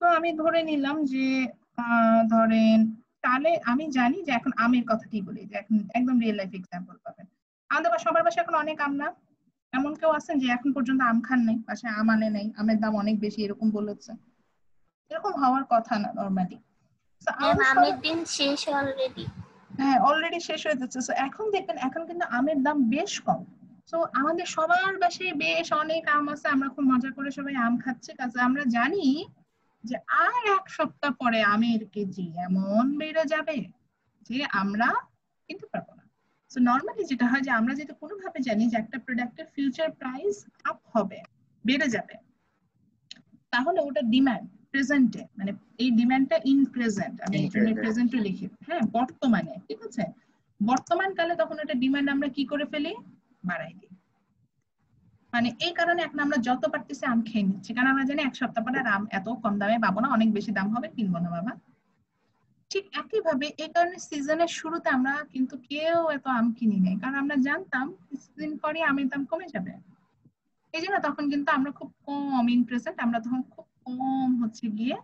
Speaker 1: তো আমি ধরে নিলাম যে ধরেন তাহলে আমি জানি যে এখন আমের কথাটি বলি, যে এখন একদম রিয়েল লাইফ এক্সাম্পল পাবেন। আমাদের সবার বাসায় এখন অনেক আম না? এমন কেউ আছেন যে এখন পর্যন্ত আম খান নাই, বাসায় আম আনে নাই, আমের দাম অনেক বেশি এরকম বলেছে? এরকম হওয়ার কথা না নরমালি।
Speaker 15: আমের দিন শেষ অলরেডি।
Speaker 1: হ্যাঁ অলরেডি শেষ হয়ে যাচ্ছে। সো এখন দেখবেন এখন কিন্তু আমের দাম বেশ কম। সো আমাদের সবার বাসায় বেশ অনেক আম আছে, আমরা খুব মজা করে সবাই আম খাচ্ছি, কাজে আমরা জানি যে আর এক সপ্তাহ পরে আমের কেজি এমন বেড়ে যাবে যে আমরা কিনতে পারবো না। সো নরমালি যেটা হয় যে আমরা যদি কোনোভাবে জানি যে একটা প্রোডাক্টের ফিউচার প্রাইস আপ হবে, বেড়ে যাবে, তাহলে ওটা ডিমান্ড প্রেজেন্টে, মানে এই ডিমান্ডটা ইন প্রেজেন্ট, আমি এই জন্য প্রেজেন্টে লিখি, হ্যাঁ বর্তমানে, ঠিক আছে বর্তমান কালে, তখন ওটা ডিমান্ড আমরা কি করে ফেলি, বাড়াই দিই। মানে এই কারণে এখন আমরা যত পারতেছি আম খেয়ে নিচ্ছি, কারণ আমরা জানি এক সপ্তাহ পরে আম এত কম দামে পাবো না, অনেক বেশি দাম হবে, কিনবো না বাবা। ঠিক একইভাবে এই কারণে সিজনের শুরুতে আমরা কিন্তু কেউ এত আম কিনি নাই, কারণ আমরা জানতাম কিছুদিন পরে আমের দাম কমে যাবে। এই জন্য তখন কিন্তু আমরা খুব কম ইন প্রেজেন্ট, আমরা তখন খুব কম হচ্ছে গিয়ে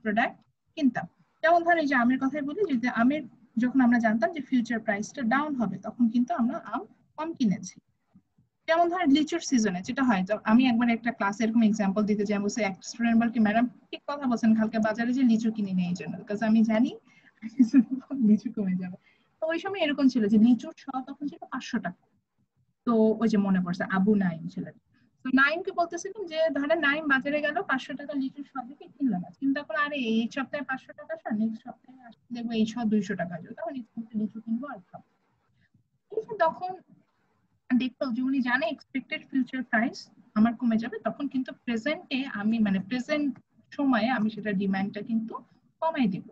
Speaker 1: প্রোডাক্ট কিনতাম। যেমন ধরেন এই যে আমের কথাই বলি, যদি আমের যখন আমরা জানতাম যে ফিউচার প্রাইসটা ডাউন হবে, তখন কিন্তু আমরা আম কম কিনেছি। যেমন ধরেন লিচুর সিজনে যেটা হয়, আমি একবার একটা ক্লাসে এরকম এক্সাম্পল দিতে যাই, বলছে এক স্টুডেন্ট বল কি ম্যাডাম ঠিক কথা বলছেন, কালকে বাজারে যে লিচু কিনে নেই এই জন্য, বিকজ আমি জানি লিচু কমে যাবে। তো ওই সময় এরকম ছিল যে লিচুর শ তখন ছিল 500 টাকা। তো ওই যে মনে পড়ছে আবু নাইম ছিলেন, তো নাইমকে বলতেছিলাম যে ধরেন নাইম বাজারে গেল 500 টাকা লিচুর শ থেকে কিনলো না, চিন্তা করে আরে এই সপ্তাহে 500 টাকা শ, নেক্সট সপ্তাহে আসলে দেখবো এই শ 200 টাকা যাবে, তখন লিচু কিনবো আর খাবো। তখন দেখতো যে উনি জানে এক্সপেক্টেড ফিউচার প্রাইস আমার কমে যাবে, তখন কিন্তু প্রেজেন্টে আমি মানে প্রেজেন্ট সময়ে আমি সেটা ডিমান্ডটা কিন্তু কমাই দিব,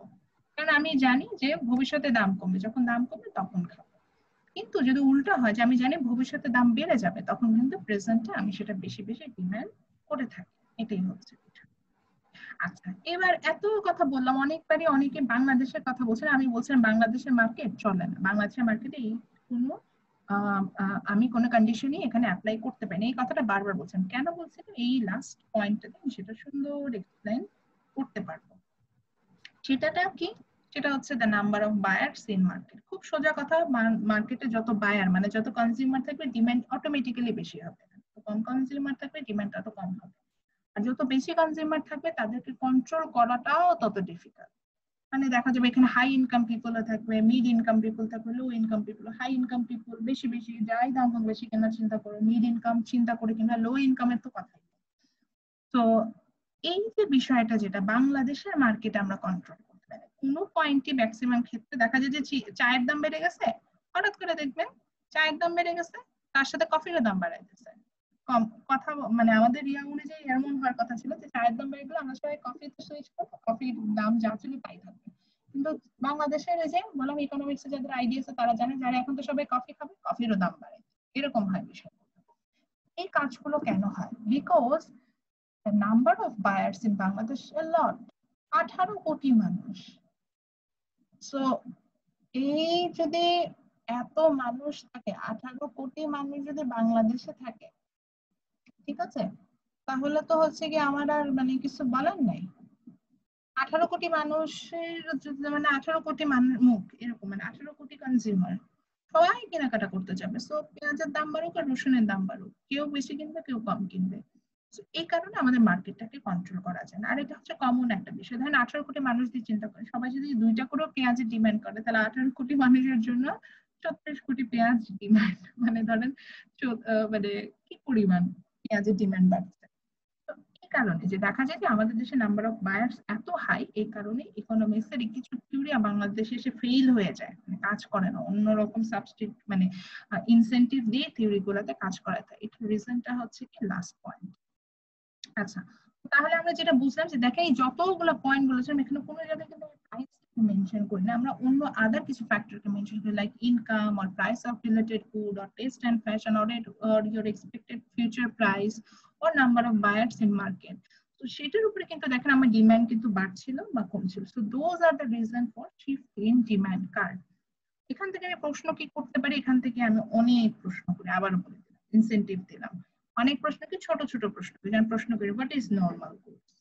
Speaker 1: কারণ আমি জানি যে ভবিষ্যতে দাম কমবে, যখন দাম কমবে তখন খাবো। কিন্তু যদি উল্টা হয় যে আমি জানি ভবিষ্যতে দাম বেড়ে যাবে, তখন কিন্তু প্রেজেন্টে আমি সেটা বেশি বেশি ডিমান্ড করে থাকি, এটাই হচ্ছে। আচ্ছা এবার এত কথা বললাম, অনেকবারই অনেকে বাংলাদেশের কথা বলছেন, আমি বলছিলাম বাংলাদেশের মার্কেট চলে না, বাংলাদেশের মার্কেটে এই কোনো আমি কোনো কন্ডিশনই এখানে অ্যাপ্লাই করতে পারি না, এই কথাটা বারবার বলছেন। কেন বলছেন এই লাস্ট পয়েন্টটাতে আমি সেটা সুন্দর এক্সপ্লেইন করতে পারবো। সেটাটা কি, সেটা হচ্ছে the number of buyers in market. খুব সোজা কথা, মার্কেটে যত বায়ার মানে যত কনজিউমার থাকবে ডিমান্ড অটোমেটিক্যালি বেশি হবে, কম কনজিউমার থাকবে ডিমান্ড তত কম হবে, আর যত বেশি কনজিউমার থাকবে তাদেরকে কন্ট্রোল করাটাও তত ডিফিকাল্ট। মানে দেখা যাবে এখানে হাই ইনকাম পিপল থাকবে, মিড ইনকাম পিপল থাকবে, low income people. High income people বেশি বেশি যাই দাম হোক বেশি কেনার চিন্তা করো, মিড ইনকাম চিন্তা করে কিংবা লো ইনকামের তো কথাই। তো এই যে বিষয়টা যেটা বাংলাদেশের মার্কেটে আমরা কন্ট্রোল করতে পারি, কোনো পয়েন্টই ম্যাক্সিমাম ক্ষেত্রে দেখা যায় যে চায়ের দাম বেড়ে গেছে, হঠাৎ করে দেখবেন চায়ের দাম বেড়ে গেছে, তার সাথে কফির দাম বাড়াই দিচ্ছে। কম কথা মানে আমাদের ইয়া অনুযায়ী এমন হওয়ার কথা ছিল যে চায়ের দাম বেড়ে গেলে আমরা সবাই কফিতে সুইচ করবো, কফির দাম যা ছিল তাই থাকবে। কিন্তু বাংলাদেশের এই যে বললাম ইকোনমিক্সে যাদের আইডিয়া আছে তারা জানে যারা এখন তো সবাই কফি খাবে, কফিরও দাম বাড়ে, এরকম হয় বিষয়। এই কাজগুলো কেন হয়? Because the number of buyers in Bangladesh a lot, 18 কোটি মানুষ। সো এই যদি এত মানুষ থাকে, 18 কোটি মানুষ যদি বাংলাদেশে থাকে, ঠিক আছে, তাহলে তো হচ্ছে কি আমার আর মানে কিছু বলার নাই। 18 কোটি মানুষের মানে 18 কোটি মুখ এরকম, মানে 18 কোটি কনজিউমার সবাই কেনাকাটা করতে যাবে। সো পেঁয়াজের দাম বাড়ুক আর রসুনের দাম বাড়ুক, কেউ বেশি কিনবে কেউ কম কিনবে। এই কারণে আমাদের মার্কেটটাকে কন্ট্রোল করা যায় না। আর এটা হচ্ছে কমন একটা বিষয়, ধরেন 18 কোটি মানুষ দিয়ে চিন্তা করে, সবাই যদি 2টা করে পেঁয়াজের ডিমান্ড করে, তাহলে 18 কোটি মানুষের জন্য 36 কোটি পেঁয়াজ ডিমান্ড, মানে ধরেন মানে কি পরিমাণ পেঁয়াজের ডিমান্ড বাড়ছে। এই কারণে যে দেখা যায় যে আমাদের দেশে নাম্বার অফ বায়ার্স এত হাই, এই কারণে ইকোনমিক্স এর কিছু থিওরি বাংলাদেশে এসে ফেল হয়ে যায়, মানে কাজ করে না, অন্যরকম সাবস্টিটিউট মানে ইনসেন্টিভ দিয়ে থিওরি গুলোতে কাজ করাতে হয়। এটার রিজনটা হচ্ছে কি লাস্ট পয়েন্ট। আচ্ছা তাহলে আমরা যেটা বুঝলাম যে দেখেন এই যতগুলো পয়েন্ট বলেছেন এখানে কোনো জায়গায় কিন্তু প্রাইস মেনশন করি না, আমরা অন্য আদার কিছু ফ্যাক্টরকে মেনশন করি, like income or price of related good or taste and fashion or your expected future price or number of buyers in market. So তো সেটার উপরে কিন্তু দেখেন আমার ডিমান্ড কিন্তু বাড়ছিল বা কমছিল। So those are the reason for shift in demand curve. এখান থেকে আমি প্রশ্ন কি করতে পারি, এখান থেকে আমি অনেক প্রশ্ন করি, আবার বলে দিলাম ইনসেনটিভ দিলাম, অনেক প্রশ্ন কি ছোট ছোট প্রশ্ন করি, যেমন প্রশ্ন করি হোয়াট ইজ নরমাল গুডস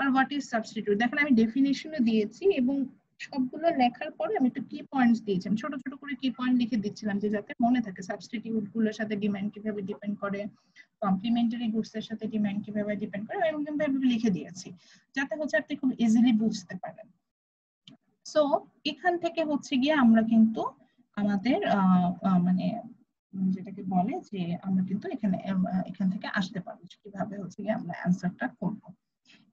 Speaker 1: আর হোয়াট ইজ সাবস্টিটিউট। দেখেন আমি ডেফিনেশনও দিয়েছি এবং সবগুলো লেখার পরে আমি একটু কি পয়েন্টস দিয়েছি, ছোট ছোট করে কি পয়েন্ট লিখে দিচ্ছিলাম যে যাতে মনে থাকে সাবস্টিটিউট গুলোর সাথে ডিমান্ড কিভাবে ডিপেন্ড করে, কমপ্লিমেন্টারি গুডস এর সাথে ডিমান্ড কিভাবে ডিপেন্ড করে, এবং কিন্তু আমি লিখে দিয়েছি যাতে হচ্ছে আপনি খুব ইজিলি বুঝতে পারেন। সো এখান থেকে হচ্ছে গিয়ে আমরা কিন্তু আমাদের মানে যেটাকে বলে যে আমরা কিন্তু এখান থেকে আসতে পারবো কিভাবে হচ্ছে গিয়ে আমরা অ্যান্সারটা করব।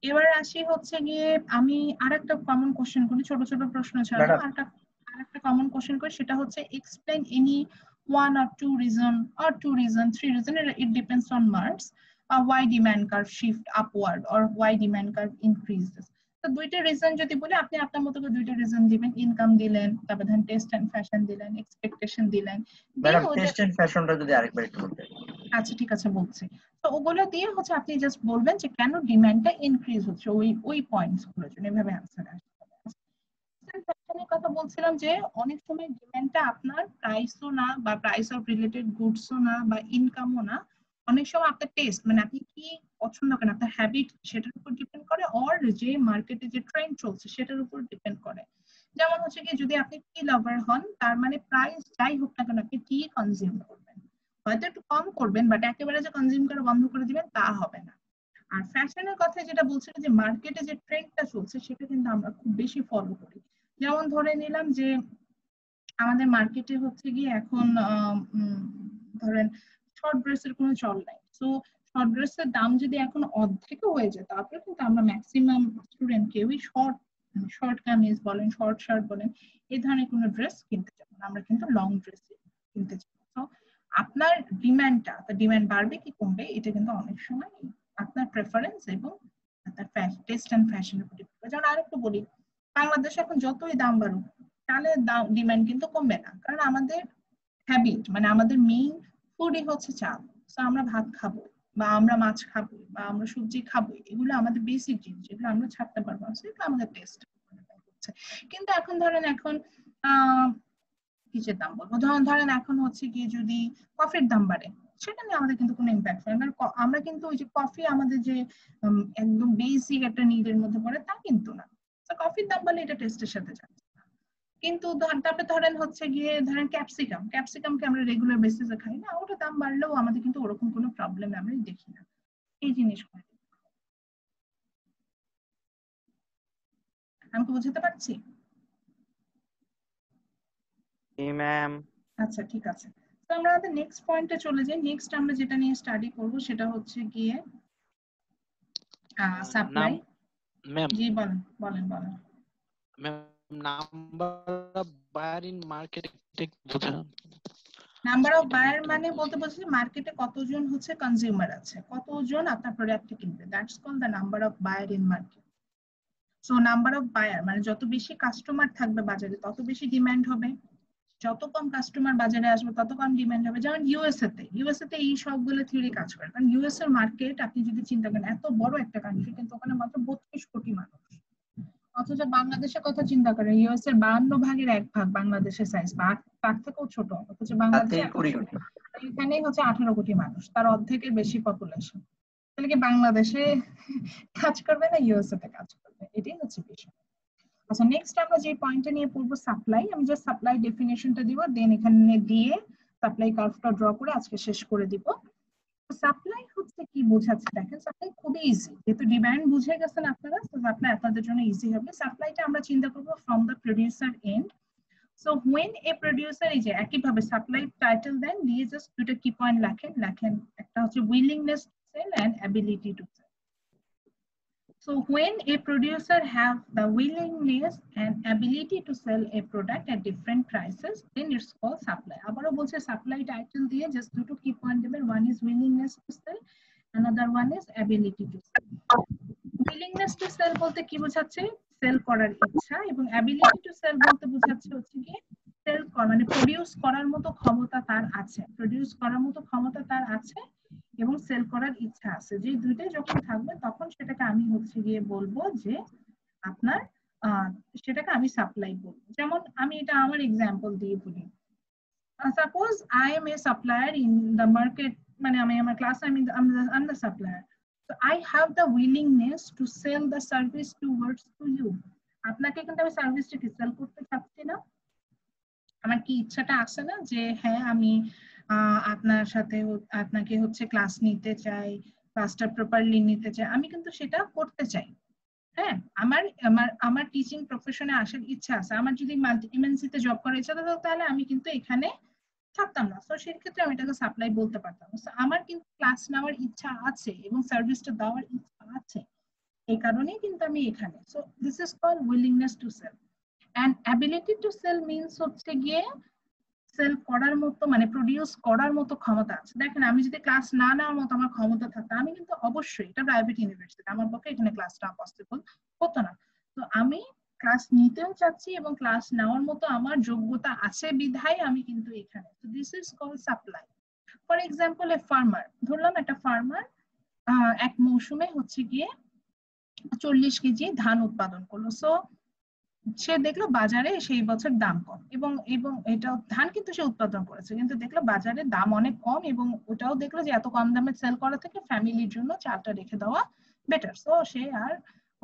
Speaker 1: এবার আসি হচ্ছে গিয়ে আমি আরেকটা কমন কোশ্চেন করি, ছোট ছোট প্রশ্ন ছাড়া আরেকটা কমন কোশ্চেন করি, সেটা হচ্ছে explain any one or two reason or three reason, it depends on marks, why demand curve shift upward or why demand curve increases। তো দুইটা রিজন যদি বলি আপনি আপনার মতো করে দুইটা রিজন দিবেন, ইনকাম দিলেন, তারপর ধরেন টেস্ট এন্ড ফ্যাশন দিলেন, এক্সপেকটেশন দিলেন।
Speaker 7: ম্যাডাম টেস্ট এন্ড ফ্যাশনটা যদি আরেকবার একটু বলতেন।
Speaker 1: আচ্ছা ঠিক আছে বলছি। তো ওগুলো দিয়ে হচ্ছে আপনি জাস্ট বলবেন যে কেন ডিমান্ডটা ইনক্রিজ হচ্ছে, ওই পয়েন্টস গুলোর জন্য এভাবে অ্যানসার আসবে। ফ্যাশনের কথা বলছিলাম যে অনেক সময় ডিমান্ডটা আপনার প্রাইসও না বা প্রাইস অফ রিলেটেড গুডসও না বা ইনকামও না, অনেক সময় আপনার টেস্ট মানে আপনি কি পছন্দ করেন, আপনার হ্যাবিট সেটার উপর ডিপেন্ড করে, অর যে মার্কেটে যে ট্রেন্ড চলছে সেটার উপর ডিপেন্ড করে। যেমন হচ্ছে কি যদি আপনি টি লাভার হন, তার মানে প্রাইস যাই হোক না কেন আপনি টি কনজিউম করবেন, হয়তো একটু কম করবেন বাট একেবারে যে কনজিউম করা বন্ধ করে দিবেন তা হবে না। আর ফ্যাশনের কথা যেটা বলছিলেন যে মার্কেটে যে ট্রেন্ডটা চলছে সেটা কিন্তু আমরা খুব বেশি ফলো করি। যেমন ধরে নিলাম যে আমাদের মার্কেটে হচ্ছে গিয়ে এখন ধরেন শর্ট ড্রেসের কোনো চল নাই, সো শর্ট ড্রেসের দাম যদি এখন অর্ধেকও হয়ে যায় তারপরে কিন্তু আমরা ম্যাক্সিমাম স্টুডেন্ট কেউই শর্ট কামিজ বলেন, শর্ট শার্ট বলেন, এই ধরনের কোনো ড্রেস কিনতে চাবো না, আমরা কিন্তু লং ড্রেস কিনতে চাবো। তো আপনার ডিমান্ড বাড়বে কি কমবে এটা কিন্তু অনেক সময় আপনার প্রেফারেন্স এবং আপনার টেস্ট এন্ড ফ্যাশনের উপর ডিপেন্ড করে। যেমন আরেকটু বলি, বাংলাদেশে এখন যতই দাম বাড়ুক তাহলে ডিমান্ড কিন্তু কমবে না, কারণ আমাদের হ্যাবিট মানে আমাদের মেইন ফুডই হচ্ছে চাল। তো আমরা ভাত খাবো বা আমরা মাছ খাবো বা আমরা সবজি খাবো, এগুলো আমাদের বেসিক জিনিস, এগুলো আমরা ছাড়তে পারবো না, সেটা আমাদের টেস্ট হচ্ছে। কিন্তু এখন ধরেন এখন কিসের দাম বলবো, ধরেন এখন হচ্ছে কি যদি কফির দাম বাড়ে সেটা নিয়ে আমাদের কিন্তু কোনো ইম্প্যাক্ট হয় না, আমরা কিন্তু ওই যে কফি আমাদের যে একদম বেসিক একটা নিডের মধ্যে পড়ে তা কিন্তু না। তো কফির দাম বাড়লে এটা টেস্টের সাথে যাচ্ছে না। কিন্তু তারপরে ধরেন হচ্ছে গিয়ে ধরেন ক্যাপসিকামকে আমরা রেগুলার বেসিসে খাই না, ওটা দাম বাড়লেও আমাদের কিন্তু ওরকম কোনো প্রবলেম আমরা দেখি না। এই জিনিসগুলো আমি কি বুঝতে পারছি?
Speaker 13: ম্যাম
Speaker 1: আচ্ছা ঠিক আছে, তো আমরা আমাদের নেক্সট পয়েন্টে চলে যাই। নেক্সট আমরা যেটা নিয়ে স্টাডি করব সেটা হচ্ছে গিয়ে সাপ্লাই।
Speaker 17: ম্যাম
Speaker 1: জি বলেন বলেন বলেন।
Speaker 17: Ma'am number of buyer in market বোঝান।
Speaker 1: নাম্বার অফ বায়ার মানে বলতে বলছি মার্কেটে কতজন হচ্ছে কনজিউমার আছে, কতজন আপনার প্রোডাক্টটি কিনবে, that's called the number of buyer in market. So number of buyer মানে যত বেশি কাস্টমার থাকবে বাজারে তত বেশি ডিমান্ড হবে, যত কম কাস্টমার বাজারে আসবে তত কম ডিমান্ড হবে। যেমন ইউএসএ তে এই সবগুলো থিওরি কাজ করে, কারণ ইউএস এর মার্কেট আপনি যদি চিন্তা করেন এত বড় একটা কান্ট্রি কিন্তু ওখানে মাত্র 32 কোটি মানুষ, অথচ বাংলাদেশের কথা চিন্তা করেন ইউএস এর 52/1 বাংলাদেশের সাইজ বা তার থেকেও ছোট, অথচ বাংলাদেশে এখানে হচ্ছে 18 কোটি মানুষ, তার অর্ধেকের বেশি পপুলেশন। তাহলে কি বাংলাদেশে কাজ করবে না ইউএসএ তে কাজ করবে, এটাই হচ্ছে বিষয়। আচ্ছা নেক্সট আমরা যে পয়েন্টটা নিয়ে পড়বো সাপ্লাই, আমি জাস্ট সাপ্লাই ডেফিনিশনটা দিব, দেন এখানে দিয়ে সাপ্লাই কার্ভটা ড্র করে আজকে শেষ করে দিব। সাপ্লাই হচ্ছে কি বোঝাচ্ছে দেখেন, সাপ্লাই খুবই ইজি, যেহেতু ডিমান্ড বুঝে গেছেন আপনারা, তো সাপ্লাই আপনাদের জন্য ইজি হবে। সাপ্লাইটা আমরা চিন্তা করব from the producer end. So when a producer, এই যে একইভাবে সাপ্লাই টাইটেল দেন দিয়ে জাস্ট দুটো কি পয়েন্ট লেখেন, একটা হচ্ছে willingness to sell and ability to sell. So when a producer have the willingness and ability to sell a product at different prices, then it's called supply. Abaro bolche supply title diye just duto key point deben, one is willingness to sell, another one is ability to sell. Willingness to sell bolte ki bojhacche sell korar ichha, ebong ability to sell bolte bojhacche hocche ki sell kora mane produce korar moto ক্ষমতা তার আছে, produce korar moto ক্ষমতা তার আছে এবং sell করার ইচ্ছা আছে, যে দুইটাই যখন থাকবে তখন সেটাকে আমি হচ্ছে গিয়ে বলবো যে আপনার সেটাকে আমি সাপ্লাই বলবো। যেমন আমি এটা আমার এক্সাম্পল দিয়ে বলি, suppose I M A supplier in the market, মানে আমি আমার class I'm the supplier, so I have the willingness to sell the service towards to you. আপনাকে কিন্তু আমি সার্ভিসটাকে সেল করতে চাচ্ছি না, আমার কি ইচ্ছাটা আছে না যে হ্যাঁ আমি আপনার সাথে আপনাকে হচ্ছে ক্লাস নিতে চাই, ক্লাসটা প্রপারলি নিতে চাই, আমি কিন্তু সেটা করতে চাই। হ্যাঁ, আমার আমার আমার টিচিং প্রফেশনে আসার ইচ্ছা আছে, আমার যদি এমএনসি তে জব করার ইচ্ছা থাকতো তাহলে আমি কিন্তু এখানে থাকতাম না, তো সেক্ষেত্রে আমি এটাকে সাপ্লাই বলতে পারতাম। আমার কিন্তু ক্লাস নেওয়ার ইচ্ছা আছে এবং সার্ভিসটা দেওয়ার ইচ্ছা আছে, এই কারণেই কিন্তু আমি এখানে। So this is called willingness to sell. And ability to sell means হচ্ছে গিয়ে সেল করার মতো, মানে প্রডিউস করার মতো ক্ষমতা আছে। দেখেন আমি যদি ক্লাস না নেওয়ার মতো আমার ক্ষমতা থাকতো, আমি কিন্তু অবশ্যই, এটা প্রাইভেট ইউনিভার্সিটি, আমার পক্ষে এখানে ক্লাসটা পসিবল হতো না। তো আমি ক্লাস নিতেও চাচ্ছি এবং ক্লাস নেওয়ার মতো আমার যোগ্যতা আছে বিধায় আমি কিন্তু এখানে। তো this is called supply. For example a farmer, ধরলাম একটা ফার্মার এক মৌসুমে হচ্ছে গিয়ে 40 কেজি ধান উৎপাদন করলো। সো সে দেখলো বাজারে সেই বছর দাম কম, এবং এটা ধান কিন্তু সে উৎপাদন করেছে, কিন্তু দেখলো বাজারে দাম অনেক কম, এবং ওটাও দেখলো যে এত কম দামে সেল করা থেকে ফ্যামিলির জন্য চালটা রেখে দেওয়া বেটার। সো সে আর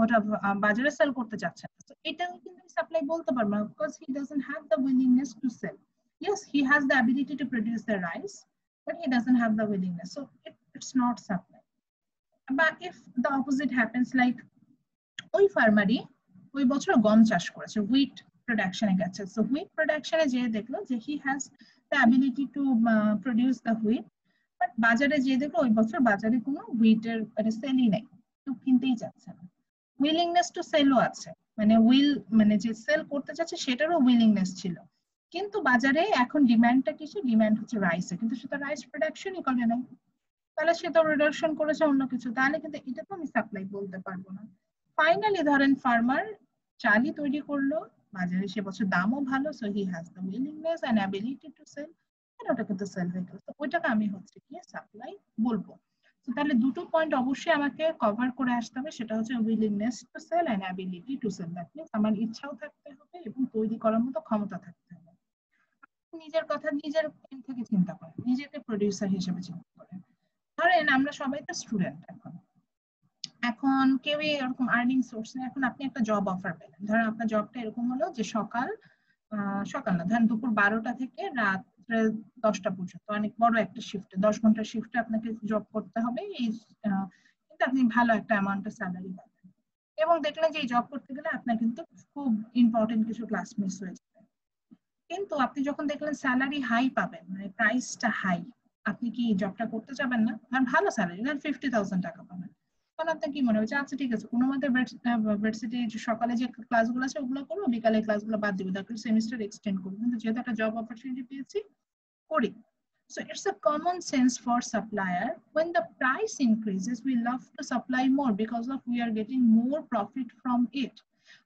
Speaker 1: ওটা বাজারে সেল করতে চাচ্ছে না। তো এটা কিন্তু সাপ্লাই বলতে পারবো না, because he doesn't have the willingness to sell. Yes, he has the ability to produce the rice, but he doesn't have the willingness, so it's not supply. But if the opposite happens, like ওই ফার্মারই ওই বছর গম চাষ করেছে, wheat প্রোডাকশনে গেছে, so wheat প্রোডাকশনে যে দেখলো যে হি has the ability to produce the wheat, but বাজারে যে দেখলো ওই বছর বাজারে কোনো হুইটের সেলই নেই, তো কিনতেই যাচ্ছে না। উইলিংনেস টু সেলও আছে, মানে যে সেল করতে চাচ্ছে সেটারও উইলিংনেস ছিল, কিন্তু বাজারে এখন ডিমান্ডটা কিছু, ডিমান্ড হচ্ছে রাইসে, কিন্তু সেটা রাইস প্রোডাকশনই করে নাই, তাহলে সে তো রিডাকশন করেছে অন্য কিছু, তাহলে কিন্তু এটা তো আমি সাপ্লাই বলতে পারবো না। ফাইনালি ধরেন ফার্মার চালই তৈরি করলো, বাজারে সে বছর দামও ভালো, so he has the willingness and ability to sell, ওটা কিন্তু সেল হয়ে গেল, তো ওইটাকে আমি হচ্ছে কি সাপ্লাই বলবো। তো তাহলে দুটো পয়েন্ট অবশ্যই আমাকে কভার করে আসতে হবে, সেটা হচ্ছে willingness to sell and ability to sell. That means আমার ইচ্ছাও থাকতে হবে এবং তৈরি করার মতো ক্ষমতা থাকতে হবে। নিজের কথা নিজের থেকে চিন্তা করেন, নিজেকে প্রোডিউসার হিসেবে চিন্তা করেন। ধরেন আমরা সবাই তো স্টুডেন্ট, এখন কেউই এরকম আর্নিং সোর্স নেই, এখন আপনি একটা জব অফার পেলেন, ধরেন আপনার জবটা এরকম হলো যে সকাল না, ধরেন দুপুর 12টা থেকে রাত 10টা পর্যন্ত, অনেক বড় একটা শিফটে, 10 ঘন্টার শিফটে আপনাকে জব করতে হবে, কিন্তু আপনি ভালো একটা অ্যামাউন্টের স্যালারি পাবেন, এবং দেখলেন যে এই জব করতে গেলে আপনার কিন্তু খুব ইম্পর্টেন্ট কিছু ক্লাস মিস হয়ে যাবে, কিন্তু আপনি যখন দেখলেন স্যালারি হাই পাবেন, মানে প্রাইসটা হাই, আপনি কি জবটা করতে যাবেন না? কারণ ভালো স্যালারি, ধরেন 50,000 টাকা পাবেন, তখন আপনার কি মনে হচ্ছে আচ্ছা ঠিক আছে কোনো মতে ভার্সিটি সকালে যে ক্লাসগুলো আছে ওগুলো করবো, বিকালে ক্লাসগুলো বাদ দিব, তারপর সেমিস্টার এক্সটেন্ড করবো, কিন্তু যেহেতু একটা জব অপরচুনিটি পেয়েছি করি। So it's a common sense for supplier, when the price increases we love to supply more because of we are getting more profit from it.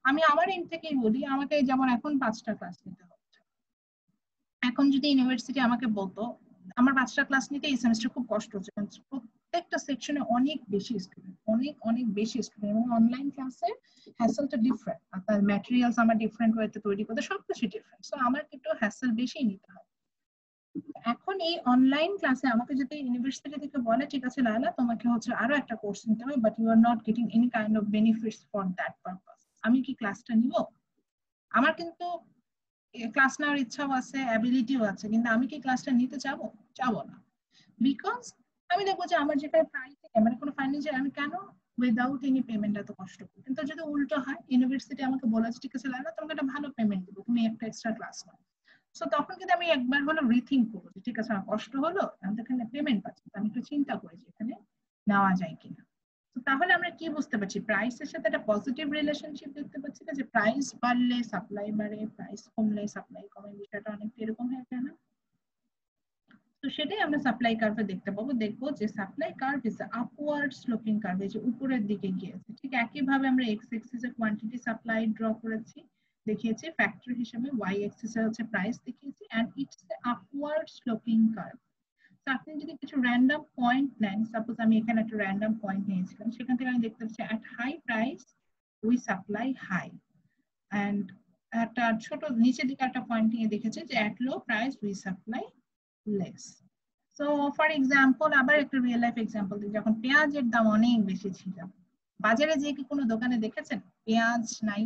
Speaker 1: আমি আমার এন্ড থেকেই বলি, আমাকে যেমন এখন 5টা ক্লাস নিতে হচ্ছে, এখন যদি ইউনিভার্সিটি আমাকে বলতো আমার 5টা ক্লাস নিতে এই সেমিস্টার খুব কষ্ট হচ্ছে, প্রত্যেকটা সেকশনে অনেক বেশি স্টুডেন্ট, অনেক বেশি স্টুডেন্ট, এবং অনলাইন ক্লাসে হ্যাসেলটা ডিফারেন্ট, আপনার ম্যাটেরিয়ালস আমার ডিফারেন্ট ওয়েতে তৈরি করতে, সবকিছু ডিফারেন্ট, সো আমার একটু হ্যাসেল বেশি নিতে হয়। এখন এই অনলাইন ক্লাসে আমাকে যদি ইউনিভার্সিটি থেকে বলে ঠিক আছে লায়লা তোমাকে হচ্ছে আরো একটা কোর্স নিতে হবে, but you are not getting any kind of benefits for that purpose, আমি কি ক্লাসটা নিব? আমার কিন্তু ক্লাস নেওয়ার ইচ্ছাও আছে, অ্যাবিলিটিও আছে, কিন্তু আমি কি ক্লাসটা নিতে যাবো না, বিকজ আমি দেখবো যে আমার যেটা প্রাইস মানে কোনো ফাইন্যান্সিয়াল, আমি কেন উইদাউট এনি পেমেন্ট এত কষ্ট করি। কিন্তু যদি উল্টো হয়, ইউনিভার্সিটি আমাকে বলে ঠিক আছে লায়লা তোমাকে একটা ভালো পেমেন্ট দেবো, তুমি একটা এক্সট্রা ক্লাস নাও, সো তখন কিন্তু আমি একবার হলো রিথিঙ্ক করবো যে ঠিক আছে আমার কষ্ট হলো, আমি তো এখানে পেমেন্ট পাচ্ছি, আমি একটু চিন্তা করি যে এখানে নেওয়া যায় কিনা। তো তাহলে আমরা কি বুঝতে পারছি, প্রাইসের সাথে একটা পজিটিভ রিলেশনশিপ দেখতে পাচ্ছি না, যে প্রাইস বাড়লে সাপ্লাই বাড়ে, প্রাইস কমলে সাপ্লাই কমে, বিষয়টা অনেকটা এরকম হয়ে যায় না? তো সেটাই আমরা সাপ্লাই কার্ভে দেখতে পাবো, দেখবো যে supply curve is upward sloping curve, যে উপরের দিকে গিয়েছে। ঠিক একইভাবে আমরা এক্স এক্সিসে কোয়ান্টিটি সাপ্লাই ড্র করেছি, দেখিয়েছি ফ্যাক্টর হিসেবে, ওয়াই এক্সিসে হচ্ছে প্রাইস দেখিয়েছি, and it's a upward sloping curve. আপনি যদি কিছু র্যান্ডম পয়েন্ট নেন, সাপোজ আমি এখানে একটা র্যান্ডম পয়েন্ট নিয়েছিলাম, সেখান থেকে আমি দেখতে পাচ্ছি at high price we supply high, and একটা ছোট নিচের দিকে একটা পয়েন্ট নিয়ে দেখেছি যে at low price we supply less. So for example আবার একটা রিয়েল লাইফ এক্সাম্পল দিই, যখন পেঁয়াজের দাম অনেক বেশি ছিল, বাজারে যে কি কোনো দোকানে দেখেছেন পেঁয়াজ নাই?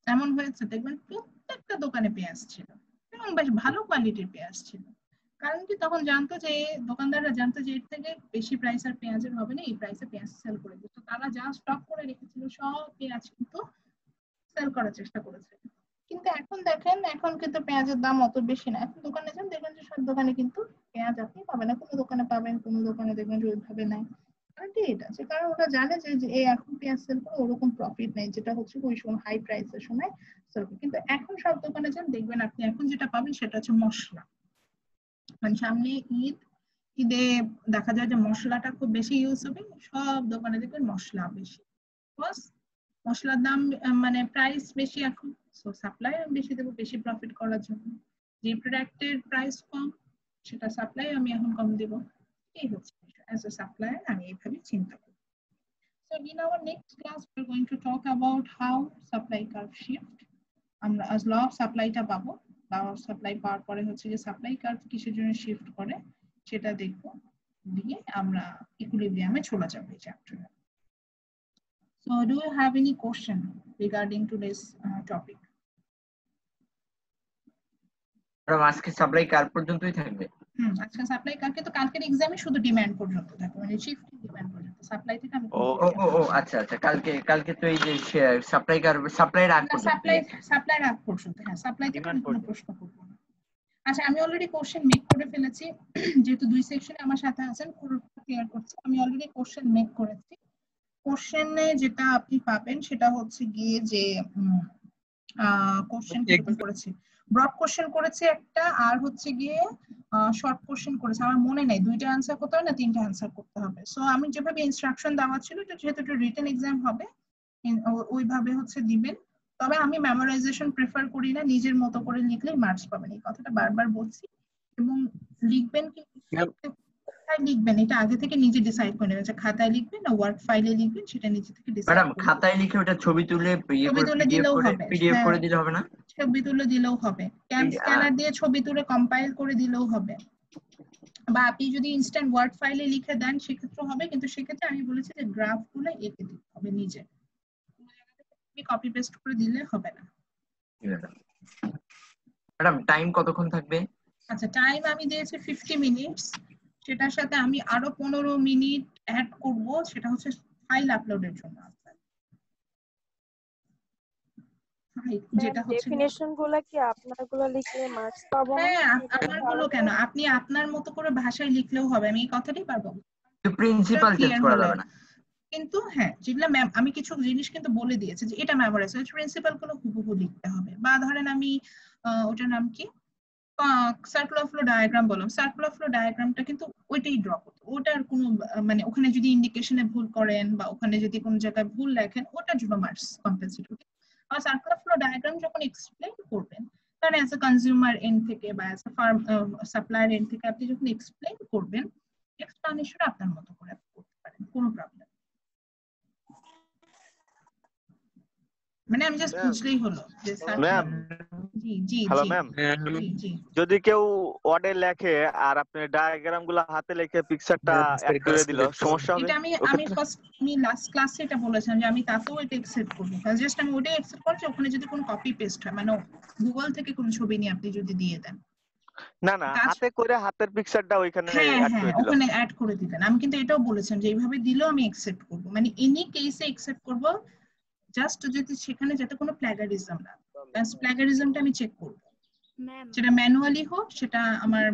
Speaker 1: এমন হয়েছে দেখবেন প্রত্যেকটা দোকানে পেঁয়াজ ছিল এবং বেশ ভালো কোয়ালিটির পেঁয়াজ ছিল। কারণ কি তখন জানতো যে দোকানদাররা জানতো যে এর থেকে বেশি প্রাইস আর পেঁয়াজের হবে না, এই প্রাইসে পেঁয়াজ সেল করে দিত। তারা যা স্টক করে রেখেছিল সব পেঁয়াজ কিন্তু সেল করার চেষ্টা করেছে। কিন্তু এখন দেখেন, এখন কিন্তু পেঁয়াজের দাম অত বেশি না। এখন দোকানে যান দেখবেন যে সব দোকানে কিন্তু পেঁয়াজ আপনি পাবেন না, কোনো দোকানে পাবেন, কোনো দোকানে দেখবেন যে ওইভাবে নাই। কারণটি এটা আছে, কারণ ওরা জানে যে এই এখন পেঁয়াজ সেল করে ওরকম প্রফিট নেই যেটা হচ্ছে ওই সময় হাই প্রাইসের সময় সেল করে। কিন্তু এখন সব দোকানে যান দেখবেন আপনি এখন যেটা পাবেন সেটা হচ্ছে মশলা। মানে সামনে ঈদে দেখা যায় যে মশলাটা খুব বেশি ইউজ হবে, সব দোকানে দেখবেন মশলা বেশি, মশলার দাম মানে প্রাইস বেশি এখন, সো সাপ্লাই বেশি দেবো বেশি প্রফিট করার জন্য। যে প্রোডাক্টের প্রাইস কম সেটা সাপ্লাই আমি এখন কম দেবো, এই হচ্ছে as a supplier আমি এইভাবে চিন্তা করি। So in our next class we are going to talk about how supply curve shift. আমরা as law of supply টা পাবো, law of supply পাওয়ার পরে হচ্ছে যে সাপ্লাই কার্ভ কিসের জন্য শিফট করে সেটা দেখবো, দিয়ে আমরা ইকুইলিব্রিয়ামে চলে যাব এই চ্যাপ্টারে। So do you have any question regarding to this topic?
Speaker 7: আজকে সাপ্লাই কার পর্যন্তই থাকবে?
Speaker 1: আচ্ছা সাপ্লাই কার কিন্তু কালকের এক্সামে শুধু ডিমান্ড পর্যন্ত থাকবে, মানে শিফট ডিমান্ড পর্যন্ত, সাপ্লাই থেকে আমি
Speaker 7: আচ্ছা আচ্ছা, কালকে তো এই যে সাপ্লাই কার সাপ্লাই রাখ পর্যন্ত,
Speaker 1: সাপ্লাই রাখ পর্যন্ত, হ্যাঁ সাপ্লাই থেকে আমি কোনো প্রশ্ন করব না। আচ্ছা আমি অলরেডি কোশ্চেন মেক করে ফেলেছি, যেহেতু দুই সেকশনে আমার সাথে আছেন পুরোটা ক্লিয়ার করছি, আমি অলরেডি কোশ্চেন মেক করেছি। কোশ্চেনে যেটা আপনি পাবেন সেটা হচ্ছে গিয়ে যে কোশ্চেন কি করেছি, ব্রড কোশ্চেন করেছি একটা, আর হচ্ছে গিয়ে শর্ট কোশ্চেন করেছি, আমার মনে নেই দুইটা অ্যানসার করতে হবে না তিনটা অ্যানসার করতে হবে। সো আমি যেভাবে ইনস্ট্রাকশন দেওয়া ছিল যেহেতু এটা রিটেন এক্সাম হবে ওইভাবে হচ্ছে দিবেন। তবে আমি মেমোরাইজেশন প্রেফার করি না, নিজের মতো করে লিখলেই মার্কস পাবেন, এই কথাটা বারবার বলছি। এবং লিখবেন কি লিখবেন এটা আগে থেকে নিজে ডিসাইড করে নেবেন, যে খাতায় লিখবেন না ওয়ার্ড ফাইলে লিখবেন সেটা নিজে থেকে ডিসাইড।
Speaker 7: ম্যাডাম খাতায় লিখে ওটা ছবি তুলে পিডিএফ করে দিলে হবে না?
Speaker 1: ছবি তুলে দিলেও হবে, ক্যাম স্ক্যানার দিয়ে ছবি তুলে কম্পাইল করে দিলেও হবে, বা আপনি যদি ইনস্ট্যান্ট ওয়ার্ড ফাইলে লিখে দেন সেক্ষেত্রে হবে। কিন্তু সেক্ষেত্রে আমি বলেছি যে গ্রাফগুলো এঁকে দিতে হবে নিজে, কপি পেস্ট করে দিলে হবে না।
Speaker 7: ম্যাডাম টাইম কতক্ষণ থাকবে?
Speaker 1: আচ্ছা টাইম আমি দিয়েছি 50 মিনিটস, সেটার সাথে আমি আরো 15 মিনিট অ্যাড করব, সেটা হচ্ছে ফাইল আপলোডের জন্য। যেটা হচ্ছে
Speaker 18: ডেফিনিশনগুলো কি আপনারগুলো লিখলে মার্কস পাবো না?
Speaker 1: হ্যাঁ আমারগুলো কেন, আপনি আপনার মতো করে ভাষায় লিখলেও হবে, আমি এই কথাটাই পারবো।
Speaker 7: প্রিন্সিপাল চেঞ্জ করা যাবে না
Speaker 1: কিন্তু, হ্যাঁ যেগুলা ম্যাম আমি কিছু জিনিস কিন্তু বলে দিয়েছি যে এটা মেমোরাইজ হয়েছে, প্রিন্সিপাল গুলো হুবহু লিখতে হবে। বা ধরেন আমি ওটার নাম কি সার্কুলার ফ্লো ডায়াগ্রাম বললাম, সার্কুলার ফ্লো ডায়াগ্রামটা কিন্তু ওইটাই ড্র করতে, ওটার কোনো মানে ওখানে যদি ইন্ডিকেশনে ভুল করেন বা ওখানে যদি কোনো জায়গায় ভুল লেখেন ওটার জন্য মার্কস কম্পেনসেট হবে। আর সার্কুলার ফ্লো ডায়াগ্রাম যখন এক্সপ্লেইন করবেন, কারণ অ্যাজ এ কনজিউমার এন্ড থেকে বা as a firm supplier end থেকে আপনি যখন এক্সপ্লেইন করবেন, এক্সপ্লেনেশন আপনার মতো করে করতে পারেন, কোনো প্রবলেম। মানে আমি জাস্ট বুঝলেই হলো যে
Speaker 10: ম্যাম।
Speaker 1: জি জি
Speaker 10: হ্যালো ম্যাম, যদি কেউ ওয়ার্ডে লেখে আর আপনি ডায়াগ্রামগুলো হাতে লিখে পিকচারটা অ্যাড করে দিল সমস্যা হবে?
Speaker 1: এটা আমি ফার্স্ট লাস্ট ক্লাসে এটা বলেছিলাম যে আমি তাতেও এটা অ্যাকসেপ্ট করব, জাস্ট আমি ওটাই অ্যাকসেপ্ট করছি ওখানে যদি কোনো কপি পেস্ট হয়, মানে গুগল থেকে কোনো ছবি নিয়ে আপনি যদি দিয়ে দেন,
Speaker 10: না হাতে করে হাতের পিকচারটা ওইখানে
Speaker 1: অ্যাড করে দিলেন, ওখানে অ্যাড করে দিবেন। আমি কিন্তু এটাও বলেছিলাম যে এইভাবে দিলেও আমি অ্যাকসেপ্ট করব, মানে এনি কেসে অ্যাকসেপ্ট করব, জাস্ট যদি সেখানে যাতে কোনো প্ল্যাগারিজম না, প্ল্যাগারিজমটা আমি চেক করব, সেটা ম্যানুয়ালি হোক সেটা আমার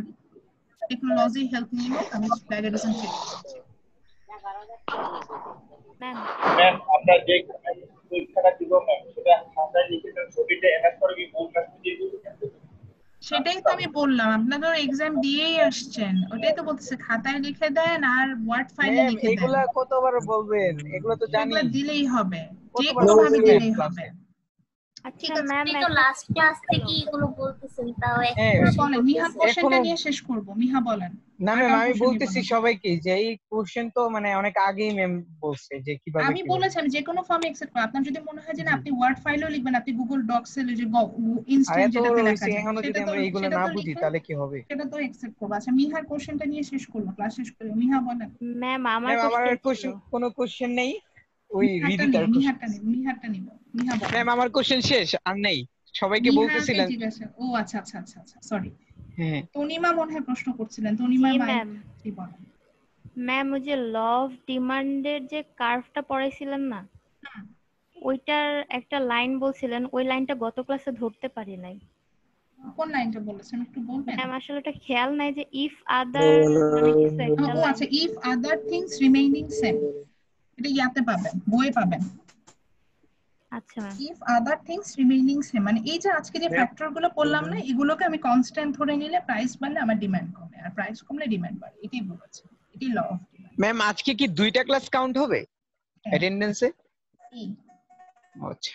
Speaker 1: টেকনোলজি হেল্প নিয়ে হোক, আমি প্ল্যাগারিজম চেক করব।
Speaker 13: ম্যাম আমরা যে পরীক্ষাটা দিব ম্যাম সেটা খাতায় লিখে দেন, ছবিটা এমএস করে কি ভুল কাজ দিয়ে দিবেন?
Speaker 1: সেটাই তো আমি বললাম, আপনারা এক্সাম দিয়েই আসছেন, ওটাই তো বলতেছে খাতায় লিখে দেন আর ওয়ার্ড ফাইলে লিখে দেন।
Speaker 9: এগুলা কতবার বলবেন? এগুলো তো জানি,
Speaker 1: এগুলো দিলেই হবে, যে কোনো ভাবে দিলেই হবে।
Speaker 15: আচ্ছা ম্যাম তো লাস্ট ক্লাস থেকে এগুলো বলতেছেন তাও
Speaker 1: বলেন মিহা কোশ্চেনটা নিয়ে শেষ করব মিহা বলেন
Speaker 9: না ম্যাম আমি বলতেছি সবাইকে যে এই কোশ্চেন তো মানে অনেক আগেই ম্যাম বলছে যে কিভাবে
Speaker 1: আমি বলেছি আমি যে কোনো ফর্মে অ্যাকসেপ্ট করব আপনার যদি মনে হয় যে না আপনি ওয়ার্ড ফাইলও লিখবেন আপনি গুগল ডক্স এ যে ইনস্ট্যান্ট যেটাতে লেখা যায়
Speaker 9: এখনো যদি আমরা এইগুলো না বুঝি তাহলে কি হবে
Speaker 1: সেটা তো অ্যাকসেপ্ট করব আচ্ছা মিহার কোশ্চেনটা নিয়ে শেষ করব ক্লাস শেষ করে মিহা বলেন
Speaker 15: ম্যাম আমার
Speaker 9: কোশ্চেন কোনো কোশ্চেন নেই ওই রিদিতার
Speaker 1: মিহারটা নিব মিহা বলেন
Speaker 9: ম্যাম আমার কোশ্চেন শেষ আর নেই সবাইকে বলতেছিলেন
Speaker 1: ঠিক আছে ও আচ্ছা আচ্ছা আচ্ছা আচ্ছা সরি হ্যাঁ তনিমা মনে হয় প্রশ্ন করছিলেন তনিমা ম্যাম কি বলেন
Speaker 15: ম্যাম ওই যে ল অফ ডিমান্ডের যে কার্ভটা পড়াইছিলেন না ওইটার একটা লাইন বলছিলেন ওই লাইনটা গত ক্লাসে ধরতে পারি নাই
Speaker 1: কোন লাইনটা বলেছেন একটু বলবেন
Speaker 15: ম্যাম আসলে এটা খেয়াল নাই যে ইফ আদার মানে কিছু একটা
Speaker 1: ও আচ্ছা if other things remaining same এটা ইয়াতে পাবেন বইয়ে পাবেন
Speaker 15: আচ্ছা
Speaker 1: if other things remaining same মানে এই যে আজকে যে ফ্যাক্টর গুলো বললাম না এগুলোকে আমি কনস্ট্যান্ট ধরে নিলে প্রাইস বাড়লে আমার ডিমান্ড কমে আর প্রাইস কমলে ডিমান্ড বাড়ে এটাই বলেছে এটাই ল অফ ডিমান্ড
Speaker 9: ম্যাম আজকে কি দুইটা ক্লাস কাউন্ট হবে অ্যাটেন্ডেন্সে আচ্ছা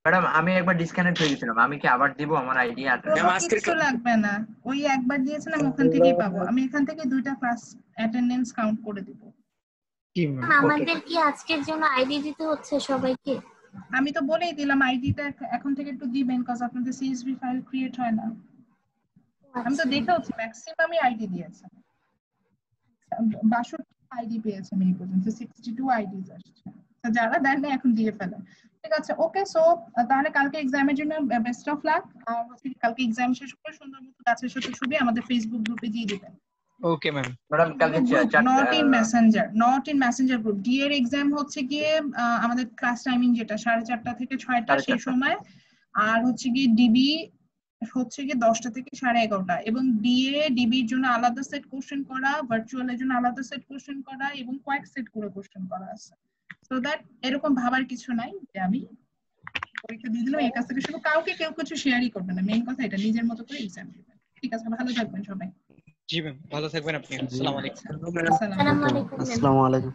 Speaker 7: ম্যাডাম আমি একবার ডিসকানেক্ট হয়ে গেছিলাম আমি কি আবার দিব আমার আইডি
Speaker 1: ম্যাম আজকে কিছু লাগবে না ওই একবার দিয়েছেন আমি ওখান থেকেই পাবো আমি এখান থেকে দুইটা ক্লাস অ্যাটেন্ডেন্স কাউন্ট করে দিব
Speaker 15: আমাদের কি আজকের জন্য আইডি দিতে হচ্ছে সবাইকে
Speaker 1: আমি তো বলেই দিলাম আইডিটা এখন থেকে একটু দিবেন cuz আপনাদের CSV ফাইল ক্রিয়েট হয় না আমি তো দেখেওছি ম্যাক্সিমামই আইডি দিয়েছে 62 আইডি পেয়েছে আমি পর্যন্ত 62 আইডিজ আসছে তো যারা দেন না এখন দিয়ে ফেলেন ঠিক আছে ওকে সো তাহলে কালকে এক্সামের জন্য বেস্ট অফ লাক আর কালকে এক্সাম শেষ করে সুন্দর মতো গাছের সাথে ছবি আমাদের ফেসবুক গ্রুপে দিয়ে দিবেন
Speaker 9: ওকে ম্যাম
Speaker 7: ম্যাডাম কালকে
Speaker 1: not in Messenger group D এর এক্সাম হচ্ছে গিয়ে আমাদের ক্লাস টাইমিং যেটা 4:30 থেকে 6টা সেই সময় আর হচ্ছে গিয়ে ডিবি হচ্ছে গিয়ে 10টা থেকে 11:30 এবং ডিএ ডিবির জন্য আলাদা সেট কোশ্চেন করা ভার্চুয়ালের জন্য আলাদা সেট কোশ্চেন করা এবং কয়েক সেট করে কোশ্চেন করা আছে সো দ্যাট এরকম ভাবার কিছু নাই যে আমি পরীক্ষা দিয়ে দিলাম এই কাছ থেকে শুধু কাউকে কেউ কিছু শেয়ারই করবে না মেইন কথা এটা নিজের মতো করে এক্সাম দিবেন ঠিক আছে ভালো থাকবেন সবাই
Speaker 9: জি ম্যাম ভালো থাকবেন আপনি আসসালামু আলাইকুম
Speaker 15: আসসালামু আলাইকুম